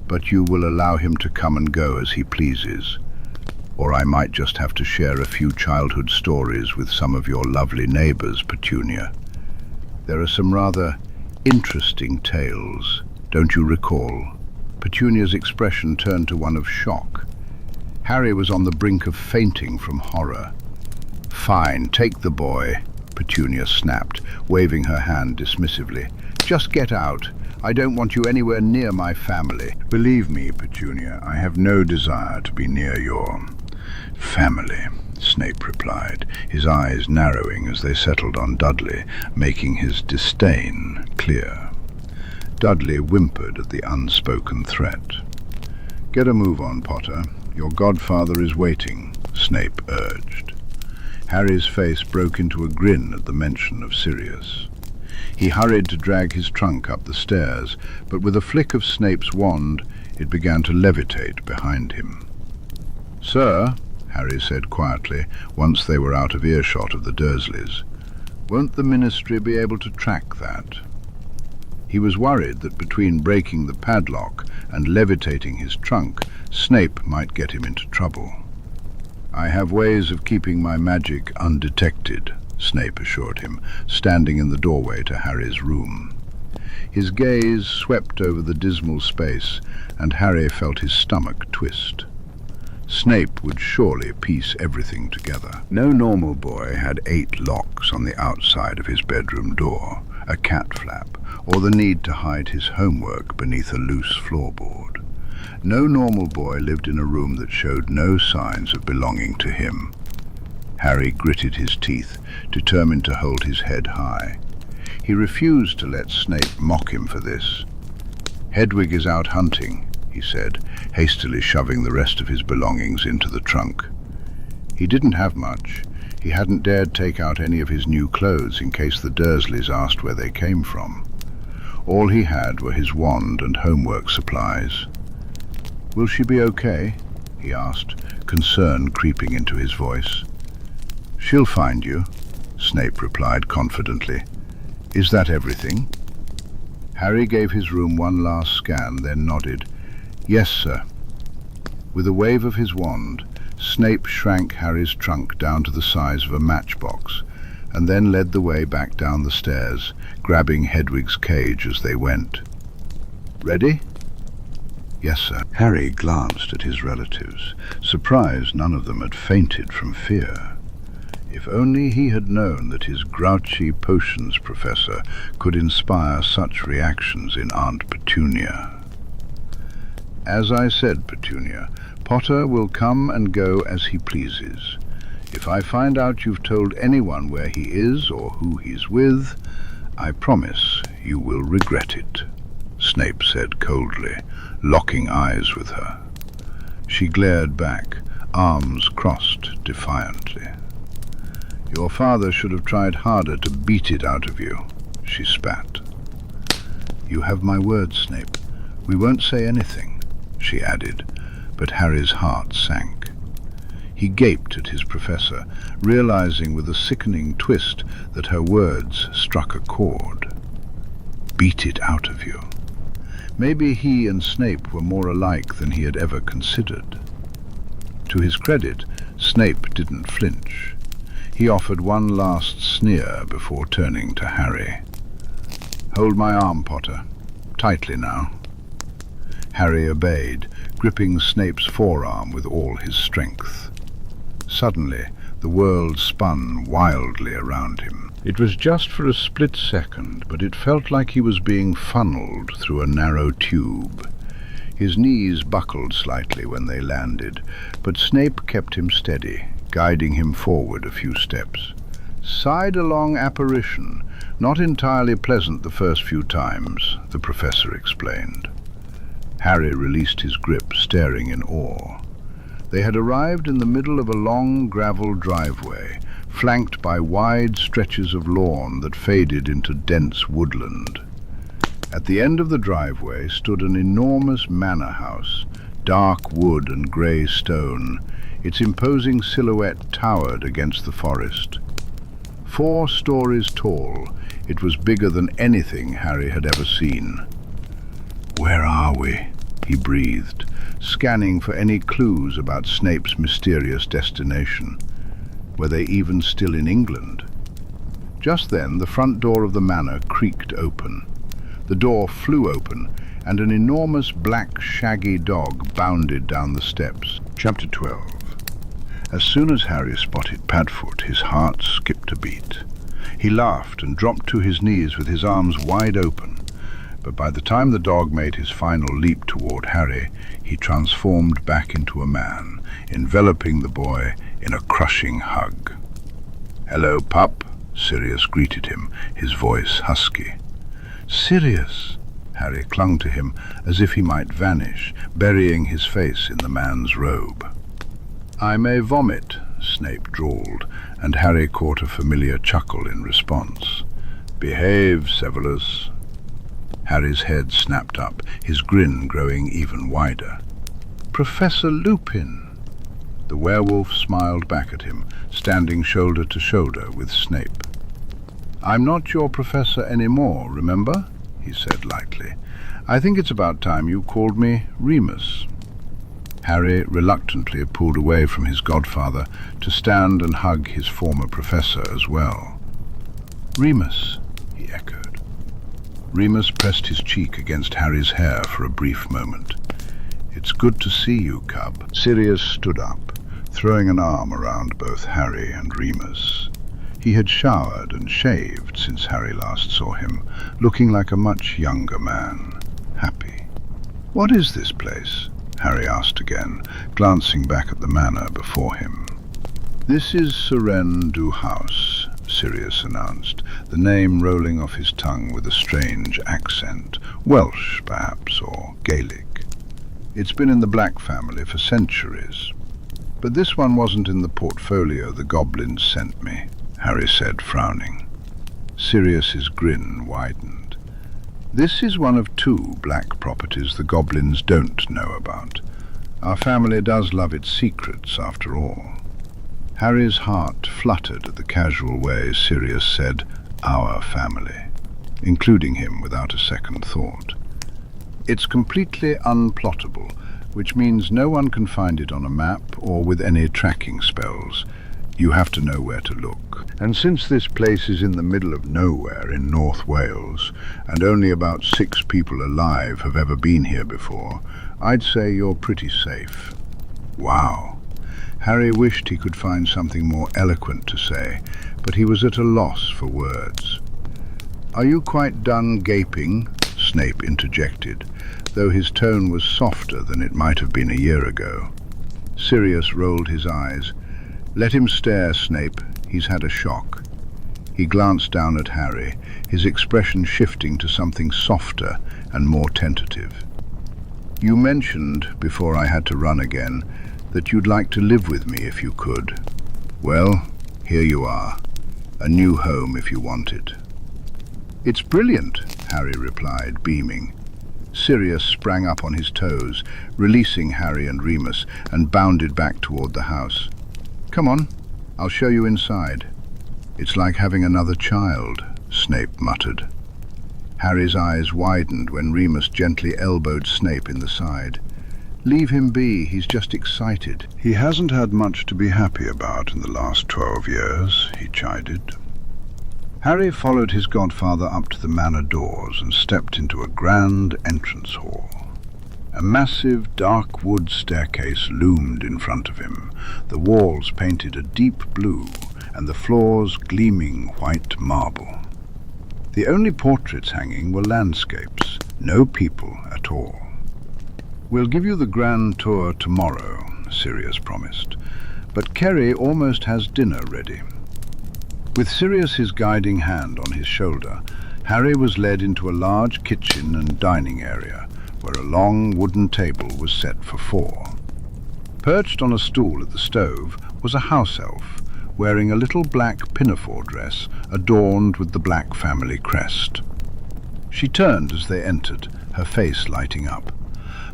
But you will allow him to come and go as he pleases. Or I might just have to share a few childhood stories with some of your lovely neighbors, Petunia. There are some rather interesting tales, don't you recall?" Petunia's expression turned to one of shock. Harry was on the brink of fainting from horror. "Fine, take the boy," Petunia snapped, waving her hand dismissively. "Just get out. I don't want you anywhere near my family." "Believe me, Petunia, I have no desire to be near your family," Snape replied, his eyes narrowing as they settled on Dudley, making his disdain clear. Dudley whimpered at the unspoken threat. "Get a move on, Potter. Your godfather is waiting," Snape urged. Harry's face broke into a grin at the mention of Sirius. He hurried to drag his trunk up the stairs, but with a flick of Snape's wand, it began to levitate behind him. "Sir," Harry said quietly, once they were out of earshot of the Dursleys, "won't the Ministry be able to track that?" He was worried that between breaking the padlock and levitating his trunk, Snape might get him into trouble. "I have ways of keeping my magic undetected," Snape assured him, standing in the doorway to Harry's room. His gaze swept over the dismal space, and Harry felt his stomach twist. Snape would surely piece everything together. No normal boy had 8 locks on the outside of his bedroom door, a cat flap, or the need to hide his homework beneath a loose floorboard. No normal boy lived in a room that showed no signs of belonging to him. Harry gritted his teeth, determined to hold his head high. He refused to let Snape mock him for this. "Hedwig is out hunting," he said, hastily shoving the rest of his belongings into the trunk. He didn't have much. He hadn't dared take out any of his new clothes in case the Dursleys asked where they came from. All he had were his wand and homework supplies. "Will she be okay?" he asked, concern creeping into his voice. "She'll find you," Snape replied confidently. "Is that everything?" Harry gave his room one last scan, then nodded. "Yes, sir." With a wave of his wand, Snape shrank Harry's trunk down to the size of a matchbox, and then led the way back down the stairs, grabbing Hedwig's cage as they went. "Ready?" "Yes, sir." Harry glanced at his relatives, surprised none of them had fainted from fear. If only he had known that his grouchy potions professor could inspire such reactions in Aunt Petunia. "As I said, Petunia, Potter will come and go as he pleases. If I find out you've told anyone where he is or who he's with, I promise you will regret it," Snape said coldly, locking eyes with her. She glared back, arms crossed defiantly. "Your father should have tried harder to beat it out of you," she spat. "You have my word, Snape. We won't say anything," she added, but Harry's heart sank. He gaped at his professor, realizing with a sickening twist that her words struck a chord. Beat it out of you. Maybe he and Snape were more alike than he had ever considered. To his credit, Snape didn't flinch. He offered one last sneer before turning to Harry. "Hold my arm, Potter. Tightly now." Harry obeyed, gripping Snape's forearm with all his strength. Suddenly, the world spun wildly around him. It was just for a split second, but it felt like he was being funneled through a narrow tube. His knees buckled slightly when they landed, but Snape kept him steady, guiding him forward a few steps. "Side-along apparition. Not entirely pleasant the first few times," the professor explained. Harry released his grip, staring in awe. They had arrived in the middle of a long gravel driveway, flanked by wide stretches of lawn that faded into dense woodland. At the end of the driveway stood an enormous manor house, dark wood and grey stone. Its imposing silhouette towered against the forest. 4 stories tall, it was bigger than anything Harry had ever seen. "Where are we?" he breathed, scanning for any clues about Snape's mysterious destination. Were they even still in England? Just then, the front door of the manor creaked open. The door flew open, and an enormous black shaggy dog bounded down the steps. Chapter 12. As soon as Harry spotted Padfoot, his heart skipped a beat. He laughed and dropped to his knees with his arms wide open. But by the time the dog made his final leap toward Harry, he transformed back into a man, enveloping the boy in a crushing hug. "Hello, pup," Sirius greeted him, his voice husky. "Sirius!" Harry clung to him as if he might vanish, burying his face in the man's robe. "I may vomit," Snape drawled, and Harry caught a familiar chuckle in response. "Behave, Severus." Harry's head snapped up, his grin growing even wider. "Professor Lupin!" The werewolf smiled back at him, standing shoulder to shoulder with Snape. "I'm not your professor anymore, remember?" he said lightly. "I think it's about time you called me Remus." Harry reluctantly pulled away from his godfather to stand and hug his former professor as well. "Remus," he echoed. Remus pressed his cheek against Harry's hair for a brief moment. "It's good to see you, cub." Sirius stood up, throwing an arm around both Harry and Remus. He had showered and shaved since Harry last saw him, looking like a much younger man, happy. "What is this place?" Harry asked again, glancing back at the manor before him. "This is Serendu House," Sirius announced, the name rolling off his tongue with a strange accent, Welsh perhaps, or Gaelic. "It's been in the Black family for centuries. But this one wasn't in the portfolio the goblins sent me," Harry said, frowning. Sirius's grin widened. "This is one of 2 black properties the goblins don't know about. Our family does love its secrets, after all." Harry's heart fluttered at the casual way Sirius said, "our family," including him without a second thought. "It's completely unplottable, which means no one can find it on a map or with any tracking spells. You have to know where to look. And since this place is in the middle of nowhere in North Wales, and only about 6 people alive have ever been here before, I'd say you're pretty safe." Wow. Harry wished he could find something more eloquent to say, but he was at a loss for words. "Are you quite done gaping?" Snape interjected, though his tone was softer than it might have been a year ago. Sirius rolled his eyes. "Let him stare, Snape. He's had a shock." He glanced down at Harry, his expression shifting to something softer and more tentative. "You mentioned, before I had to run again, that you'd like to live with me if you could. Well, here you are. A new home if you want it." "It's brilliant," Harry replied, beaming. Sirius sprang up on his toes, releasing Harry and Remus, and bounded back toward the house. "Come on, I'll show you inside." "It's like having another child," Snape muttered. Harry's eyes widened when Remus gently elbowed Snape in the side. "Leave him be, he's just excited. He hasn't had much to be happy about in the last 12 years, he chided. Harry followed his godfather up to the manor doors and stepped into a grand entrance hall. A massive, dark wood staircase loomed in front of him, the walls painted a deep blue, and the floors gleaming white marble. The only portraits hanging were landscapes, no people at all. "We'll give you the grand tour tomorrow," Sirius promised, "but Kerry almost has dinner ready." With Sirius's guiding hand on his shoulder, Harry was led into a large kitchen and dining area, where a long wooden table was set for 4. Perched on a stool at the stove was a house elf, wearing a little black pinafore dress adorned with the Black family crest. She turned as they entered, her face lighting up.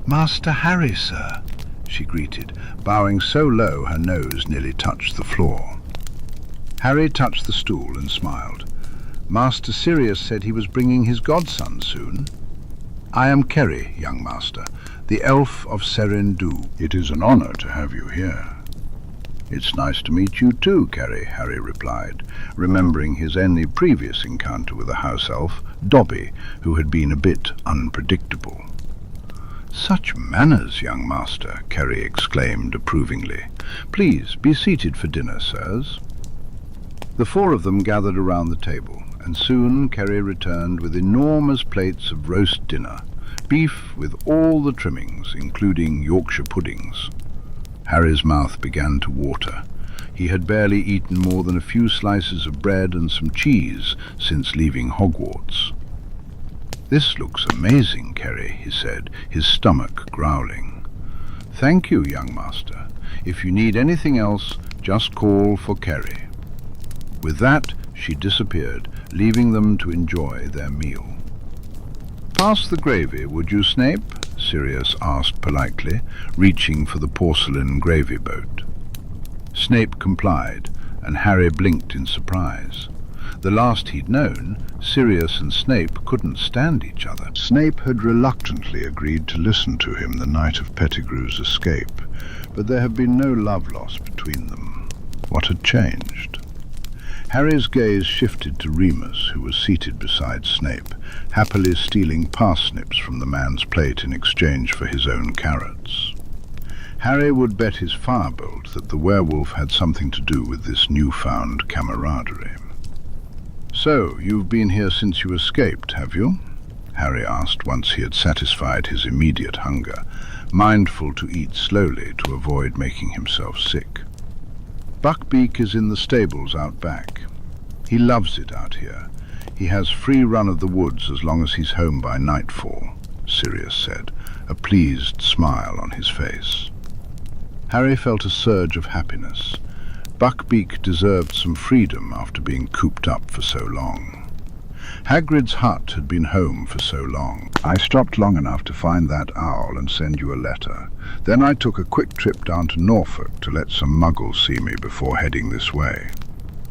"Master Harry, sir," she greeted, bowing so low her nose nearly touched the floor. Harry touched the stool and smiled. "Master Sirius said he was bringing his godson soon." "I am Kerry, young master, the elf of Serendue. It is an honor to have you here." "It's nice to meet you too, Kerry," Harry replied, remembering his only previous encounter with a house elf, Dobby, who had been a bit unpredictable. "Such manners, young master," Kerry exclaimed approvingly. "Please be seated for dinner, sirs." The 4 of them gathered around the table, and soon Kerry returned with enormous plates of roast dinner, beef with all the trimmings, including Yorkshire puddings. Harry's mouth began to water. He had barely eaten more than a few slices of bread and some cheese since leaving Hogwarts. "This looks amazing, Kerry," he said, his stomach growling. "Thank you, young master. If you need anything else, just call for Kerry." With that, she disappeared, leaving them to enjoy their meal. "Pass the gravy, would you, Snape?" Sirius asked politely, reaching for the porcelain gravy boat. Snape complied, and Harry blinked in surprise. The last he'd known, Sirius and Snape couldn't stand each other. Snape had reluctantly agreed to listen to him the night of Pettigrew's escape, but there had been no love lost between them. What had changed? Harry's gaze shifted to Remus, who was seated beside Snape, happily stealing parsnips from the man's plate in exchange for his own carrots. Harry would bet his firebolt that the werewolf had something to do with this newfound camaraderie. "So, you've been here since you escaped, have you?" Harry asked once he had satisfied his immediate hunger, mindful to eat slowly to avoid making himself sick. "Buckbeak is in the stables out back. He loves it out here. He has free run of the woods as long as he's home by nightfall," Sirius said, a pleased smile on his face. Harry felt a surge of happiness. Buckbeak deserved some freedom after being cooped up for so long. Hagrid's hut had been home for so long. "I stopped long enough to find that owl and send you a letter. Then I took a quick trip down to Norfolk to let some muggles see me before heading this way.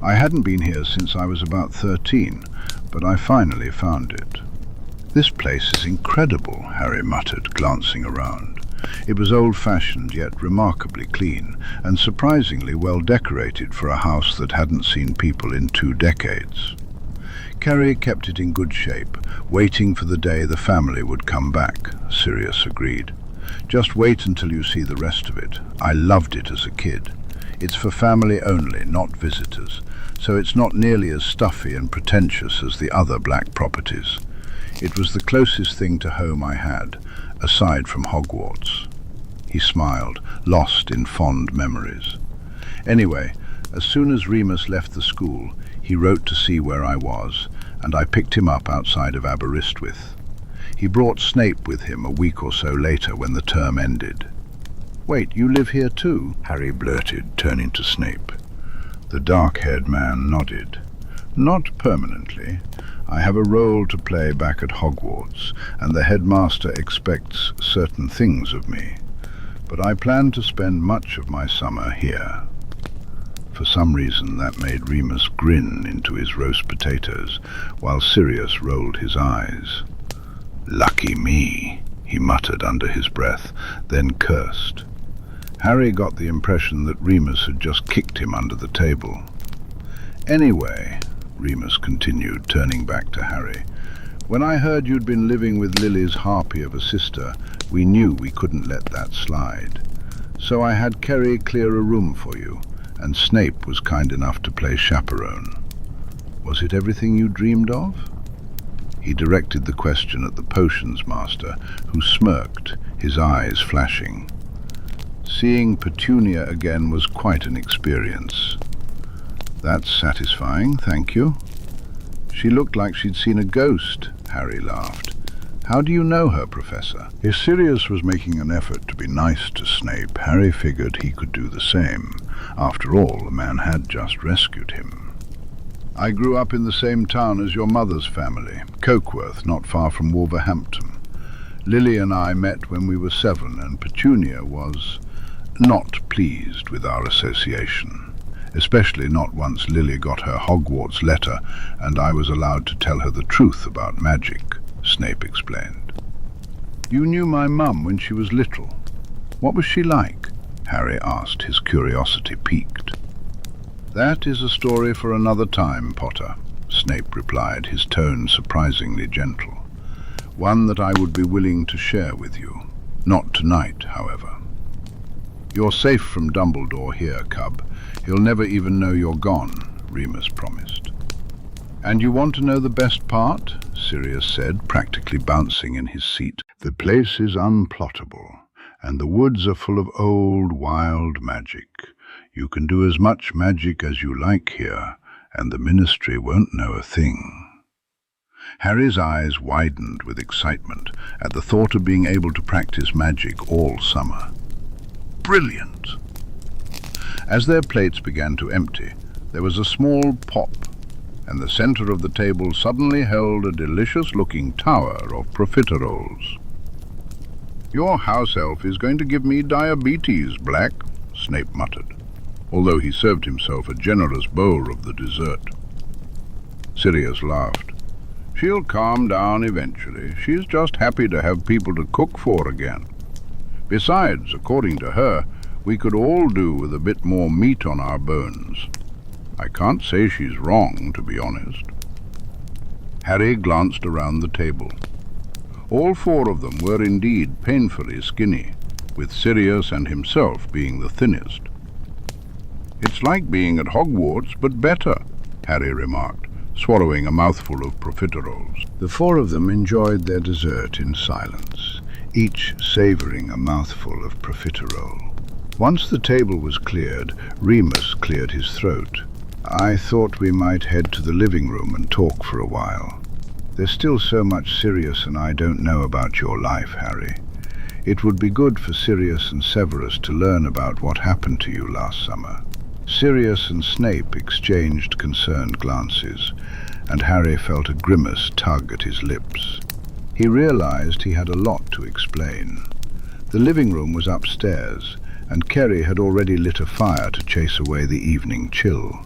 I hadn't been here since I was about 13, but I finally found it." "This place is incredible," Harry muttered, glancing around. It was old-fashioned yet remarkably clean, and surprisingly well decorated for a house that hadn't seen people in 2 decades. Kerry kept it in good shape, waiting for the day the family would come back, Sirius agreed. "Just wait until you see the rest of it. I loved it as a kid. It's for family only, not visitors, so it's not nearly as stuffy and pretentious as the other Black properties. It was the closest thing to home I had, aside from Hogwarts." He smiled, lost in fond memories. "Anyway, as soon as Remus left the school, he wrote to see where I was, and I picked him up outside of Aberystwyth. He brought Snape with him a week or so later when the term ended." "Wait, you live here too?" Harry blurted, turning to Snape. The dark-haired man nodded. "Not permanently. I have a role to play back at Hogwarts, and the headmaster expects certain things of me. But I plan to spend much of my summer here." For some reason that made Remus grin into his roast potatoes, while Sirius rolled his eyes. "Lucky me," he muttered under his breath, then cursed. Harry got the impression that Remus had just kicked him under the table. "Anyway," Remus continued, turning back to Harry, When I heard you'd been living with Lily's harpy of a sister, we knew we couldn't let that slide. So I had Kerry clear a room for you, and Snape was kind enough to play chaperone. Was it everything you dreamed of? He directed the question at the potions master, who smirked, his eyes flashing. Seeing Petunia again was quite an experience. That's satisfying, thank you. She looked like she'd seen a ghost, Harry laughed. How do you know her, Professor? If Sirius was making an effort to be nice to Snape, Harry figured he could do the same. After all, the man had just rescued him. I grew up in the same town as your mother's family, Cokeworth, not far from Wolverhampton. Lily and I met when we were 7, and Petunia was not pleased with our association, especially not once Lily got her Hogwarts letter and I was allowed to tell her the truth about magic, Snape explained. You knew my mum when she was little. What was she like? Harry asked, his curiosity piqued. That is a story for another time, Potter, Snape replied, his tone surprisingly gentle. One that I would be willing to share with you. Not tonight, however. You're safe from Dumbledore here, cub. He'll never even know you're gone, Remus promised. And you want to know the best part? Sirius said, practically bouncing in his seat. The place is unplottable, and the woods are full of old, wild magic. You can do as much magic as you like here, and the Ministry won't know a thing. Harry's eyes widened with excitement at the thought of being able to practice magic all summer. Brilliant! As their plates began to empty, there was a small pop, and the center of the table suddenly held a delicious-looking tower of profiteroles. Your house elf is going to give me diabetes, Black, Snape muttered, although he served himself a generous bowl of the dessert. Sirius laughed. She'll calm down eventually. She's just happy to have people to cook for again. Besides, according to her, we could all do with a bit more meat on our bones. I can't say she's wrong, to be honest. Harry glanced around the table. All 4 of them were indeed painfully skinny, with Sirius and himself being the thinnest. It's like being at Hogwarts, but better, Harry remarked, swallowing a mouthful of profiteroles. The 4 of them enjoyed their dessert in silence, each savouring a mouthful of profiterole. Once the table was cleared, Remus cleared his throat. I thought we might head to the living room and talk for a while. There's still so much Sirius and I don't know about your life, Harry. It would be good for Sirius and Severus to learn about what happened to you last summer. Sirius and Snape exchanged concerned glances, and Harry felt a grimace tug at his lips. He realized he had a lot to explain. The living room was upstairs, and Kerry had already lit a fire to chase away the evening chill.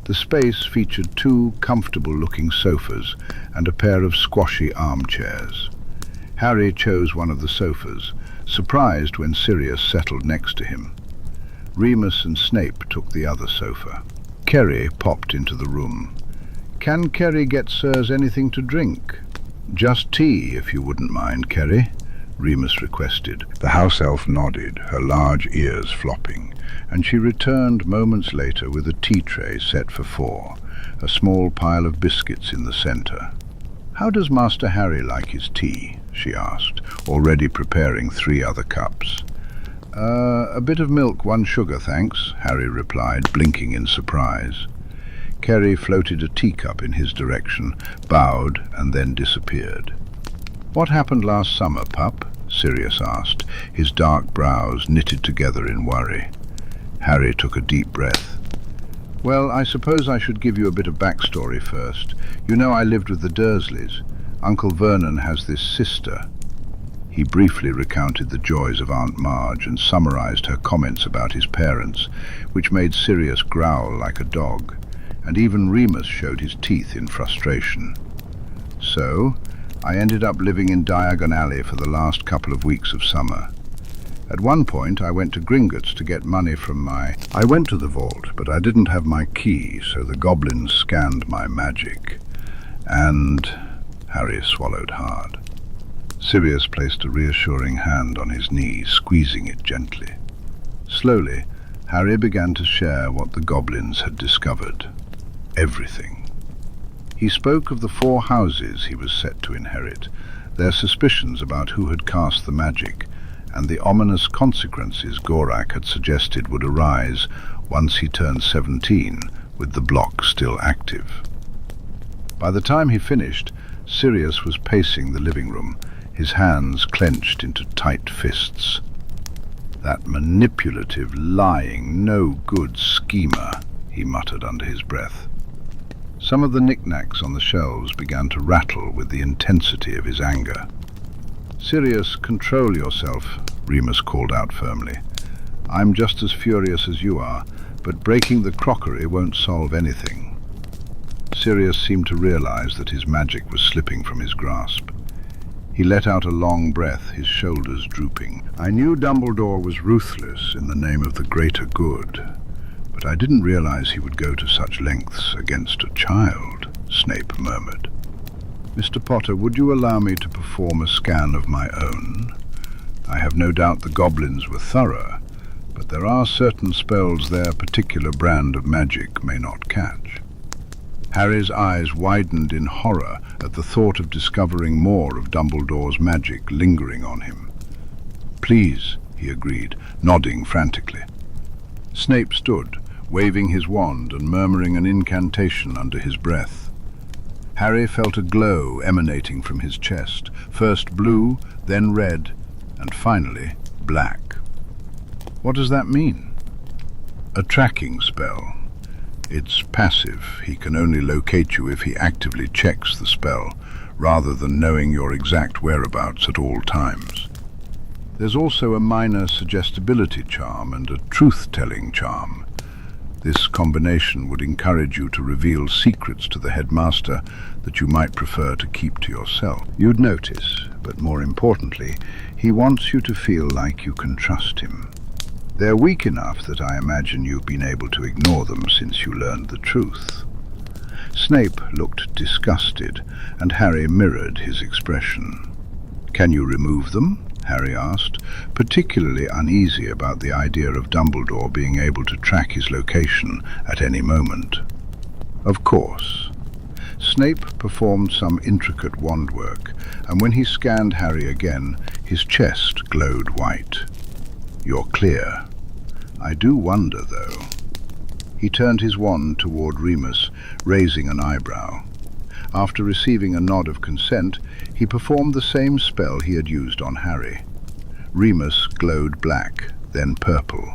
The space featured 2 comfortable-looking sofas and a pair of squashy armchairs. Harry chose one of the sofas, surprised when Sirius settled next to him. Remus and Snape took the other sofa. Kerry popped into the room. Can Kerry get sirs anything to drink? Just tea, if you wouldn't mind, Kerry, Remus requested. The house elf nodded, her large ears flopping, and she returned moments later with a tea tray set for 4, a small pile of biscuits in the centre. How does Master Harry like his tea? She asked, already preparing 3 other cups. A bit of milk, 1 sugar, thanks, Harry replied, blinking in surprise. Kerry floated a teacup in his direction, bowed, and then disappeared. What happened last summer, pup? Sirius asked, his dark brows knitted together in worry. Harry took a deep breath. Well, I suppose I should give you a bit of backstory first. You know I lived with the Dursleys. Uncle Vernon has this sister. He briefly recounted the joys of Aunt Marge and summarized her comments about his parents, which made Sirius growl like a dog, and even Remus showed his teeth in frustration. So, I ended up living in Diagon Alley for the last couple of weeks of summer. At one point, I went to Gringotts to get money from I went to the vault, but I didn't have my key, so the goblins scanned my magic. And Harry swallowed hard. Sirius placed a reassuring hand on his knee, squeezing it gently. Slowly, Harry began to share what the goblins had discovered. Everything. He spoke of the 4 houses he was set to inherit, their suspicions about who had cast the magic, and the ominous consequences Gorak had suggested would arise once he turned 17, with the block still active. By the time he finished, Sirius was pacing the living room, his hands clenched into tight fists. "That manipulative, lying, no-good schemer," he muttered under his breath. Some of the knickknacks on the shelves began to rattle with the intensity of his anger. "Sirius, control yourself," Remus called out firmly. "I'm just as furious as you are, but breaking the crockery won't solve anything." Sirius seemed to realize that his magic was slipping from his grasp. He let out a long breath, his shoulders drooping. "I knew Dumbledore was ruthless in the name of the greater good, but I didn't realize he would go to such lengths against a child," Snape murmured. "Mr. Potter, would you allow me to perform a scan of my own? I have no doubt the goblins were thorough, but there are certain spells their particular brand of magic may not catch." Harry's eyes widened in horror at the thought of discovering more of Dumbledore's magic lingering on him. "Please," he agreed, nodding frantically. Snape stood, waving his wand and murmuring an incantation under his breath. Harry felt a glow emanating from his chest, first blue, then red, and finally black. "What does that mean?" "A tracking spell. It's passive. He can only locate you if he actively checks the spell, rather than knowing your exact whereabouts at all times. There's also a minor suggestibility charm and a truth-telling charm. This combination would encourage you to reveal secrets to the headmaster that you might prefer to keep to yourself. You'd notice, but more importantly, he wants you to feel like you can trust him. They're weak enough that I imagine you've been able to ignore them since you learned the truth." Snape looked disgusted, and Harry mirrored his expression. "Can you remove them?" Harry asked, particularly uneasy about the idea of Dumbledore being able to track his location at any moment. "Of course." Snape performed some intricate wand work, and when he scanned Harry again, his chest glowed white. "You're clear. I do wonder, though." He turned his wand toward Remus, raising an eyebrow. After receiving a nod of consent, he performed the same spell he had used on Harry. Remus glowed black, then purple.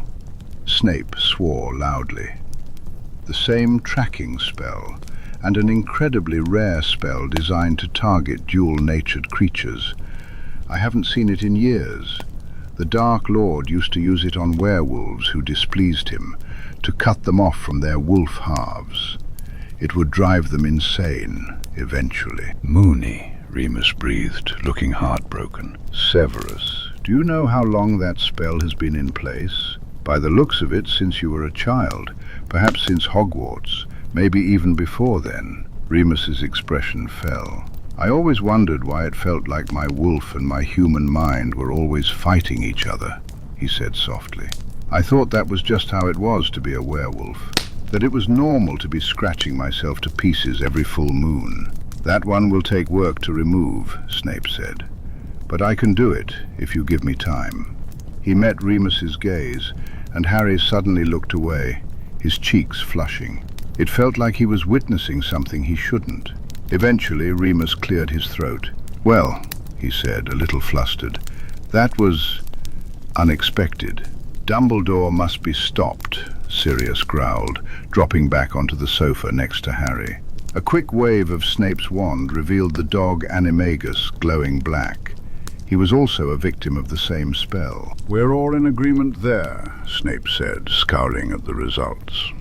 Snape swore loudly. The same tracking spell, and an incredibly rare spell designed to target dual-natured creatures. I haven't seen it in years. The Dark Lord used to use it on werewolves who displeased him, to cut them off from their wolf halves. It would drive them insane, eventually. "Moony," Remus breathed, looking heartbroken. "Severus, do you know how long that spell has been in place? By the looks of it, since you were a child, perhaps since Hogwarts, maybe even before then." Remus's expression fell. "I always wondered why it felt like my wolf and my human mind were always fighting each other," he said softly. "I thought that was just how it was to be a werewolf, that it was normal to be scratching myself to pieces every full moon. That one will take work to remove," Snape said. "But I can do it if you give me time." He met Remus's gaze, and Harry suddenly looked away, his cheeks flushing. It felt like he was witnessing something he shouldn't. Eventually, Remus cleared his throat. "Well," he said, a little flustered, "that was unexpected." "Dumbledore must be stopped," Sirius growled, dropping back onto the sofa next to Harry. A quick wave of Snape's wand revealed the dog Animagus glowing black. He was also a victim of the same spell. "We're all in agreement there," Snape said, scowling at the results.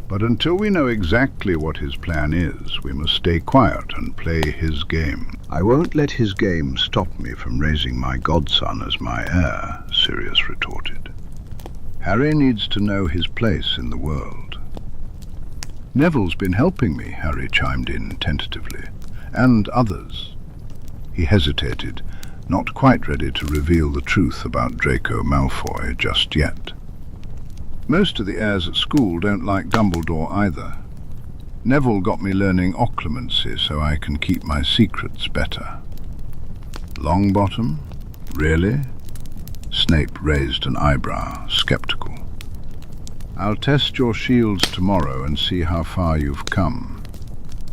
"But until we know exactly what his plan is, we must stay quiet and play his game." "I won't let his game stop me from raising my godson as my heir," Sirius retorted. "Harry needs to know his place in the world." "Neville's been helping me," Harry chimed in tentatively. "And others." He hesitated, not quite ready to reveal the truth about Draco Malfoy just yet. Most of the heirs at school don't like Dumbledore either. Neville got me learning occlumency so I can keep my secrets better. Longbottom? Really? Snape raised an eyebrow, skeptical. I'll test your shields tomorrow and see how far you've come.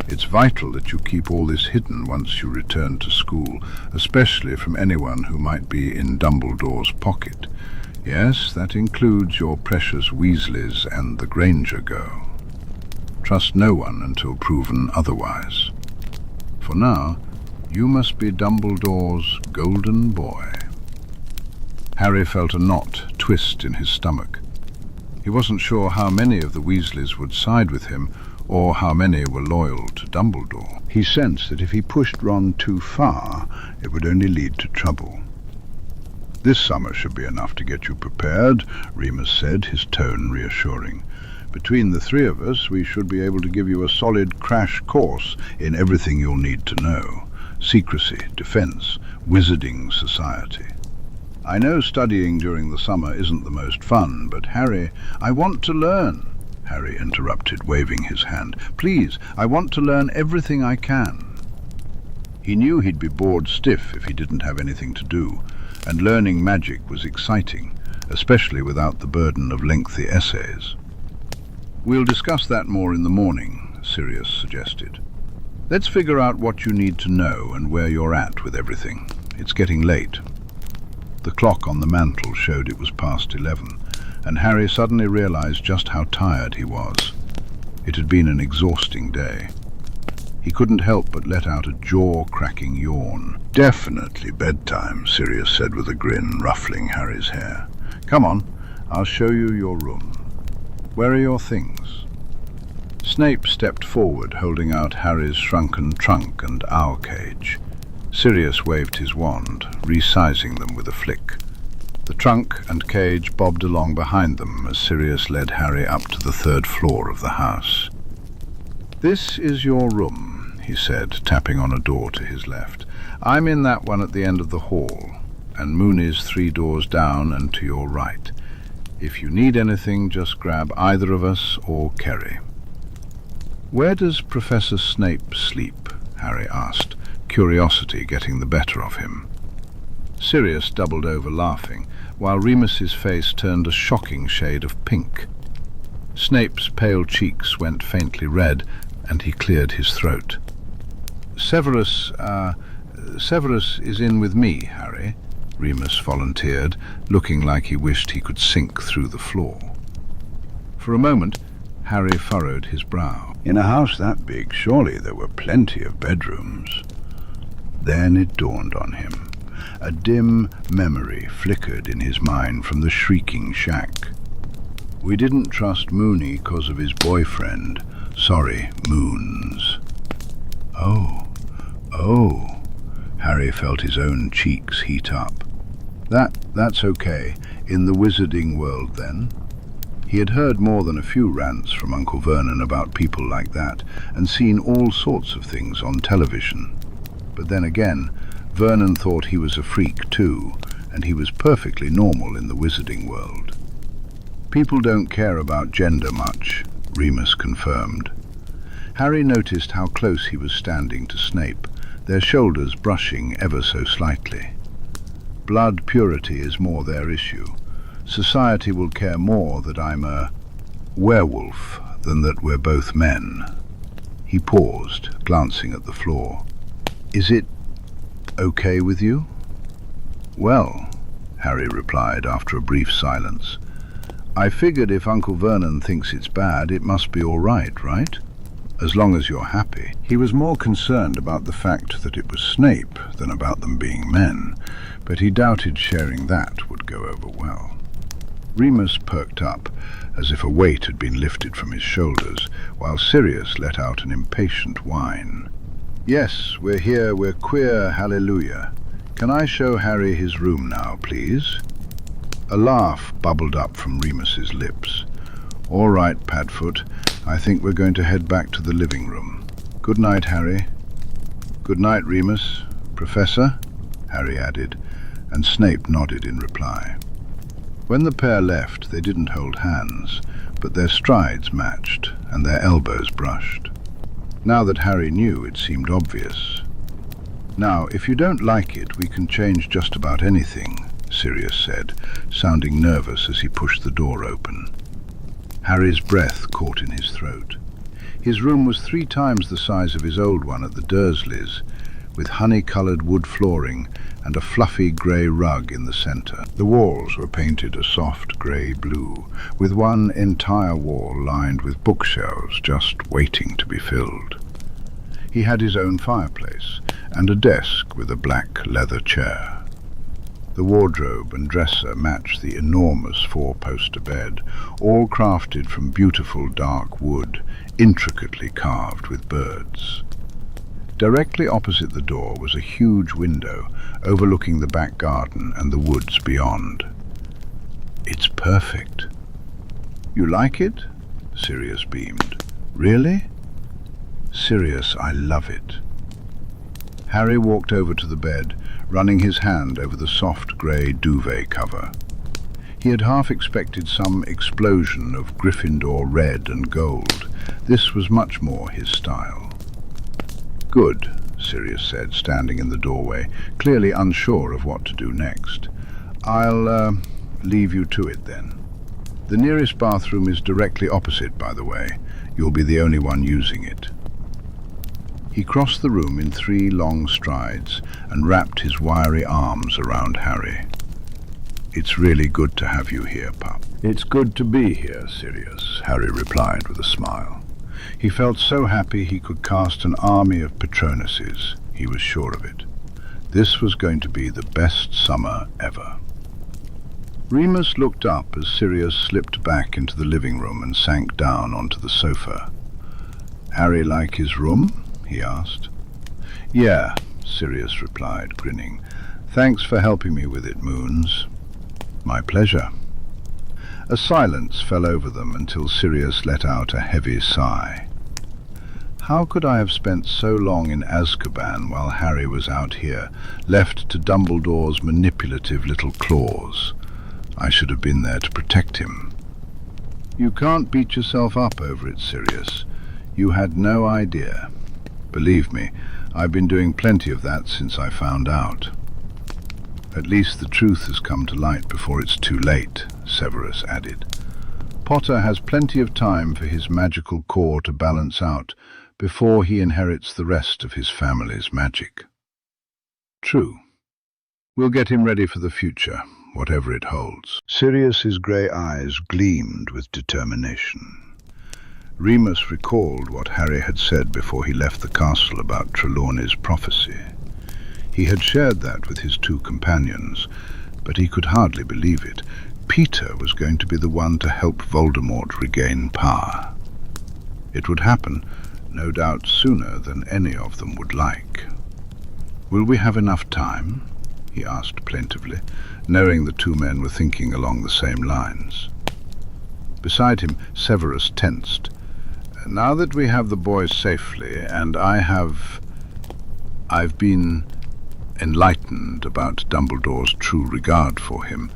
It's vital that you keep all this hidden once you return to school, especially from anyone who might be in Dumbledore's pocket. Yes, that includes your precious Weasleys and the Granger girl. Trust no one until proven otherwise. For now, you must be Dumbledore's golden boy. Harry felt a knot twist in his stomach. He wasn't sure how many of the Weasleys would side with him, or how many were loyal to Dumbledore. He sensed that if he pushed Ron too far, it would only lead to trouble. This summer should be enough to get you prepared, Remus said, his tone reassuring. Between the three of us, we should be able to give you a solid crash course in everything you'll need to know. Secrecy, defense, wizarding society. I know studying during the summer isn't the most fun, but Harry, I want to learn, Harry interrupted, waving his hand. Please, I want to learn everything I can. He knew he'd be bored stiff if he didn't have anything to do, and learning magic was exciting, especially without the burden of lengthy essays. We'll discuss that more in the morning, Sirius suggested. Let's figure out what you need to know and where you're at with everything. It's getting late. The clock on the mantel showed it was past 11, and Harry suddenly realized just how tired he was. It had been an exhausting day. He couldn't help but let out a jaw-cracking yawn. Definitely bedtime, Sirius said with a grin, ruffling Harry's hair. Come on, I'll show you your room. Where are your things? Snape stepped forward, holding out Harry's shrunken trunk and owl cage. Sirius waved his wand, resizing them with a flick. The trunk and cage bobbed along behind them as Sirius led Harry up to the 3rd floor of the house. This is your room, he said, tapping on a door to his left. I'm in that one at the end of the hall, and Mooney's 3 doors down and to your right. If you need anything, just grab either of us or Kerry. Where does Professor Snape sleep? Harry asked, curiosity getting the better of him. Sirius doubled over laughing, while Remus's face turned a shocking shade of pink. Snape's pale cheeks went faintly red, and he cleared his throat. Severus is in with me, Harry, Remus volunteered, looking like he wished he could sink through the floor. For a moment, Harry furrowed his brow. In a house that big, surely there were plenty of bedrooms. Then it dawned on him. A dim memory flickered in his mind from the Shrieking Shack. We didn't trust Mooney 'cause of his boyfriend. Sorry, Moons. Oh. Harry felt his own cheeks heat up. That's okay. In the wizarding world, then? He had heard more than a few rants from Uncle Vernon about people like that, and seen all sorts of things on television. But then again, Vernon thought he was a freak too, and he was perfectly normal in the wizarding world. People don't care about gender much, Remus confirmed. Harry noticed how close he was standing to Snape, their shoulders brushing ever so slightly. Blood purity is more their issue. Society will care more that I'm a werewolf than that we're both men. He paused, glancing at the floor. Is it okay with you? Well, Harry replied after a brief silence, I figured if Uncle Vernon thinks it's bad, it must be all right, right? As long as you're happy. He was more concerned about the fact that it was Snape than about them being men, but he doubted sharing that would go over well. Remus perked up, as if a weight had been lifted from his shoulders, while Sirius let out an impatient whine. Yes, we're here, we're queer, hallelujah. Can I show Harry his room now, please? A laugh bubbled up from Remus's lips. All right, Padfoot, I think we're going to head back to the living room. Good night, Harry. Good night, Remus. "Professor?" Harry added, and Snape nodded in reply. When the pair left, they didn't hold hands, but their strides matched and their elbows brushed. Now that Harry knew, it seemed obvious. "Now, if you don't like it, we can change just about anything," Sirius said, sounding nervous as he pushed the door open. Harry's breath caught in his throat. His room was 3 times the size of his old one at the Dursleys, with honey-coloured wood flooring and a fluffy grey rug in the centre. The walls were painted a soft grey-blue, with one entire wall lined with bookshelves just waiting to be filled. He had his own fireplace and a desk with a black leather chair. The wardrobe and dresser matched the enormous 4-poster bed, all crafted from beautiful dark wood, intricately carved with birds. Directly opposite the door was a huge window overlooking the back garden and the woods beyond. "It's perfect." "You like it?" Sirius beamed. "Really?" "Sirius, I love it." Harry walked over to the bed, running his hand over the soft grey duvet cover. He had half expected some explosion of Gryffindor red and gold. This was much more his style. "Good," Sirius said, standing in the doorway, clearly unsure of what to do next. "I'll leave you to it then. The nearest bathroom is directly opposite, by the way. You'll be the only one using it." He crossed the room in 3 long strides and wrapped his wiry arms around Harry. "It's really good to have you here, pup." "It's good to be here, Sirius," Harry replied with a smile. He felt so happy he could cast an army of Patronuses. He was sure of it. This was going to be the best summer ever. Remus looked up as Sirius slipped back into the living room and sank down onto the sofa. "Harry like his room?" he asked. "Yeah," Sirius replied, grinning. "Thanks for helping me with it, Moons." "My pleasure." A silence fell over them until Sirius let out a heavy sigh. How could I have spent so long in Azkaban while Harry was out here, left to Dumbledore's manipulative little claws? I should have been there to protect him. "You can't beat yourself up over it, Sirius. You had no idea. Believe me, I've been doing plenty of that since I found out." "At least the truth has come to light before it's too late," Severus added. "Potter has plenty of time for his magical core to balance out before he inherits the rest of his family's magic." "True. We'll get him ready for the future, whatever it holds." Sirius's grey eyes gleamed with determination. Remus recalled what Harry had said before he left the castle about Trelawney's prophecy. He had shared that with his 2 companions, but he could hardly believe it. Peter was going to be the one to help Voldemort regain power. It would happen, no doubt, sooner than any of them would like. "Will we have enough time?" he asked plaintively, knowing the 2 men were thinking along the same lines. Beside him, Severus tensed. "Now that we have the boy safely, and I've been enlightened about Dumbledore's true regard for him,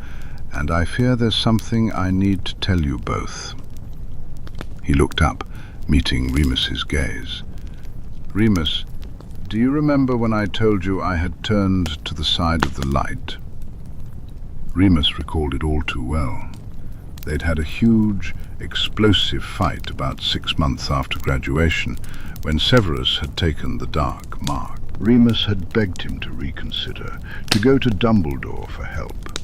and I fear there's something I need to tell you both." He looked up, meeting Remus's gaze. "Remus, do you remember when I told you I had turned to the side of the light?" Remus recalled it all too well. They'd had a huge, explosive fight about 6 months after graduation, when Severus had taken the dark mark. Remus had begged him to reconsider, to go to Dumbledore for help,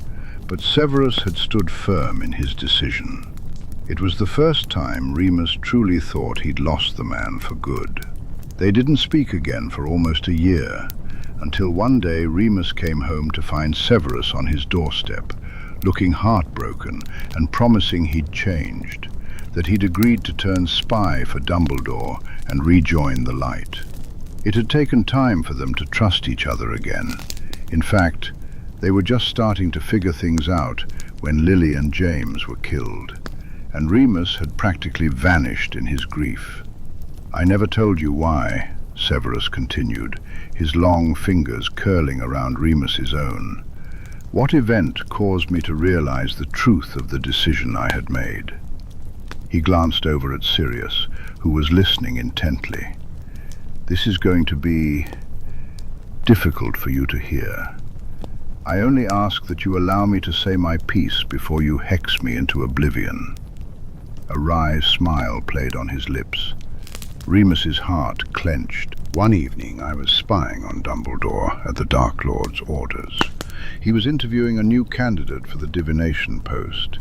but Severus had stood firm in his decision. It was the first time Remus truly thought he'd lost the man for good. They didn't speak again for almost a year, until one day Remus came home to find Severus on his doorstep, looking heartbroken and promising he'd changed, that he'd agreed to turn spy for Dumbledore and rejoin the light. It had taken time for them to trust each other again. In fact, they were just starting to figure things out when Lily and James were killed, and Remus had practically vanished in his grief. "I never told you why," Severus continued, his long fingers curling around Remus's own. What event caused me to realize the truth of the decision I had made? He glanced over at Sirius, who was listening intently. This is going to be difficult for you to hear. I only ask that you allow me to say my piece before you hex me into oblivion. A wry smile played on his lips. Remus's heart clenched. One evening I was spying on Dumbledore at the Dark Lord's orders. He was interviewing a new candidate for the divination post.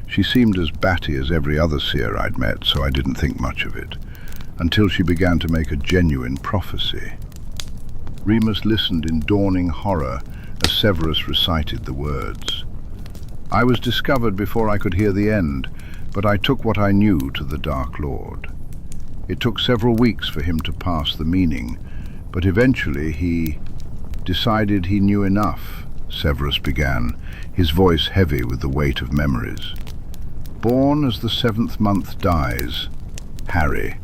She seemed as batty as every other seer I'd met, so I didn't think much of it, until she began to make a genuine prophecy. Remus listened in dawning horror as Severus recited the words. I was discovered before I could hear the end, but I took what I knew to the Dark Lord. It took several weeks for him to pass the meaning, but eventually he decided he knew enough. Severus began, his voice heavy with the weight of memories. Born as the 7th month dies, Harry.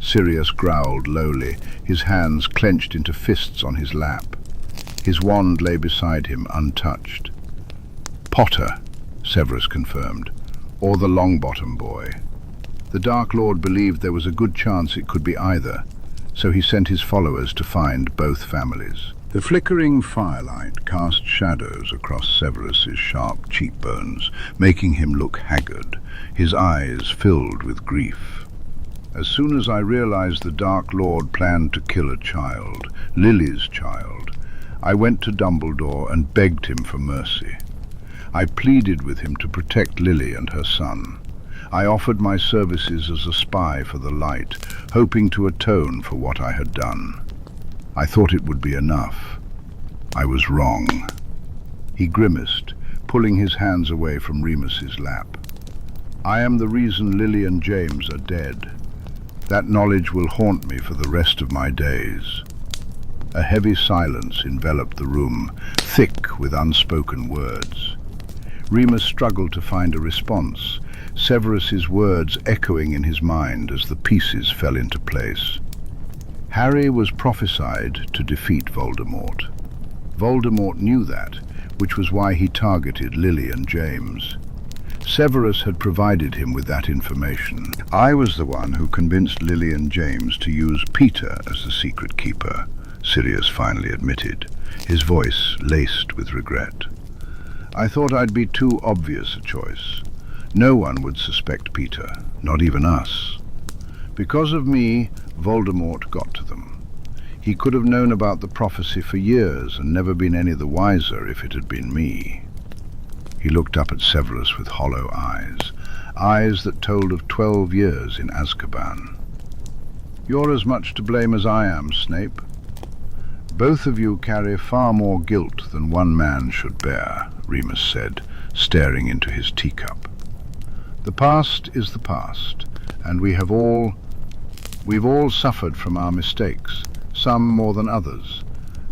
Sirius growled lowly, his hands clenched into fists on his lap. His wand lay beside him, untouched. Potter, Severus confirmed, or the Longbottom boy. The Dark Lord believed there was a good chance it could be either, so he sent his followers to find both families. The flickering firelight cast shadows across Severus's sharp cheekbones, making him look haggard, his eyes filled with grief. As soon as I realized the Dark Lord planned to kill a child, Lily's child, I went to Dumbledore and begged him for mercy. I pleaded with him to protect Lily and her son. I offered my services as a spy for the light, hoping to atone for what I had done. I thought it would be enough. I was wrong. He grimaced, pulling his hands away from Remus's lap. I am the reason Lily and James are dead. That knowledge will haunt me for the rest of my days. A heavy silence enveloped the room, thick with unspoken words. Remus struggled to find a response, Severus's words echoing in his mind as the pieces fell into place. Harry was prophesied to defeat Voldemort. Voldemort knew that, which was why he targeted Lily and James. Severus had provided him with that information. I was the one who convinced Lily and James to use Peter as the secret keeper, Sirius finally admitted, his voice laced with regret. I thought I'd be too obvious a choice. No one would suspect Peter, not even us. Because of me, Voldemort got to them. He could have known about the prophecy for years and never been any the wiser if it had been me. He looked up at Severus with hollow eyes, eyes that told of 12 years in Azkaban. You're as much to blame as I am, Snape. Both of you carry far more guilt than one man should bear, Remus said, staring into his teacup. The past is the past, and we've all suffered from our mistakes, some more than others.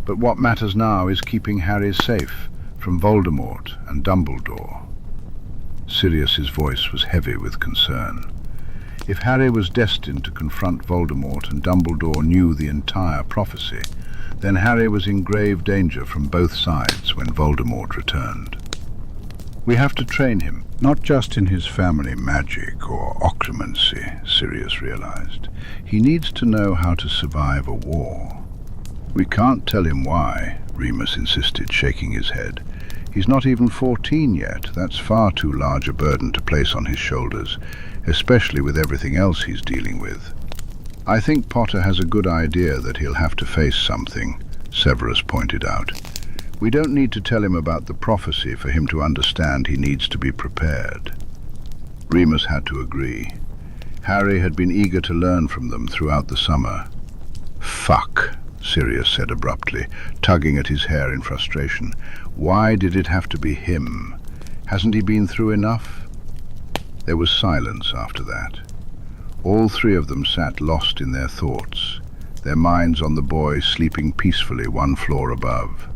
But what matters now is keeping Harry safe from Voldemort and Dumbledore. Sirius's voice was heavy with concern. If Harry was destined to confront Voldemort and Dumbledore knew the entire prophecy, then Harry was in grave danger from both sides when Voldemort returned. We have to train him, not just in his family magic or occlumency, Sirius realized. He needs to know how to survive a war. We can't tell him why, Remus insisted, shaking his head. He's not even 14 yet. That's far too large a burden to place on his shoulders, especially with everything else he's dealing with. I think Potter has a good idea that he'll have to face something, Severus pointed out. We don't need to tell him about the prophecy for him to understand he needs to be prepared. Remus had to agree. Harry had been eager to learn from them throughout the summer. Fuck, Sirius said abruptly, tugging at his hair in frustration. Why did it have to be him? Hasn't he been through enough? There was silence after that. All three of them sat lost in their thoughts, their minds on the boy sleeping peacefully one floor above.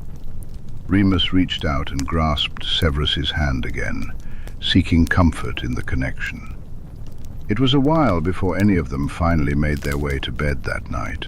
Remus reached out and grasped Severus's hand again, seeking comfort in the connection. It was a while before any of them finally made their way to bed that night.